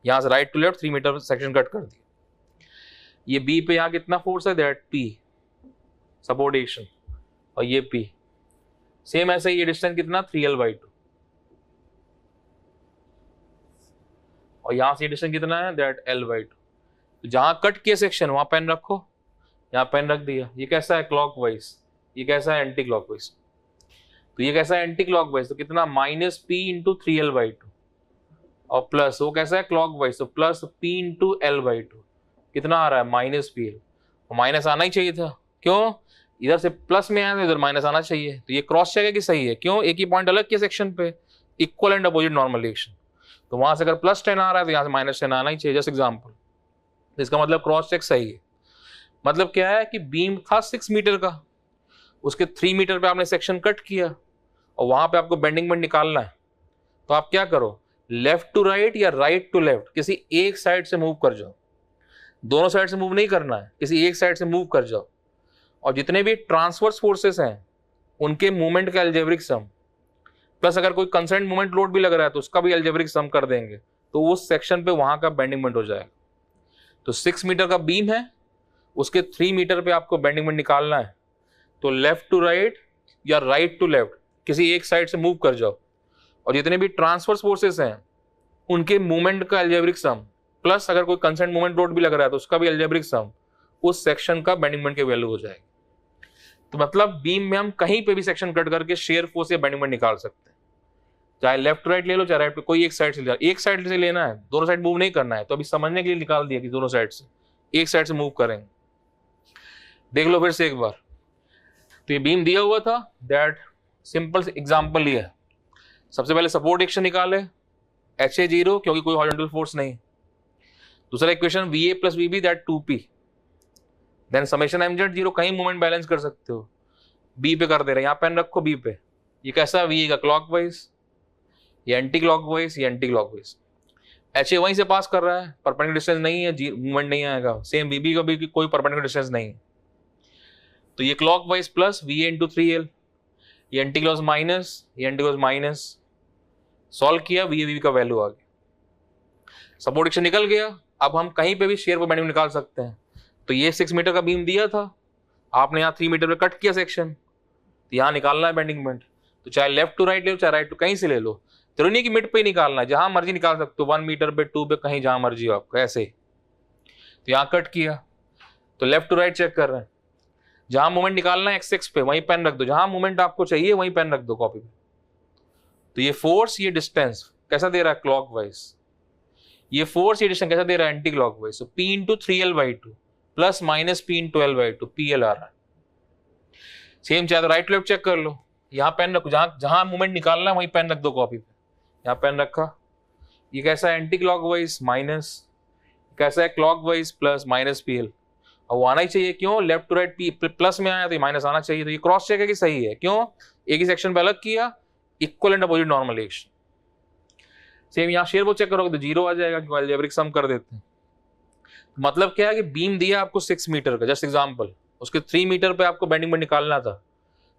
यहाँ से right to left 3 metre section cut कर दिया। ये बी पे यहाँ कितना फोर्स है, दैट पी सपोर्टेशन, और ये पी सेम ऐसे ही, ये डिस्टेंस कितना 3l/2, और यहाँ से डिस्टेंस कितना है, दैट l/2। तो जहां कट किया सेक्शन वहां पेन रखो, यहाँ पेन रख दिया। ये कैसा है, क्लॉकवाइज, ये कैसा है, एंटी क्लॉकवाइज। तो ये कैसा है, एंटी क्लॉकवाइज, तो कितना -p/3l/2, और प्लस वो कैसा है, क्लॉकवाइज, तो प्लस p/l/2, कितना आ रहा है, -pl। माइनस आना ही चाहिए था, क्यों, इधर से प्लस में आया तो इधर माइनस आना चाहिए। तो ये क्रॉस चेक है कि सही है, क्यों, एक ही पॉइंट अलग किया सेक्शन पे, equal and opposite normal reaction. तो वहां से अगर +10 आ रहा है तो यहाँ से -10 आना ही चाहिए, जस्ट एग्जाम्पल। तो इसका मतलब क्रॉस चेक सही है। मतलब क्या है कि बीम था 6 मीटर का, उसके 3 मीटर पे आपने सेक्शन कट किया, और वहां पे आपको बेंडिंग मोमेंट निकालना है। तो आप क्या करो, लेफ्ट टू राइट या राइट टू लेफ्ट, किसी एक साइड से मूव कर जाओ। दोनों साइड से मूव नहीं करना है, किसी एक साइड से मूव कर जाओ, और जितने भी ट्रांसवर्स फोर्सेस हैं उनके मूवमेंट का अलजेब्रिक सम, प्लस अगर कोई कंसर्न मूवमेंट लोड भी लग रहा है तो उसका भी अलजेब्रिक सम कर देंगे, तो उस सेक्शन पे वहां का बेंडिंग मोमेंट हो जाएगा। तो 6 मीटर का बीम है, उसके 3 मीटर पे आपको बेंडिंग मोमेंट निकालना है। तो लेफ्ट टू राइट या राइट टू लेफ्ट, किसी एक साइड से मूव कर जाओ, और जितने भी ट्रांसवर्स फोर्सेस हैं उनके मूवमेंट का अलजेब्रिक सम, प्लस अगर कोई कंसर्न मूवमेंट लोड भी लग रहा है तो उसका भी अलजेब्रिक सम, उस सेक्शन का बेंडिंग मोमेंट की वैल्यू हो जाएगी। तो मतलब बीम में हम कहीं पे भी सेक्शन कट करके शेयर फोर्स या बेंडिंग मोमेंट निकाल सकते हैं, चाहे लेफ्ट राइट ले लो, चाहे राइट पे, कोई एक साइड से ले, एक साइड से लेना है, दोनों साइड मूव नहीं करना है। तो अभी समझने के लिए निकाल दिया कि दोनों साइड से, एक साइड से मूव करेंगे। देख लो फिर से एक बार। तो ये बीम दिया हुआ था, दैट सिंपल एग्जांपल लिया है। सबसे पहले सपोर्ट एक्शन निकाले, HA 0 क्योंकि कोई हॉरिजॉन्टल फोर्स नहीं। दूसरा equation VA + VB that 2P, then summation mz 0, कहीं मूवमेंट बैलेंस कर सकते हो, बी पे कर दे रहे हैं, यहाँ पेन रखो बी पे। ये कैसा, VA का क्लॉकवाइज, ये एंटी क्लॉकवाइज, ये एंटी क्लॉकवाइज। HA वहीं से पास कर रहा है, परपेंडिकुलर डिस्टेंस नहीं है, मूवमेंट नहीं आएगा। सेम VB का भी कोई परपेंडिकुलर डिस्टेंस नहीं है। तो ये क्लॉकवाइज प्लस VA × 3l, ये एंटी क्लॉक माइनस, ये एंटी क्लॉक माइनस, सॉल्व किया, VA VB का वैल्यू आ गया, सपोर्ट एक्शन निकल गया। अब हम कहीं पे भी शेयर पर बेंडिंग निकाल सकते हैं। तो ये 6 मीटर का बीम दिया था, आपने यहाँ 3 मीटर पे कट किया सेक्शन, तो यहाँ निकालना है बेंडिंग मोमेंट। तो चाहे लेफ्ट टू राइट ले लो, चाहे राइट टू, कहीं से ले लो, जरूरी नहीं कि मिड पे ही निकालना है, जहां मर्जी निकाल सकते हो, 1 मीटर पे, 2 पे, कहीं जहां मर्जी हो आपको, ऐसे। तो यहाँ कट किया, तो लेफ्ट टू राइट चेक कर रहे हैं, जहां मूवमेंट निकालना है एक्स एक्स पे वहीं पेन रख दो, जहां मूवमेंट आपको चाहिए वहीं पेन रख दो कॉपी पे। तो ये फोर्स, ये डिस्टेंस कैसा दे रहा है, क्लॉकवाइज। ये फोर्स, ये डिस्टेंस कैसा दे रहा है, एंटी क्लॉकवाइज। तो P/3l/2 plus minus P/l/2, PL आ रहा है। सेम चाहे तो राइट लेफ्ट चेक कर लो, यहाँ पेन रखो, जहां जहां मूवमेंट निकालना है वहीं पेन रख दो कॉपी पे, यहाँ पेन रखा। ये कैसा है, एंटी क्लॉकवाइज माइनस, कैसा है, क्लॉकवाइज प्लस -PL, और वो आना ही चाहिए, क्यों, लेफ्ट टू राइट प्लस में आया तो ये माइनस आना चाहिए। तो ये क्रॉस चेक है कि सही है, क्यों, एक ही सेक्शन पे अलग किया, equal and opposite normal reaction. Same यहाँ शेयर वो चेक करोगे तो 0 आ जाएगा, क्योंकि अलजेब्रिक सम कर देते हैं। मतलब क्या है कि बीम दिया आपको 6 मीटर का, जस्ट एग्जांपल, उसके 3 मीटर पे आपको बेंडिंग में निकालना था।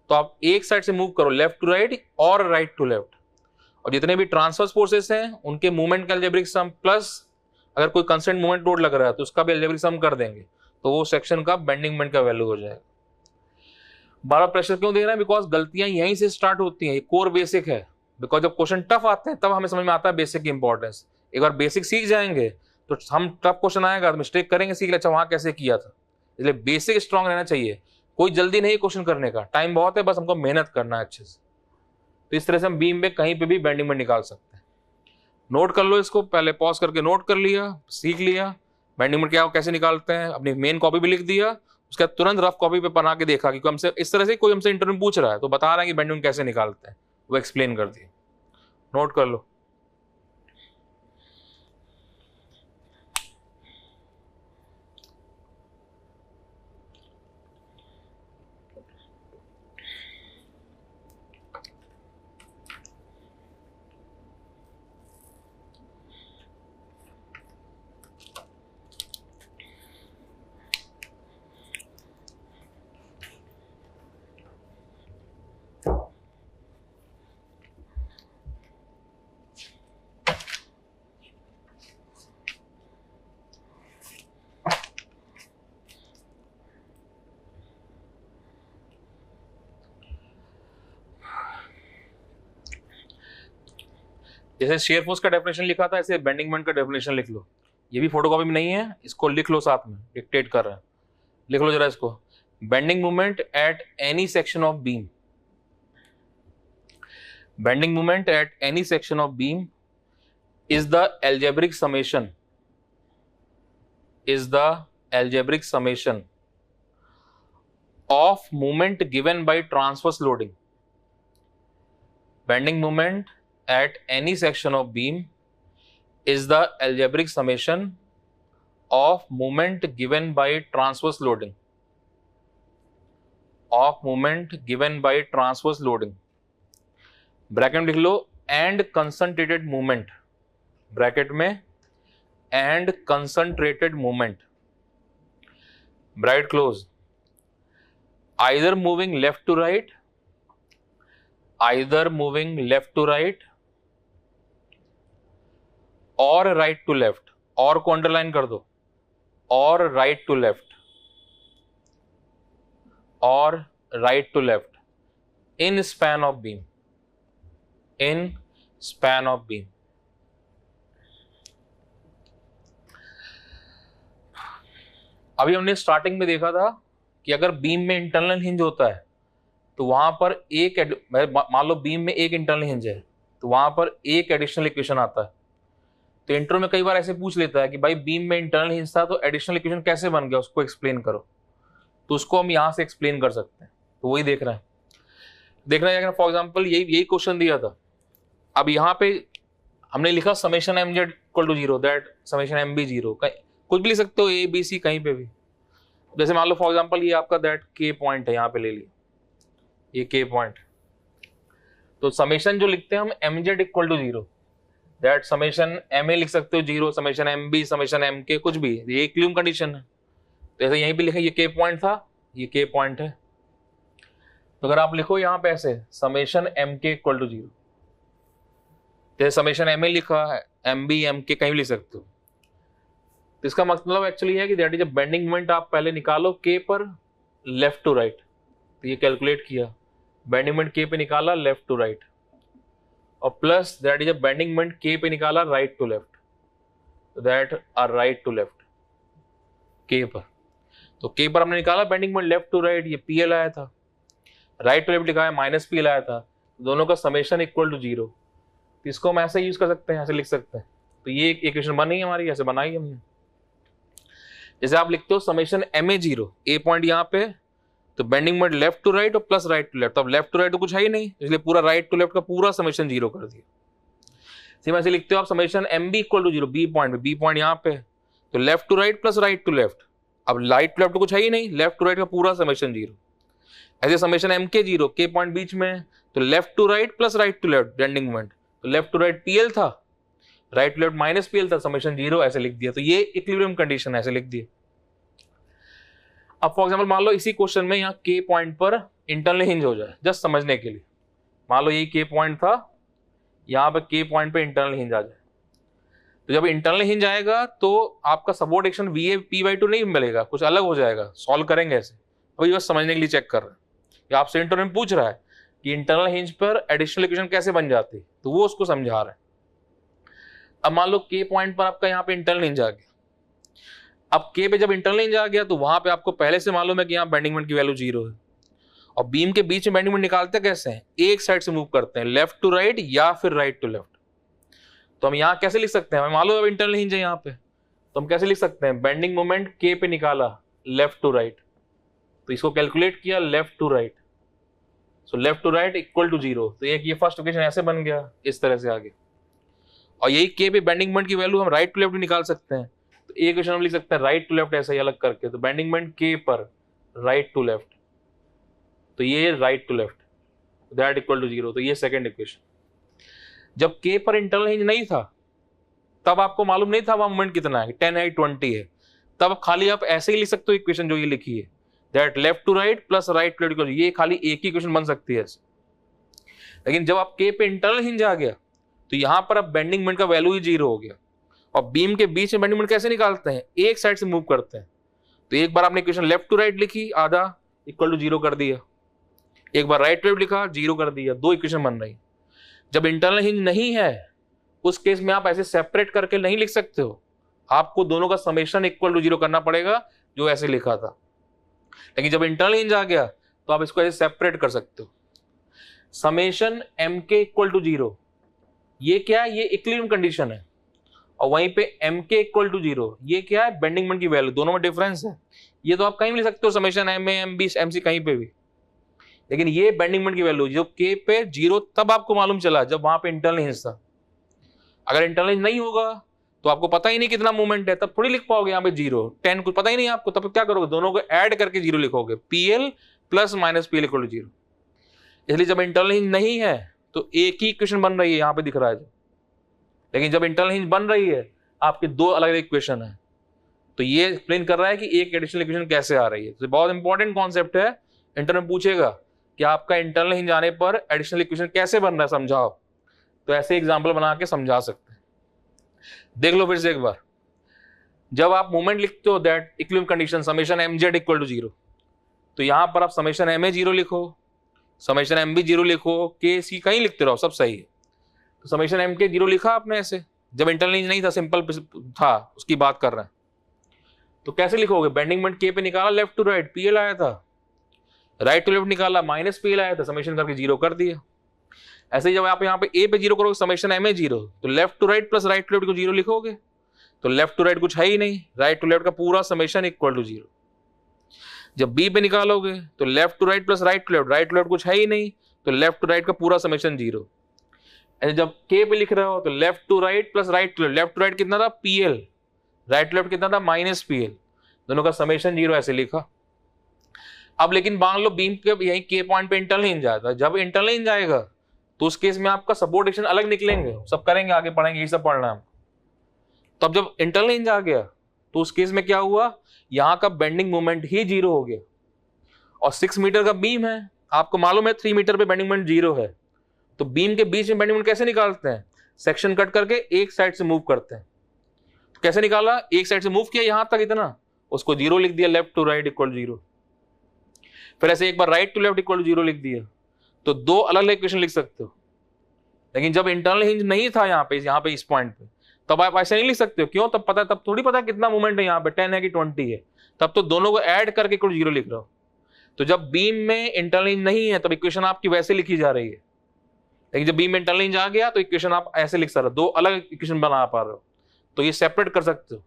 तो आप एक साइड से मूव करो, लेफ्ट टू राइट और राइट टू लेफ्ट, और जितने भी ट्रांसवर्स फोर्सेस हैं उनके मूवमेंट का अलजेब्रिक सम, प्लस अगर कोई कंस्टेंट मूवमेंट लोड लग रहा है तो उसका भी अलजेब्रिक सम कर देंगे, तो वो सेक्शन का बेंडिंग मोमेंट का वैल्यू हो जाएगा। बार प्रेशर क्यों दे रहे हैं, बिकॉज गलतियां यहीं से स्टार्ट होती हैं, ये कोर बेसिक है। बिकॉज जब क्वेश्चन टफ आते हैं तब हमें समझ में आता है बेसिक की इंपॉर्टेंस। एक बार बेसिक सीख जाएंगे तो हम टफ क्वेश्चन आएगा तो मिस्टेक करेंगे, सीख ले अच्छा वहां कैसे किया था। इसलिए बेसिक स्ट्रांग रहना चाहिए। कोई जल्दी नहीं क्वेश्चन करने का, टाइम बहुत है, बस हमको मेहनत करना है अच्छे से। तो इस तरह से हम बीम में कहीं पे भी बेंडिंग में निकाल सकते हैं। नोट कर लो इसको, पहले पॉज करके नोट कर लिया, सीख लिया बेंडिंग में क्या कैसे निकालते हैं, अपनी मेन कॉपी भी लिख दिया, उसका तुरंत रफ कॉपी पे बना के देखा कि हमसे इस तरह से कोई हमसे इंटरव्यू पूछ रहा है तो बता रहा है कि बेंडिंग कैसे निकालते हैं, वो एक्सप्लेन कर दिया। नोट कर लो। जैसे शेयर फोर्स का डेफिनेशन लिखा था ऐसे बेंडिंग मोमेंट का डेफिनेशन लिख लो। ये भी फोटोकॉपी में नहीं है, इसको लिख लो साथ में, डिक्टेट कर रहे हैं, लिख लो जरा इसको। Bending moment at any section of beam, bending moment at any section of beam is the algebraic summation of moment given by transverse loading. Bending moment at any section of beam is the algebraic summation of moment given by transverse loading. Bracket में लिख लो and concentrated moment, bracket में and concentrated moment, bracket close, either moving left to right or right to left, और को underline कर दो, और right to left in span of beam, अभी हमने स्टार्टिंग में देखा था कि अगर बीम में इंटरनल हिंज होता है तो वहां पर एक, मान लो बीम में एक इंटरनल हिंज है तो वहां पर एक एडिशनल इक्वेशन आता है। तो इंट्रो में कई बार ऐसे पूछ लेता है कि भाई बीम में इंटरनल हिंज था तो एडिशनल इक्वेशन कैसे बन गया, उसको एक्सप्लेन करो। तो उसको हम यहां से एक्सप्लेन कर सकते हैं, तो वही देख रहे हैं। फॉर एग्जाम्पल यही क्वेश्चन दिया था। अब यहाँ पे हमने लिखा summation M Z equal to 0, that summation M B 0, कुछ भी लिख सकते हो, ए बी सी कहीं पे भी। जैसे मान लो फॉर एग्जांपल ये आपका दैट के पॉइंट है, यहाँ पे ले लिया ये के पॉइंट, तो समेशन जो लिखते हैं हम M Z equal to 0, that summation M A लिख सकते हो 0, summation M B, summation M K, कुछ भी, ये इक्विलिब्रियम कंडीशन है। तो ऐसे यहीं पे लिखा ये के पॉइंट था, ये के पॉइंट है। तो अगर आप लिखो यहाँ पे ऐसे समेशन एम के इक्वल टू 0, जैसे समेशन एम ए लिखा है, एम बी एम के कहीं भी लिख सकते हो। तो इसका मतलब एक्चुअली है कि that is a bending moment आप पहले निकालो के पर लेफ्ट टू राइट, तो ये कैलकुलेट किया, बेंडिंग मोमेंट के पे निकाला लेफ्ट टू राइट, और plus that is a bending moment K पे निकाला राइट टू लेफ्ट, तो that are right to left K पर। तो के पर हमने निकाला bending moment left to right, ये पी एल आया था, राइट टू लेफ्ट लिखा है माइनस पी एल आया था, दोनों का समेशन इक्वल टू 0। तो इसको हम ऐसे यूज कर सकते हैं, ऐसे लिख सकते हैं। तो ये एक इक्वेशन बनी है हमारी, ऐसे बनाई हमने। जैसे आप लिखते हो summation M A 0, A point यहाँ पे, तो bending moment left to right और प्लस राइट टू लेफ्ट। अब लेफ्ट टू राइट तो कुछ है ही नहीं, इसलिए पूरा राइट टू लेफ्ट का पूरा समेशन 0 कर दिया। सेम ऐसे लिखते हो आप summation M B equal to 0, B point पे, बी पॉइंट यहाँ पे, तो left to right plus right to left. अब राइट टू लेफ्ट तो कुछ है ही नहीं, लेफ्ट टू राइट का पूरा समेशन 0। ऐसे समेशन एम के 0, के पॉइंट बीच में, तो left to right plus right to left bending moment, तो लेफ्ट टू राइट पीएल था, right to left minus PL था, समेशन 0 ऐसे लिख दिया। तो ये इक्विलिब्रियम कंडीशन ऐसे लिख दिया। अब फॉर एग्जांपल मान लो इसी क्वेश्चन में यहाँ के पॉइंट पर इंटरनल हिंज हो जाए, जस्ट समझने के लिए। मान लो यही के पॉइंट था, यहाँ पे के पॉइंट पे इंटरनल हिंज आ जाए, तो जब इंटरनल हिंज आएगा तो आपका support action V A P by 2 नहीं मिलेगा, कुछ अलग हो जाएगा। सॉल्व करेंगे ऐसे, अभी बस समझने के लिए चेक कर रहे हैं। या आपसे इंटरनल में पूछ रहा है कि इंटरनल हिंज पर एडिशनल इक्वेशन कैसे बन जाती है, तो वो उसको समझा रहा है। अब मान लो के पॉइंट पर आपका यहाँ पे इंटरनल हिंज आ गया। अब के पे जब इंटरनल हिंज आ गया तो वहां पे आपको पहले से मालूम है कि यहाँ बेंडिंग मोमेंट की वैल्यू 0 है, और बीम के बीच में बेंडिंग मोमेंट निकालते कैसे हैं, एक साइड से मूव करते हैं, लेफ्ट टू राइट या फिर राइट टू लेफ्ट। तो हम यहाँ कैसे लिख सकते हैं, हमें मालूम है अब इंटरनल हिंज है यहाँ पे, तो हम कैसे लिख सकते हैं, बेंडिंग मोमेंट के पे निकाला लेफ्ट टू राइट, तो इसको कैलकुलेट किया left to right, so left to right equal to 0। तो ये फर्स्ट इक्वेशन ऐसे बन गया, इस तरह से आगे। और यही के पे बेंडिंग मोमेंट की वैल्यू हम राइट टू लेफ्ट निकाल सकते हैं, तो एक क्वेश्चन हम लिख सकते हैं राइट टू लेफ्ट ऐसा ही अलग करके, तो बेंडिंग मोमेंट के पर राइट टू लेफ्ट, तो ये right to left, that equal to 0। तो ये सेकंड इक्वेशन। जब के पर इंटरनल हिंज नहीं था तब आपको मालूम नहीं था वहां मोमेंट कितना है, 10 है 20 है, तब खाली आप ऐसे ही लिख सकते हो इक्वेशन जो ये लिखी है, that left to right plus right to left, ये खाली एक ही इक्वेशन बन सकती है ऐसे। लेकिन जब आप के पे इंटरनल हिंज आ गया तो यहां पर अब बेंडिंग मोमेंट का वैल्यू ही 0 हो गया। और बीम के बीच में बेंडिंग मोमेंट कैसे निकालते हैं, एक साइड से मूव करते हैं। तो एक बार आपने इक्वेशन लेफ्ट टू राइट लिखी, आधा इक्वल टू 0 कर दिया, एक बार राइट टू लेफ्ट लिखा 0 कर दिया, 2 इक्वेशन बन रही। जब इंटरनल हिंज नहीं है उस केस में आप ऐसे सेपरेट करके नहीं लिख सकते हो, आपको दोनों का समेशन इक्वल टू 0 करना पड़ेगा, जो ऐसे लिखा था। लेकिन जब इंटरनल रेंज आ गया तो आप इसको ऐसे सेपरेट कर सकते हो। समेशन एम के इक्वल टू 0, ये क्या है, ये इक्विलिब्रियम कंडीशन है, और वहीं पे एम के इक्वल टू 0, ये क्या है, बेंडिंग मोमेंट की वैल्यू, दोनों में डिफरेंस है। ये तो आप कहीं भी लिख सकते हो, summation M A M B M C कहीं पे भी, लेकिन ये बेंडिंग मोमेंट की वैल्यू जो के पे 0 तब आपको मालूम चला जब वहां पे इंटरनल हिंज था। अगर इंटरनल हिंज नहीं होगा तो आपको पता ही नहीं कितना मूवमेंट है, तब थोड़ी लिख पाओगे यहाँ पे 0 10 कुछ पता ही नहीं आपको, तब क्या करोगे, दोनों को ऐड करके 0 लिखोगे, PL plus minus PL equal to 0। इसलिए जब इंटरनल हिंज नहीं है तो एक ही इक्वेशन बन रही है, यहाँ पे दिख रहा है जो, लेकिन जब इंटरनल हिंज बन रही है आपके दो अलग अलग इक्वेशन है। तो ये एक्सप्लेन कर रहा है कि एक एडिशनल इक्वेशन कैसे आ रही है। तो बहुत इंपॉर्टेंट कॉन्सेप्ट है, इंटर में पूछेगा कि आपका इंटरनल हिंज आने पर एडिशनल इक्वेशन कैसे बन रहा है, समझाओ। तो ऐसे एग्जाम्पल बना के समझा सकते हैं। देख लो फिर से एक बार, जब आप मोमेंट लिखते हो that equilibrium condition summation M Z equal to 0, तो यहां पर आप समेशन एम ए 0 लिखो, समेशन एम बी 0 लिखो, के सी कहीं लिखते रहो, सब सही है। तो समेशन एम के 0 लिखा आपने ऐसे, जब इंटरनल हिंज नहीं था, सिंपल था, उसकी बात कर रहे हैं। तो कैसे लिखोगे, बेंडिंग मोमेंट के पे निकाला, लेफ्ट टू राइट पीएल आया था, राइट टू लेफ्ट निकाला, माइनस पीएल आया था, समेशन करके 0 कर दिया। ऐसे ही जब आप यहाँ पे ए पे 0 करोगे, समेशन एम ए 0, तो left to right plus right to left को 0 लिखोगे, तो लेफ्ट टू राइट कुछ है ही नहीं, राइट टू लेफ्ट का पूरा समेशन इक्वल टू 0। जब बी पे निकालोगे तो left to right plus right to left कुछ है ही नहीं, तो लेफ्ट टू राइट का पूरा समेशन 0। ऐसे जब के पे लिख रहे हो तो left to right plus right to left to right कितना था, पीएल, राइट टू लेफ्ट कितना था, माइनस पीएल, दोनों का समेशन 0 ऐसे लिखा। अब लेकिन मान लो बीम के यही के पॉइंट पे इंटरनल हिंज आया था, जब इंटरनल हिंज आएगा तो उस केस में आपका सपोर्ट एक्शन अलग निकलेंगे, सब करेंगे, आगे पढ़ेंगे, ये सब पढ़ना है। तब जब इंटरनल हिंज आ गया तो उस केस में क्या हुआ, यहां का बेंडिंग मोमेंट ही 0 हो गया, और 6 मीटर का बीम है, आपको मालूम है 3 मीटर पे बेंडिंग मोमेंट 0 है, तो बीम के बीच में बेंडिंग मोमेंट कैसे निकालते हैं, सेक्शन कट करके एक साइड से मूव करते हैं। तो कैसे निकाला, एक साइड से मूव किया यहां तक इतना, उसको 0 लिख दिया, लेफ्ट टू राइट इक्वल 0। फिर ऐसे एक बार right to left equal to 0 लिख दिया, तो दो अलग अलग इक्वेशन लिख सकते हो। लेकिन जब इंटरनल हिंज नहीं था यहाँ पे इस पॉइंट पे, तब आप ऐसे नहीं लिख सकते हो, क्यों, तब पता, तब थोड़ी पता कितना मूवमेंट है यहाँ पे, 10 है कि 20 है, तब तो दोनों को ऐड करके इक्वल 0 लिख रहा हो। तो जब बीम में इंटरनल हिंज नहीं है तब इक्वेशन आपकी वैसे लिखी जा रही है, लेकिन जब बीम में इंटरनल हिंज आ गया तो इक्वेशन आप ऐसे लिख सकते हो, दो अलग इक्वेशन बना पा रहे हो, तो ये सेपरेट कर सकते हो।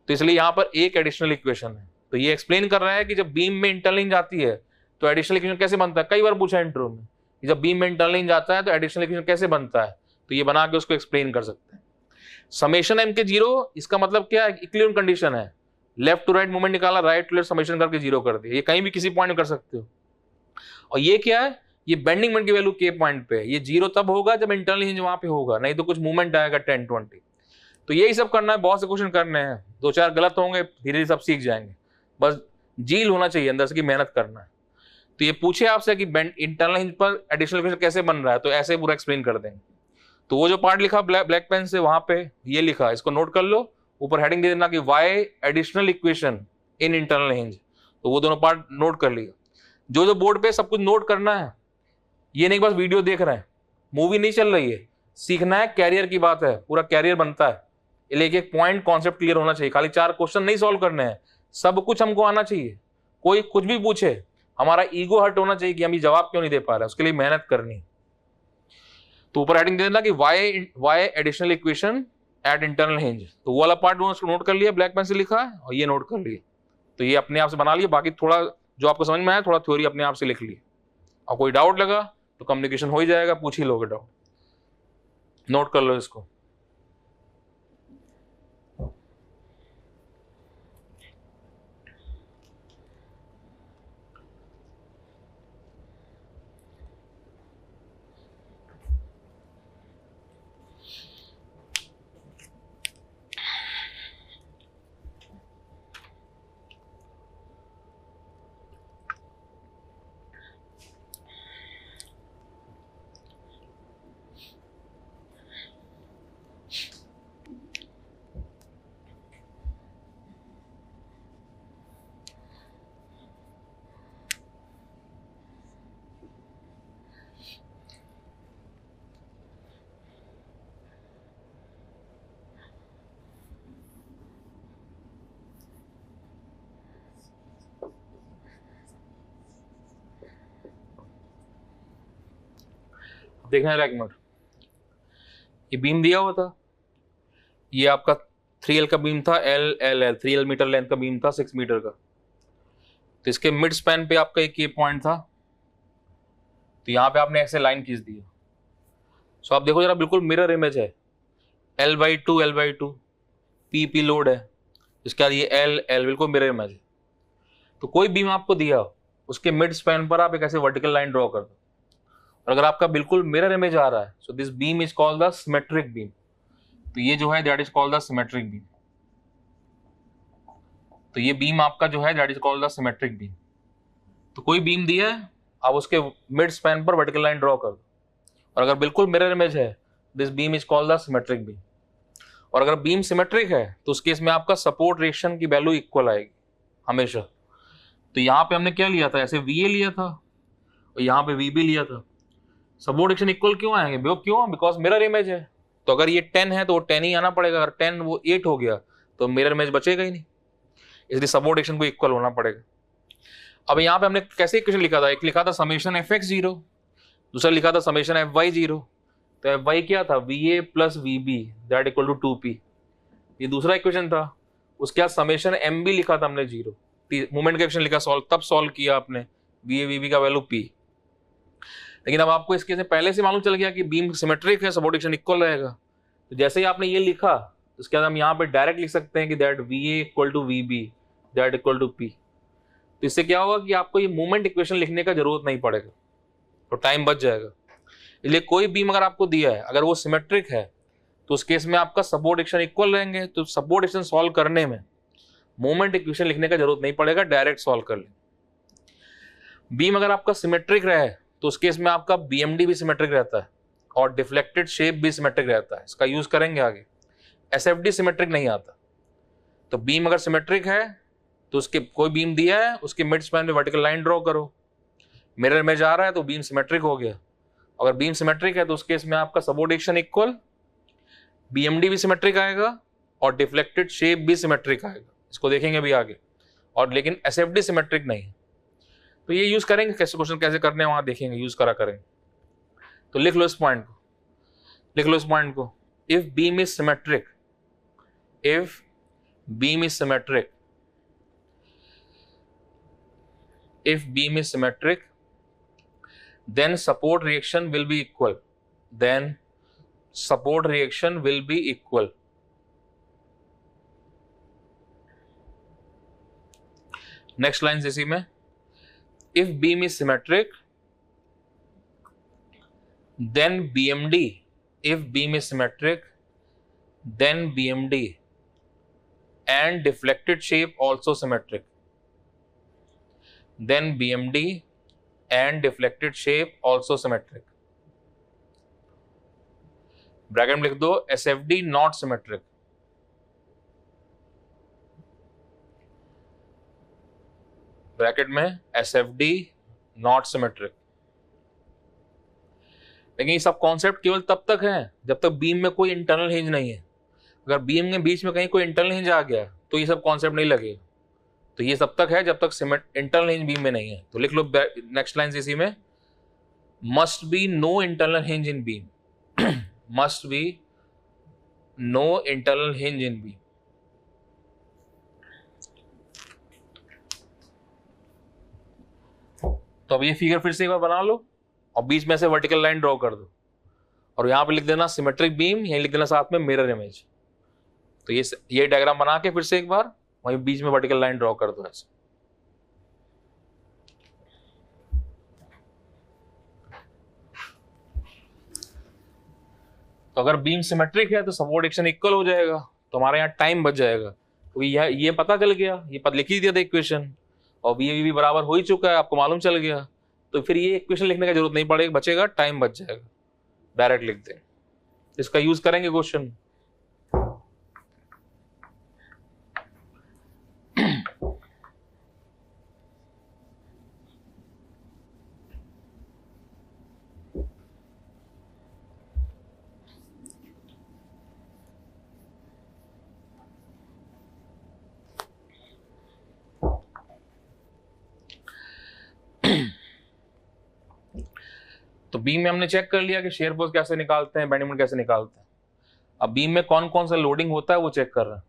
तो इसलिए यहाँ पर एक एडिशनल इक्वेशन है। तो ये एक्सप्लेन कर रहा है कि जब बीम में इंटरनल हिंज आती है तो एडिशनल इक्वेशन कैसे बनता है, कई बार पूछा इंट्रो में, जब बीम में इंटरनल हिंज आता है तो एडिशनल इक्वेशन कैसे बनता है, तो ये बना के उसको एक्सप्लेन कर सकते हैं। समेशन एम के 0, इसका मतलब क्या है, इक्विलिब्रियम कंडीशन है, लेफ्ट टू राइट मूवमेंट निकाला, राइट टू लेफ्ट समेशन करके 0 कर दिया, ये कहीं भी किसी पॉइंट में कर सकते हो। और ये क्या है, ये बेंडिंग मोमेंट की वैल्यू के पॉइंट पे, ये 0 तब होगा जब इंटरनल हिंज वहां पे होगा, नहीं तो कुछ मूवमेंट आएगा 10 20। तो यही सब करना है, बहुत से क्वेश्चन करने हैं, 2-4 गलत होंगे, धीरे धीरे सब सीख जाएंगे, बस जील होना चाहिए अंदर से कि मेहनत करना है। तो ये पूछे आपसे कि इंटरनल हिंज पर एडिशनल इक्वेशन कैसे बन रहा है, तो ऐसे पूरा एक्सप्लेन कर देंगे। तो वो जो पार्ट लिखा ब्लैक पेन से, वहां पे ये लिखा, इसको नोट कर लो, ऊपर हेडिंग दे देना कि why additional equation in internal hinge, तो वो दोनों पार्ट नोट कर लिया। जो बोर्ड पे सब कुछ नोट करना है, ये नहीं बस वीडियो देख रहे हैं, मूवी नहीं चल रही है, सीखना है, कैरियर की बात है, पूरा कैरियर बनता है, एक एक पॉइंट कॉन्सेप्ट क्लियर होना चाहिए, खाली 4 क्वेश्चन नहीं सॉल्व करने हैं, सब कुछ हमको आना चाहिए। कोई कुछ भी पूछे, हमारा ईगो हर्ट होना चाहिए कि हम ये जवाब क्यों नहीं दे पा रहे, उसके लिए मेहनत करनी। तो ऊपर हेडिंग दे देना कि why additional equation at internal hinge, तो वो वाला पार्ट नोट कर लिया, ब्लैक पेन से लिखा है, और ये नोट कर लिया, तो ये अपने आप से बना लिया। बाकी थोड़ा जो आपको समझ में आया, थोड़ा थ्योरी अपने आप से लिख लिया, और कोई डाउट लगा तो कम्युनिकेशन हो ही जाएगा, पूछ ही लोगे डाउट, नोट कर लो इसको। देखना है एक मिनट, ये बीम दिया हुआ था, ये आपका 3L का बीम था, L 3L मीटर लेंथ का बीम था 6 मीटर का। तो इसके मिड स्पैन पे आपका एक ये पॉइंट था, तो यहाँ पे आपने ऐसे लाइन खींच दी। सो आप देखो जरा, बिल्कुल मिरर इमेज है, L/2 पी लोड है, इसके बाद ये L बिल्कुल मिरर इमेज है। तो कोई बीम आपको दिया, उसके मिड स्पैन पर आप एक ऐसे वर्टिकल लाइन ड्रॉ कर दो, और अगर आपका बिल्कुल मिरर इमेज आ रहा है, so this beam is called the symmetric beam. तो ये जो है that is called the symmetric beam. तो ये बीम आपका जो है that is called the symmetric beam. तो कोई बीम दिया है, आप उसके मिड स्पैन पर वर्टिकल लाइन ड्रॉ कर दो, और अगर बिल्कुल मिरर इमेज है, this beam is called the symmetric beam. और अगर बीम सिमेट्रिक है तो उस केस में आपका सपोर्ट रिएक्शन की वैल्यू इक्वल आएगी हमेशा। तो यहाँ पे हमने क्या लिया था, ऐसे VA लिया था और यहाँ पे VB लिया था। सपोर्ट रिएक्शन इक्वल क्यों आएंगे, क्यों, बिकॉज मिरर इमेज है। तो अगर ये 10 है तो वो 10 ही आना पड़ेगा, अगर 10 वो 8 हो गया तो मिरर इमेज बचेगा ही नहीं, इसलिए सपोर्ट रिएक्शन को इक्वल होना पड़ेगा। अब यहाँ पे हमने कैसे इक्वेशन लिखा था, एक लिखा था समेशन Fx0, दूसरा लिखा था समेशन Fy0। तो Fy क्या था, VA plus VB that equal to 2P, ये दूसरा इक्वेशन था। उसके बाद समेशन MB लिखा था हमने 0, मूवमेंट का इक्वेशन लिखा, तब सॉल्व किया आपने, VA VB का वैल्यू P। लेकिन अब आपको इसके से पहले से मालूम चल गया कि बीम सिमेट्रिक है, सपोर्ट रिएक्शन इक्वल रहेगा। तो जैसे ही आपने ये लिखा, उसके बाद हम यहाँ पे डायरेक्ट लिख सकते हैं कि that VA equal to VB that equal to P। तो इससे क्या होगा कि आपको ये मूवमेंट इक्वेशन लिखने का जरूरत नहीं पड़ेगा, तो टाइम बच जाएगा। इसलिए कोई बीम अगर आपको दिया है, अगर वो सिमेट्रिक है, तो उस केस में आपका सपोर्ट रिएक्शन इक्वल रहेंगे। तो सपोर्ट रिएक्शन सॉल्व करने में मूवमेंट इक्वेशन लिखने का जरूरत नहीं पड़ेगा, डायरेक्ट सॉल्व कर लेंगे। बीम अगर आपका सिमेट्रिक रहे तो उस केस में आपका BMD भी सिमेट्रिक रहता है और डिफ्लेक्टेड शेप भी सिमेट्रिक रहता है, इसका यूज करेंगे आगे। SFD सिमेट्रिक नहीं आता। तो बीम अगर सिमेट्रिक है तो उसके कोई बीम दिया है, उसके मिड स्पैन में वर्टिकल लाइन ड्रॉ करो, मिरर में जा रहा है तो बीम सिमेट्रिक हो गया। अगर बीम सिमेट्रिक है तो उस केस में आपका सपोर्ट रिएक्शन इक्वल, BMD भी सिमेट्रिक आएगा और डिफ्लेक्टेड शेप भी सिमेट्रिक आएगा, इसको देखेंगे अभी आगे। और लेकिन SFD सिमेट्रिक नहीं। तो ये यूज करेंगे, कैसे क्वेश्चन कैसे करने हैं वहां देखेंगे, यूज करा करेंगे। तो लिख लो इस पॉइंट को, लिख लो इस पॉइंट को, if beam is symmetric, if beam is symmetric, if beam is symmetric, then support reaction will be equal, then support reaction will be equal। next lines इसी में, if beam is symmetric, then BMD, if beam is symmetric, then BMD and deflected shape also symmetric, then BMD and deflected shape also symmetric। Bracket में लिख दो SFD not symmetric, bracket में SFD not symmetric। लेकिन ये सब concept केवल तब तक है जब तक बीम में कोई इंटरनल हिंज नहीं है। अगर बीम के बीच में कहीं कोई इंटरनल हिंज आ गया तो ये सब कॉन्सेप्ट नहीं लगेगा। तो ये तब तक है जब तक इंटरनल हिंज बीम में नहीं है। तो लिख लो नेक्स्ट लाइन इसी में, must be no internal hinge in beam, must be no internal hinge in beam. तो अब ये फिगर फिर से एक बार बना लो और बीच में से वर्टिकल लाइन ड्रॉ कर दो, और यहां पे लिख देना सिमेट्रिक बीम, यहीं लिख देना साथ में मिरर इमेज। तो ये डायग्राम बना के फिर से एक बार वहीं बीच में वर्टिकल लाइन ड्रॉ कर दो ऐसे। तो अगर बीम सिमेट्रिक है तो सपोर्ट रिएक्शन इक्वल हो जाएगा, तो हमारे यहाँ टाइम बच जाएगा। तो ये पता चल गया, ये पता लिख ही दिया था इक्वेशन, और भी बराबर हो ही चुका है, आपको मालूम चल गया। तो फिर ये इक्वेशन लिखने की जरूरत नहीं पड़ेगी, बचेगा, टाइम बच जाएगा, डायरेक्ट लिख दें। इसका यूज करेंगे क्वेश्चन। तो बीम में हमने चेक कर लिया कि शेयर फोर्स कैसे निकालते हैं, बेंडिंग मोमेंट कैसे निकालते हैं। अब बीम में कौन कौन सा लोडिंग होता है वो चेक कर रहे हैं।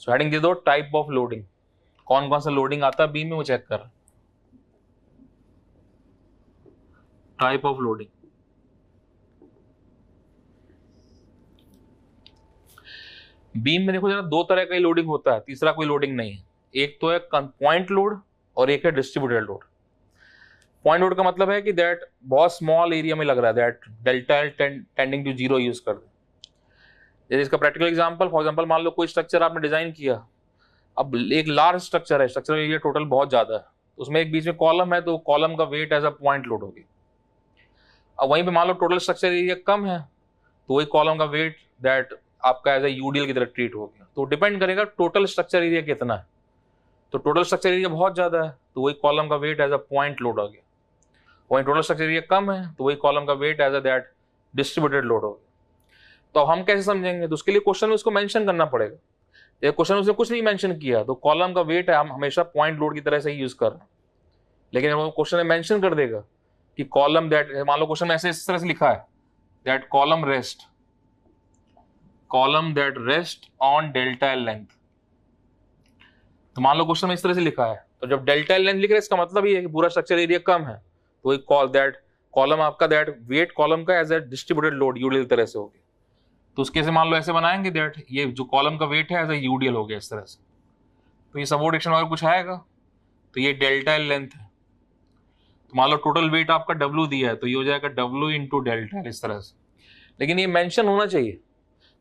सो हेडिंग दे दो टाइप ऑफ लोडिंग, कौन कौन सा लोडिंग आता है बीम में वो चेक कर रहे हैं। टाइप ऑफ लोडिंग, बीम में देखो जरा दो तरह का लोडिंग होता है, तीसरा कोई लोडिंग नहीं है। एक तो है पॉइंट लोड और एक है डिस्ट्रीब्यूटेड लोड। पॉइंट लोड का मतलब है कि दैट बहुत स्मॉल एरिया में लग रहा है, that delta L tending to zero use कर दे। जैसे इसका प्रैक्टिकल एग्जांपल, फॉर एग्जांपल मान लो कोई स्ट्रक्चर आपने डिजाइन किया, अब एक लार्ज स्ट्रक्चर है, स्ट्रक्चर एरिया टोटल बहुत ज्यादा है, तो उसमें एक बीच में कॉलम है, तो कॉलम का weight as a point load होगी। अब वहीं पे मान लो टोटल स्ट्रक्चर एरिया कम है, तो वही कॉलम का वेट दैट आपका एज अ यूडीएल की तरह ट्रीट हो गया। तो डिपेंड करेगा टोटल स्ट्रक्चर एरिया कितना है, तो टोटल स्ट्रक्चर एरिया बहुत ज्यादा है तो वही कॉलम का weight as a point load हो गया। वहीं टोटल स्ट्रक्चर एरिया कम है तो वही कॉलम का weight as a that distributed load हो गया। तो हम कैसे समझेंगे, तो उसके लिए क्वेश्चन में उसको मेंशन करना पड़ेगा। ये क्वेश्चन उसने कुछ नहीं मेंशन किया तो कॉलम का वेट है हम हमेशा पॉइंट लोड की तरह से ही यूज कर रहे हैं, लेकिन वो क्वेश्चन में मेंशन कर देगा कि कॉलम दैट, मान लो क्वेश्चन में ऐसे इस तरह से लिखा है that column rest on delta L length. तो मान लो क्वेश्चन में इस तरह से लिखा है, तो जब डेल्टा एल लेंथ लिख रहे हैं इसका मतलब ये है कि पूरा स्ट्रक्चर एरिया कम है, तो वही कॉलम आपका दैट वेट कॉलम का as a distributed load UDL तरह से होगी। तो उसके से मान लो ऐसे बनाएंगे दैट ये जो कॉलम का वेट है एज ए यूडीएल हो गया इस तरह से। तो ये सपोर्ट एक्शन अगर कुछ आएगा तो ये डेल्टा एल लेंथ है, तो मान लो टोटल वेट आपका W दिया है तो ये हो जाएगा W इंटू डेल्टा एल इस तरह से। लेकिन ये मेंशन होना चाहिए,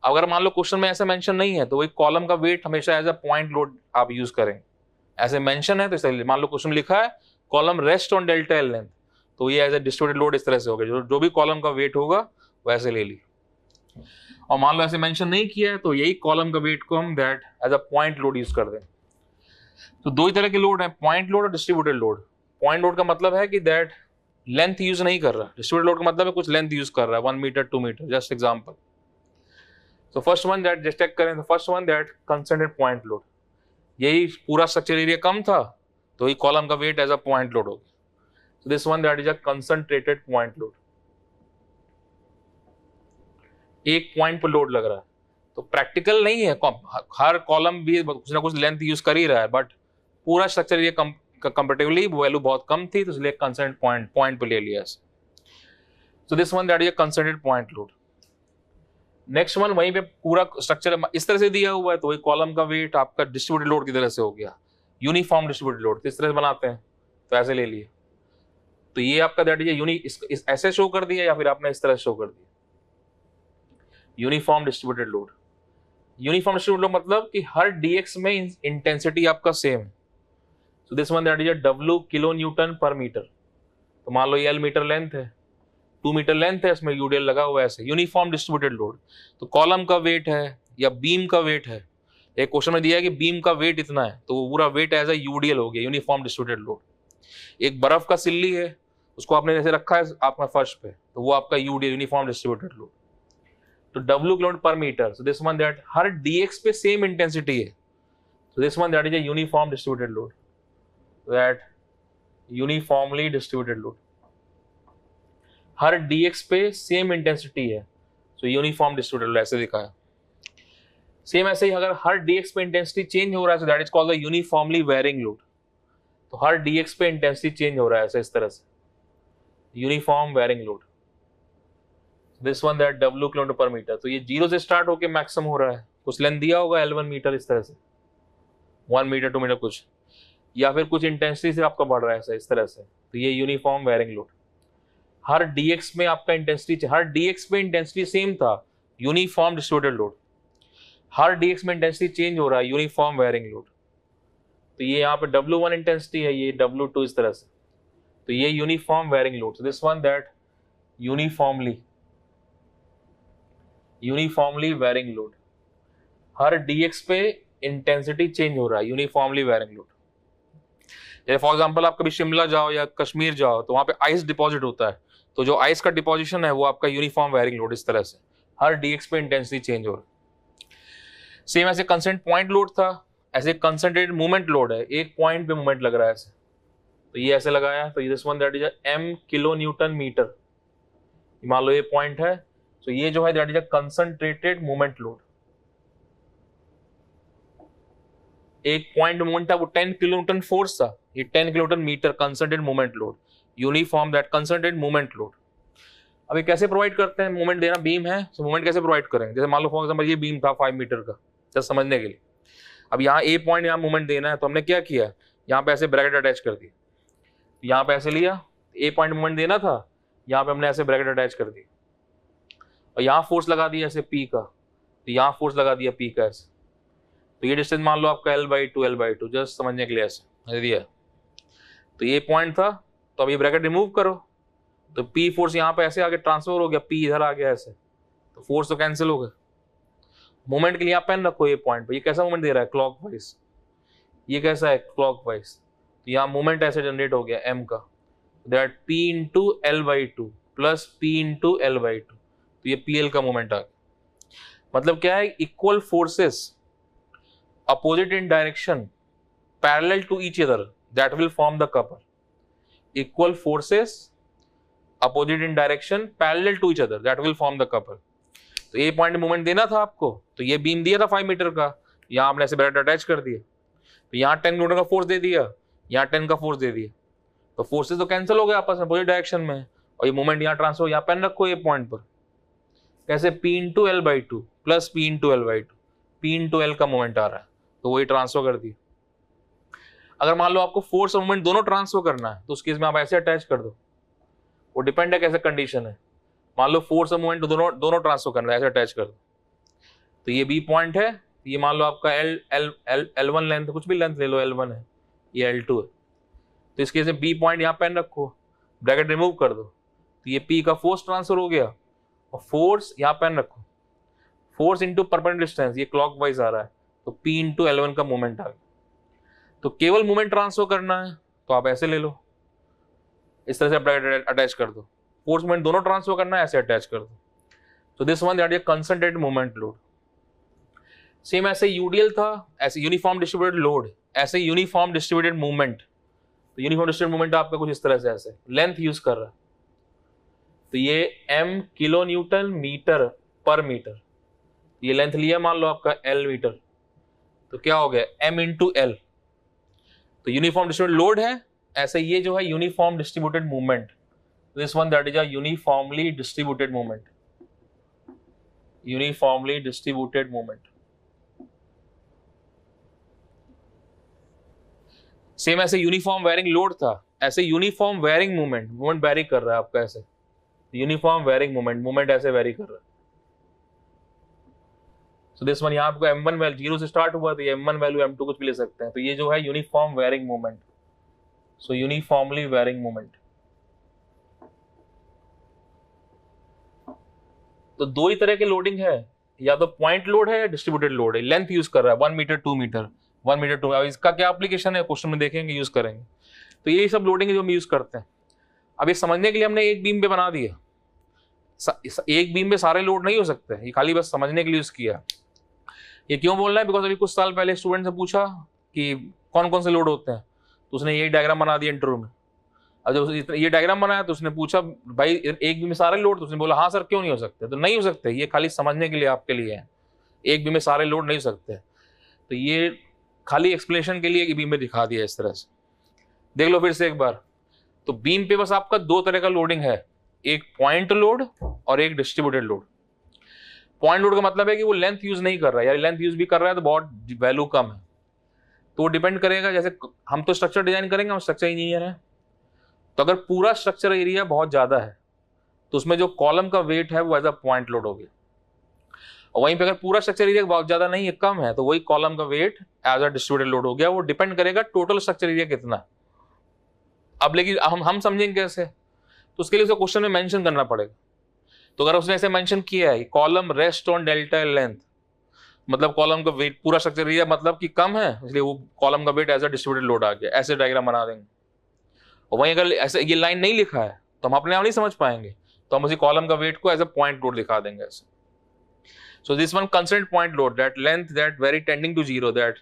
अगर मान लो क्वेश्चन में ऐसा मेंशन नहीं है तो वही कॉलम का वेट हमेशा एज अ पॉइंट लोड आप यूज करें। ऐसे मेंशन है तो इसलिए मान लो क्वेश्चन लिखा है column rest on delta L length, तो ये एज अ डिस्ट्रीब्यूटेड लोड इस तरह से होगा, जो भी कॉलम का वेट होगा वैसे ले ली। और मान लो ऐसे मेंशन नहीं किया है तो यही कॉलम का वेट को हम that as a point load use कर दें। तो दो ही तरह के लोड है, पॉइंट लोड और डिस्ट्रीब्यूटेड लोड। पॉइंट लोड का मतलब है कि दैट लेंथ यूज नहीं कर रहा, डिस्ट्रीब्यूटेड लोड का मतलब है कुछ लेंथ यूज कर रहा है, 1 metre 2 metre, just example. So first one that just check करें, तो first one that concentrated point load, यही पूरा स्ट्रक्चर एरिया कम था तो ये कॉलम का weight as a point load हो गया। So this one that is a concentrated point load, एक पॉइंट पर लोड लग रहा है, तो प्रैक्टिकल नहीं है, हर कॉलम भी कुछ ना कुछ लेंथ यूज कर ही रहा है, बट पूरा स्ट्रक्चर एरिया कंपेरेटिवली वैल्यू बहुत कम थी तो इसलिए कंसंट्रेटेड पॉइंट पे ले लिया। सो this one that is a concentrated point load. Next one वहीं पे पूरा स्ट्रक्चर इस तरह से दिया हुआ है तो वही कॉलम का वेट आपका डिस्ट्रीब्यूटेड लोड की तरह से हो गया, यूनिफॉर्म डिस्ट्रीब्यूटेड लोड, इस तरह से बनाते हैं तो ऐसे ले लिए। तो ये आपका दैट इज ऐसे शो कर दिया या फिर आपने इस तरह शो कर दिया, uniform distributed load. Uniform distributed load मतलब कि हर डीएक्स में इंटेंसिटी आपका सेम है। So this one that is W kilo Newton पर मीटर। तो मान लो ये L मीटर लेंथ है, 2 मीटर लेंथ है, इसमें यूडीएल लगा हुआ है ऐसे, यूनिफॉर्म डिस्ट्रीब्यूटेड लोड। तो कॉलम का वेट है या बीम का वेट है, एक क्वेश्चन में दिया है कि बीम का वेट इतना है तो वो पूरा वेट एज अ यूडीएल हो गया, यूनिफॉर्म डिस्ट्रीब्यूटेड लोड। एक बर्फ का सिल्ली है उसको आपने जैसे रखा है आपका फर्श पे, तो वो आपका यूडीएल, यूनिफॉर्म डिस्ट्रीब्यूटेड लोड। तो W किलो पर metre, so this one that हर डीएक्स पे सेम इंटेंसिटी है, so this one that is a uniform distributed load, that uniformly distributed load, her dx पे सेम इंटेंसिटी है, so uniform distributed load ऐसे लिखा है। Same ऐसे ही अगर हर dx पे इंटेंसिटी चेंज हो रहा है so that is called the uniformly varying load, तो हर dx पे इंटेंसिटी चेंज हो रहा है ऐसे इस तरह से, uniform varying load. This one that W kilometre पर मीटर, तो ये 0 से स्टार्ट होके मैक्सिमम हो रहा है, कुछ लेंथ दिया होगा L1 मीटर इस तरह से, 1 मीटर 2 मीटर कुछ, या फिर कुछ इंटेंसिटी से आपका बढ़ रहा है इस तरह से, तो ये यूनिफॉर्म वेरिंग लोड। हर dx में आपका इंटेंसिटी, हर dx में इंटेंसिटी सेम था, यूनिफॉर्म डिस्ट्रीब्यूटेड लोड। हर dx में इंटेंसिटी चेंज हो रहा है, यूनिफॉर्म वेरिंग लोड। तो ये यहाँ पे W1 इंटेंसिटी है, ये W2 इस तरह से, तो ये uniform varying load. So this one that uniformly varying load, हर dx पे इंटेंसिटी चेंज हो रहा है, यूनिफॉर्मली वेरिंग लोड। जैसे फॉर एग्जांपल आप कभी शिमला जाओ या कश्मीर जाओ तो वहां पे आइस डिपॉजिट होता है, तो जो आइस का डिपॉजिशन है वो आपका यूनिफॉर्म वेरिंग लोड इस तरह से, हर dx पे इंटेंसिटी चेंज हो रहा है। सेम ऐसे कंसंट्रेटेड पॉइंट लोड था, ऐसे कंसंट्रेटेड मूवमेंट लोड है, एक पॉइंट पे मूवमेंट लग रहा है ऐसे, तो ये ऐसे लगाया, तो this one that is m kilo newton metre, मान लो ये पॉइंट है। तो ये जो है that is a concentrated moment load. एक पॉइंट मोमेंट था वो 10 किलो न्यूटन फोर्स था, ये 10 kilo newton metre concentrated moment load, uniform that concentrated moment load. अब ये कैसे प्रोवाइड करते हैं, मोमेंट देना बीम है तो मोमेंट कैसे प्रोवाइड करेंगे, जैसे मान लो फॉर एग्जांपल ये बीम था 5 मीटर का, जस्ट समझने के लिए। अब यहाँ ए पॉइंट यहाँ मोमेंट देना है, तो हमने क्या किया, यहाँ पे ऐसे ब्रैकेट अटैच कर दी, यहाँ पे ऐसे लिया, ए पॉइंट मोमेंट देना था, यहाँ पे हमने ऐसे ब्रैकेट अटैच कर दी, और यहाँ फोर्स लगा दिया ऐसे पी का, तो यहाँ फोर्स लगा दिया पी का ऐसे। तो ये डिस्टेंस मान लो आपका L/2, जस्ट समझने के लिए ऐसे दिया। तो ये पॉइंट था, तो अब ये ब्रैकेट रिमूव करो, तो P फोर्स यहाँ पे ऐसे आगे ट्रांसफर हो गया, P इधर आ गया ऐसे, तो फोर्स तो कैंसिल हो गए। मोमेंट के लिए आप पेन रखो ये पॉइंट पे, ये कैसा मोमेंट दे रहा है, क्लॉकवाइज, ये कैसा है क्लॉकवाइज, तो यहाँ मोमेंट ऐसे जनरेट हो गया m का, that P into L/2 plus P into L/2, तो ये PL का मोमेंट आ गया। मतलब क्या है, equal forces opposite in direction parallel to each other that will form the couple. Equal forces opposite in direction parallel to each other that will form the couple. तो ये point moment देना था आपको, तो ये बीम दिया था 5 metre का, यहाँ आपने ऐसे ब्रैकेट अटैच कर दिया, तो यहाँ 10 न्यूटन का फोर्स दे दिया, यहाँ 10 का फोर्स दे दिया, तो फोर्सेस तो कैंसिल हो गए आपस में अपोजिट डायरेक्शन में, और ये मोमेंट यहाँ ट्रांसफर, यहाँ पेन रखो ये पॉइंट पर, कैसे P into L/2 plus P into L/2, P into L का मोमेंट आ रहा है, तो वही ट्रांसफर कर दी। अगर मान लो आपको फोर्स और मोमेंट दोनों ट्रांसफर करना है, तो उस केस में आप ऐसे अटैच कर दो, वो डिपेंड है कैसे कंडीशन है। मान लो फोर्स और मोमेंट दोनों ट्रांसफर करना है, ऐसे अटैच कर दो। तो ये बी पॉइंट है, ये मान लो आपका L1 लेंथ, कुछ भी लेंथ ले लो, L1 है, ये L2 है, तो इस केस में बी पॉइंट यहाँ पेन रखो, ब्रैकेट रिमूव कर दो, तो ये P का फोर्स ट्रांसफर हो गया, और फोर्स यहाँ पेन रखो, फोर्स इंटू परपेंडिकुलर डिस्टेंस, ये क्लॉकवाइज आ रहा है, तो P इंटू L1 का मोमेंट आ गया। तो केवल मोमेंट ट्रांसफर करना है तो आप ऐसे ले लो, इस तरह से ब्रैकेट अटैच कर दो, फोर्स मोमेंट दोनों ट्रांसफर करना है, ऐसे अटैच कर दो। तो this one that is concentrated moment load. Same ऐसे यूडीएल था, ऐसे यूनिफॉर्म डिस्ट्रीब्यूटेड लोड, ऐसे यूनिफॉर्म डिस्ट्रीब्यूटेड मूवमेंट। तो यूनिफॉर्म डिस्ट्रीब्यूटेड मूवमेंट आपका कुछ इस तरह से ऐसे लेंथ यूज कर रहा है, तो ये m किलो न्यूटन मीटर पर मीटर, ये लेंथ लिया मान लो आपका L मीटर, तो क्या हो गया m इंटू L, तो यूनिफॉर्म डिस्ट्रीब्यूटेड लोड है, ऐसे ये जो है uniform distributed movement, this one that is a uniformly distributed movement, uniformly distributed movement. Same ऐसे यूनिफॉर्म वेयरिंग लोड था, ऐसे uniform wearing movement, movement very कर रहा है आपका ऐसे, यूनिफॉर्म वेयरिंग मूवमेंट, मूवमेंट ऐसे वेरी कर रहा है। सो दिस वन, यहाँ आपको m1 वैल्यू 0 से स्टार्ट हुआ, तो ये m1 वैल्यू m2 कुछ भी ले सकते हैं, तो ये जो है यूनिफॉर्म वेयरिंग मूवमेंट, सो यूनिफॉर्मली वेयरिंग मूवमेंट। तो दो ही तरह के लोडिंग है, या तो पॉइंट लोड है या डिस्ट्रीब्यूटेड लोड है, लेंथ यूज कर रहा है 1 मीटर 2 मीटर 1 मीटर 2, अब इसका क्या एप्लीकेशन है क्वेश्चन में देखेंगे, यूज करेंगे। तो ये सब लोडिंग है जो हम यूज करते हैं। अब ये समझने के लिए हमने एक बीम पे बना दिया, एक बीम पे सारे लोड नहीं हो सकते, ये खाली बस समझने के लिए यूज किया। ये क्यों बोल रहा है, बिकॉज अभी कुछ साल पहले स्टूडेंट से पूछा कि कौन कौन से लोड होते हैं, तो उसने ये डायग्राम बना दिया इंटरव्यू में। अब जब ये डायग्राम बनाया तो उसने पूछा भाई एक बीम में सारे लोड, तो उसने बोला हाँ सर क्यों नहीं हो सकते, तो नहीं हो सकते, ये खाली समझने के लिए आपके लिए है, एक बीम में सारे लोड नहीं हो सकते, तो ये खाली एक्सप्लेनेशन के लिए बीम में दिखा दिया इस तरह से। देख लो फिर से एक बार, तो बीम पे बस आपका दो तरह का लोडिंग है, एक पॉइंट लोड और एक डिस्ट्रीब्यूटेड लोड। पॉइंट लोड का मतलब है कि वो लेंथ यूज नहीं कर रहा है, यार लेंथ यूज भी कर रहा है तो बहुत वैल्यू कम है, तो वो डिपेंड करेगा, जैसे हम तो स्ट्रक्चर डिजाइन करेंगे, हम स्ट्रक्चर इंजीनियर हैं, तो अगर पूरा स्ट्रक्चर एरिया बहुत ज्यादा है तो उसमें जो कॉलम का वेट है वो एज अ पॉइंट लोड हो गया, और वहीं पे अगर पूरा स्ट्रक्चर एरिया बहुत ज्यादा नहीं है, कम है, तो वही कॉलम का weight as a distributed load हो गया। वो डिपेंड करेगा टोटल स्ट्रक्चर एरिया कितना है। अब लेकिन हम समझेंगे कैसे, तो उसके लिए उसको क्वेश्चन में मेंशन करना पड़ेगा। तो अगर उसने ऐसे मेंशन किया है column rest on delta length, मतलब कॉलम का वेट पूरा स्ट्रक्चर एरिया मतलब कि कम है, इसलिए वो कॉलम का weight as a distributed load आ गया, ऐसे डायग्राम बना देंगे। और वहीं अगर ऐसे ये लाइन नहीं लिखा है तो हम अपने आप नहीं समझ पाएंगे, तो हम उसी कॉलम का वेट को एज अ पॉइंट लोड दिखा देंगे ऐसे। So this one considered point load that length that very tending to zero that,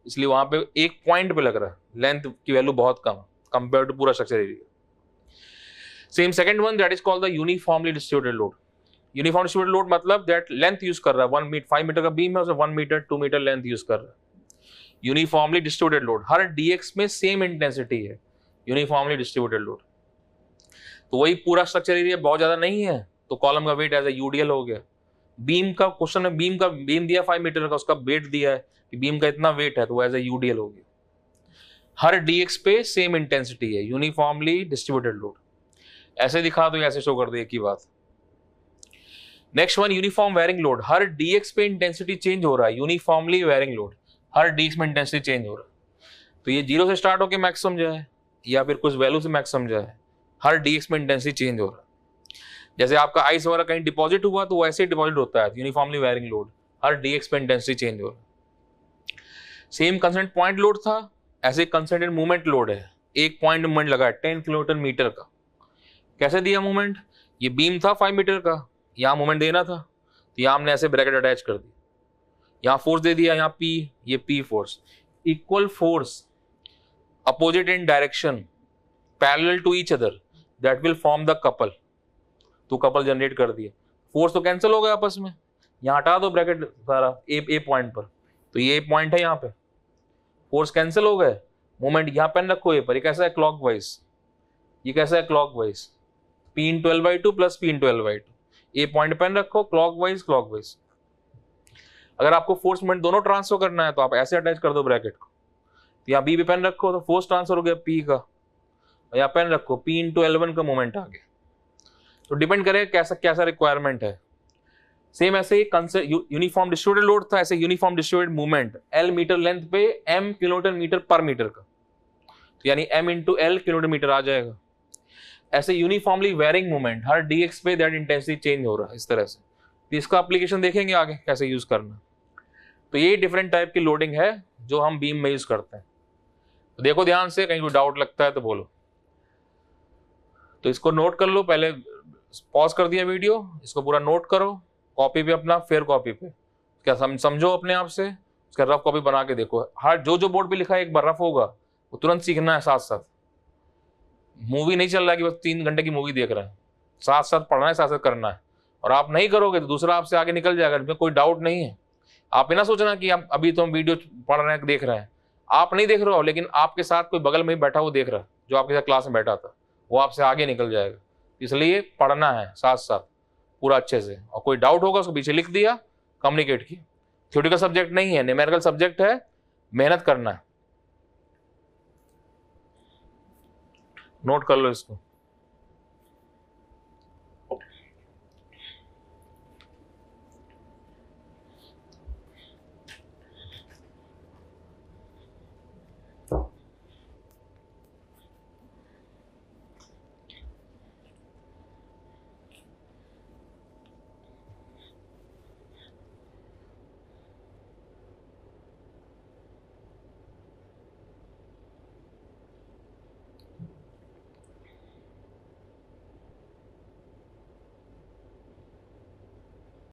इसलिए वहां पे एक पॉइंट पे लग रहा है, लेंथ की वैल्यू बहुत कम है। कंपेयर टू पूरा structure area. Same second one that is called the uniformly distributed load. Uniform distributed load मतलब दैट लेंथ यूज कर रहा है 1 मीटर 5 मीटर का बीम है, उसे 1 मीटर 2 मीटर लेंथ यूज कर रहा है। यूनिफॉर्मली डिस्ट्रीब्यूटेड लोड, हर डीएक्स में सेम इंटेंसिटी है, यूनिफॉर्मली डिस्ट्रीब्यूटेड लोड। तो वही पूरा स्ट्रक्चर एरिया बहुत ज्यादा नहीं है तो कॉलम का वेट एज ए यूडीएल हो गया। बीम का क्वेश्चन है, बीम दिया 5 मीटर का, उसका वेट दिया है कि बीम का इतना वेट है तो वो एज ए यूडीएल हो गया। हर डीएक्स पे सेम इंटेंसिटी है, यूनिफॉर्मली डिस्ट्रीब्यूटेड लोड। ऐसे दिखा दो, ऐसे शो कर दो, एक ही बात। Next one uniform varying load, हर डीएक्स पे इंटेंसिटी चेंज हो रहा है, यूनिफॉर्मली वेरिंग लोड, हर डीएक्स में इंटेंसिटी चेंज हो रहा है। तो ये 0 से स्टार्ट होकर मैक्सिमम जाए या फिर कुछ वैल्यू से मैक्सिमम जाए, हर डीएक्स में इंटेंसिटी चेंज हो रहा है। जैसे आपका आइस वगैरह कहीं डिपॉजिट हुआ तो वैसे ही डिपॉजिट होता है, यूनिफॉर्मली वेरिंग लोड, हर डीएक्स पे इंटेंसिटी चेंज हो रहा है। सेम कंस्टेंट पॉइंट लोड था, ऐसे कंस्टेंट मूवमेंट लोड है, एक पॉइंट मूवमेंट लगा है 10 किलोमीटर मीटर का। कैसे दिया मूवमेंट, ये बीम था 5 मीटर का, यहाँ मूवमेंट देना था तो यहाँ हमने ऐसे ब्रैकेट अटैच कर दी, यहाँ फोर्स दे दिया, यहाँ पी, ये P force, equal force opposite in direction parallel to each other that will form the couple. तो कपल जनरेट कर दिया, फोर्स तो कैंसिल हो गया आपस में, यहाँ हटा दो ब्रैकेट सारा ए पॉइंट पर, तो ये पॉइंट है यहाँ पे, फोर्स कैंसिल हो गए, मोमेंट यहाँ पेन रखो ये पर, ये कैसा है क्लॉकवाइज, ये कैसा है clockwise, P × L/2 plus P × L/2, ए पॉइंट पेन रखो क्लॉकवाइज क्लॉकवाइज। अगर आपको फोर्स मोमेंट दोनों ट्रांसफर करना है तो आप ऐसे अटैच कर दो ब्रैकेट को, तो यहाँ बी पे पेन रखो तो फोर्स ट्रांसफर हो गया P का, यहाँ पेन रखो P × L1 का मोमेंट आ गया। तो डिपेंड करेगा कैसा कैसा रिक्वायरमेंट है। सेम ऐसे ही यूनिफॉर्म डिस्ट्रीब्यूटेड लोड था, ऐसे uniform distributed movement L metre length पे M किलोमीटर मीटर पर मीटर का, तो यानी M × L किलोमीटर मीटर आ जाएगा। ऐसे यूनिफॉर्मली वेरिंग मूवमेंट, हर डीएक्स पे दैट इंटेंसिटी चेंज हो रहा है, इस तरह से। तो इसका एप्लीकेशन देखेंगे आगे कैसे यूज करना। तो ये डिफरेंट टाइप की लोडिंग है जो हम बीम में यूज करते हैं। तो देखो ध्यान से, कहीं कोई डाउट लगता है तो बोलो। तो इसको नोट कर लो, पहले पॉज कर दिया वीडियो, इसको पूरा नोट करो, कॉपी पे अपना, फिर कॉपी पे क्या समझो अपने आप से, उसका रफ कॉपी बना के देखो। हर जो बोर्ड पे लिखा है एक बार रफ होगा, वो तुरंत सीखना है। साथ साथ मूवी नहीं चल रहा है कि बस 3 घंटे की मूवी देख रहे हैं, साथ साथ पढ़ना है, साथ साथ करना है। और आप नहीं करोगे तो दूसरा आपसे आगे निकल जाएगा, इसमें कोई डाउट नहीं है। आप ये ना सोचना कि हम अभी तो हम वीडियो पढ़ रहे हैं, देख रहे हैं, आप नहीं देख रहे हो, लेकिन आपके साथ कोई बगल में ही बैठा वो देख रहा है, जो आपके साथ क्लास में बैठा था, वो आपसे आगे निकल जाएगा। इसलिए पढ़ना है साथ साथ पूरा अच्छे से, और कोई डाउट होगा उसको पीछे लिख दिया, कम्युनिकेट किया। थ्योरेटिकल सब्जेक्ट नहीं है, न्यूमेरिकल सब्जेक्ट है, मेहनत करना है। नोट कर लो इसको।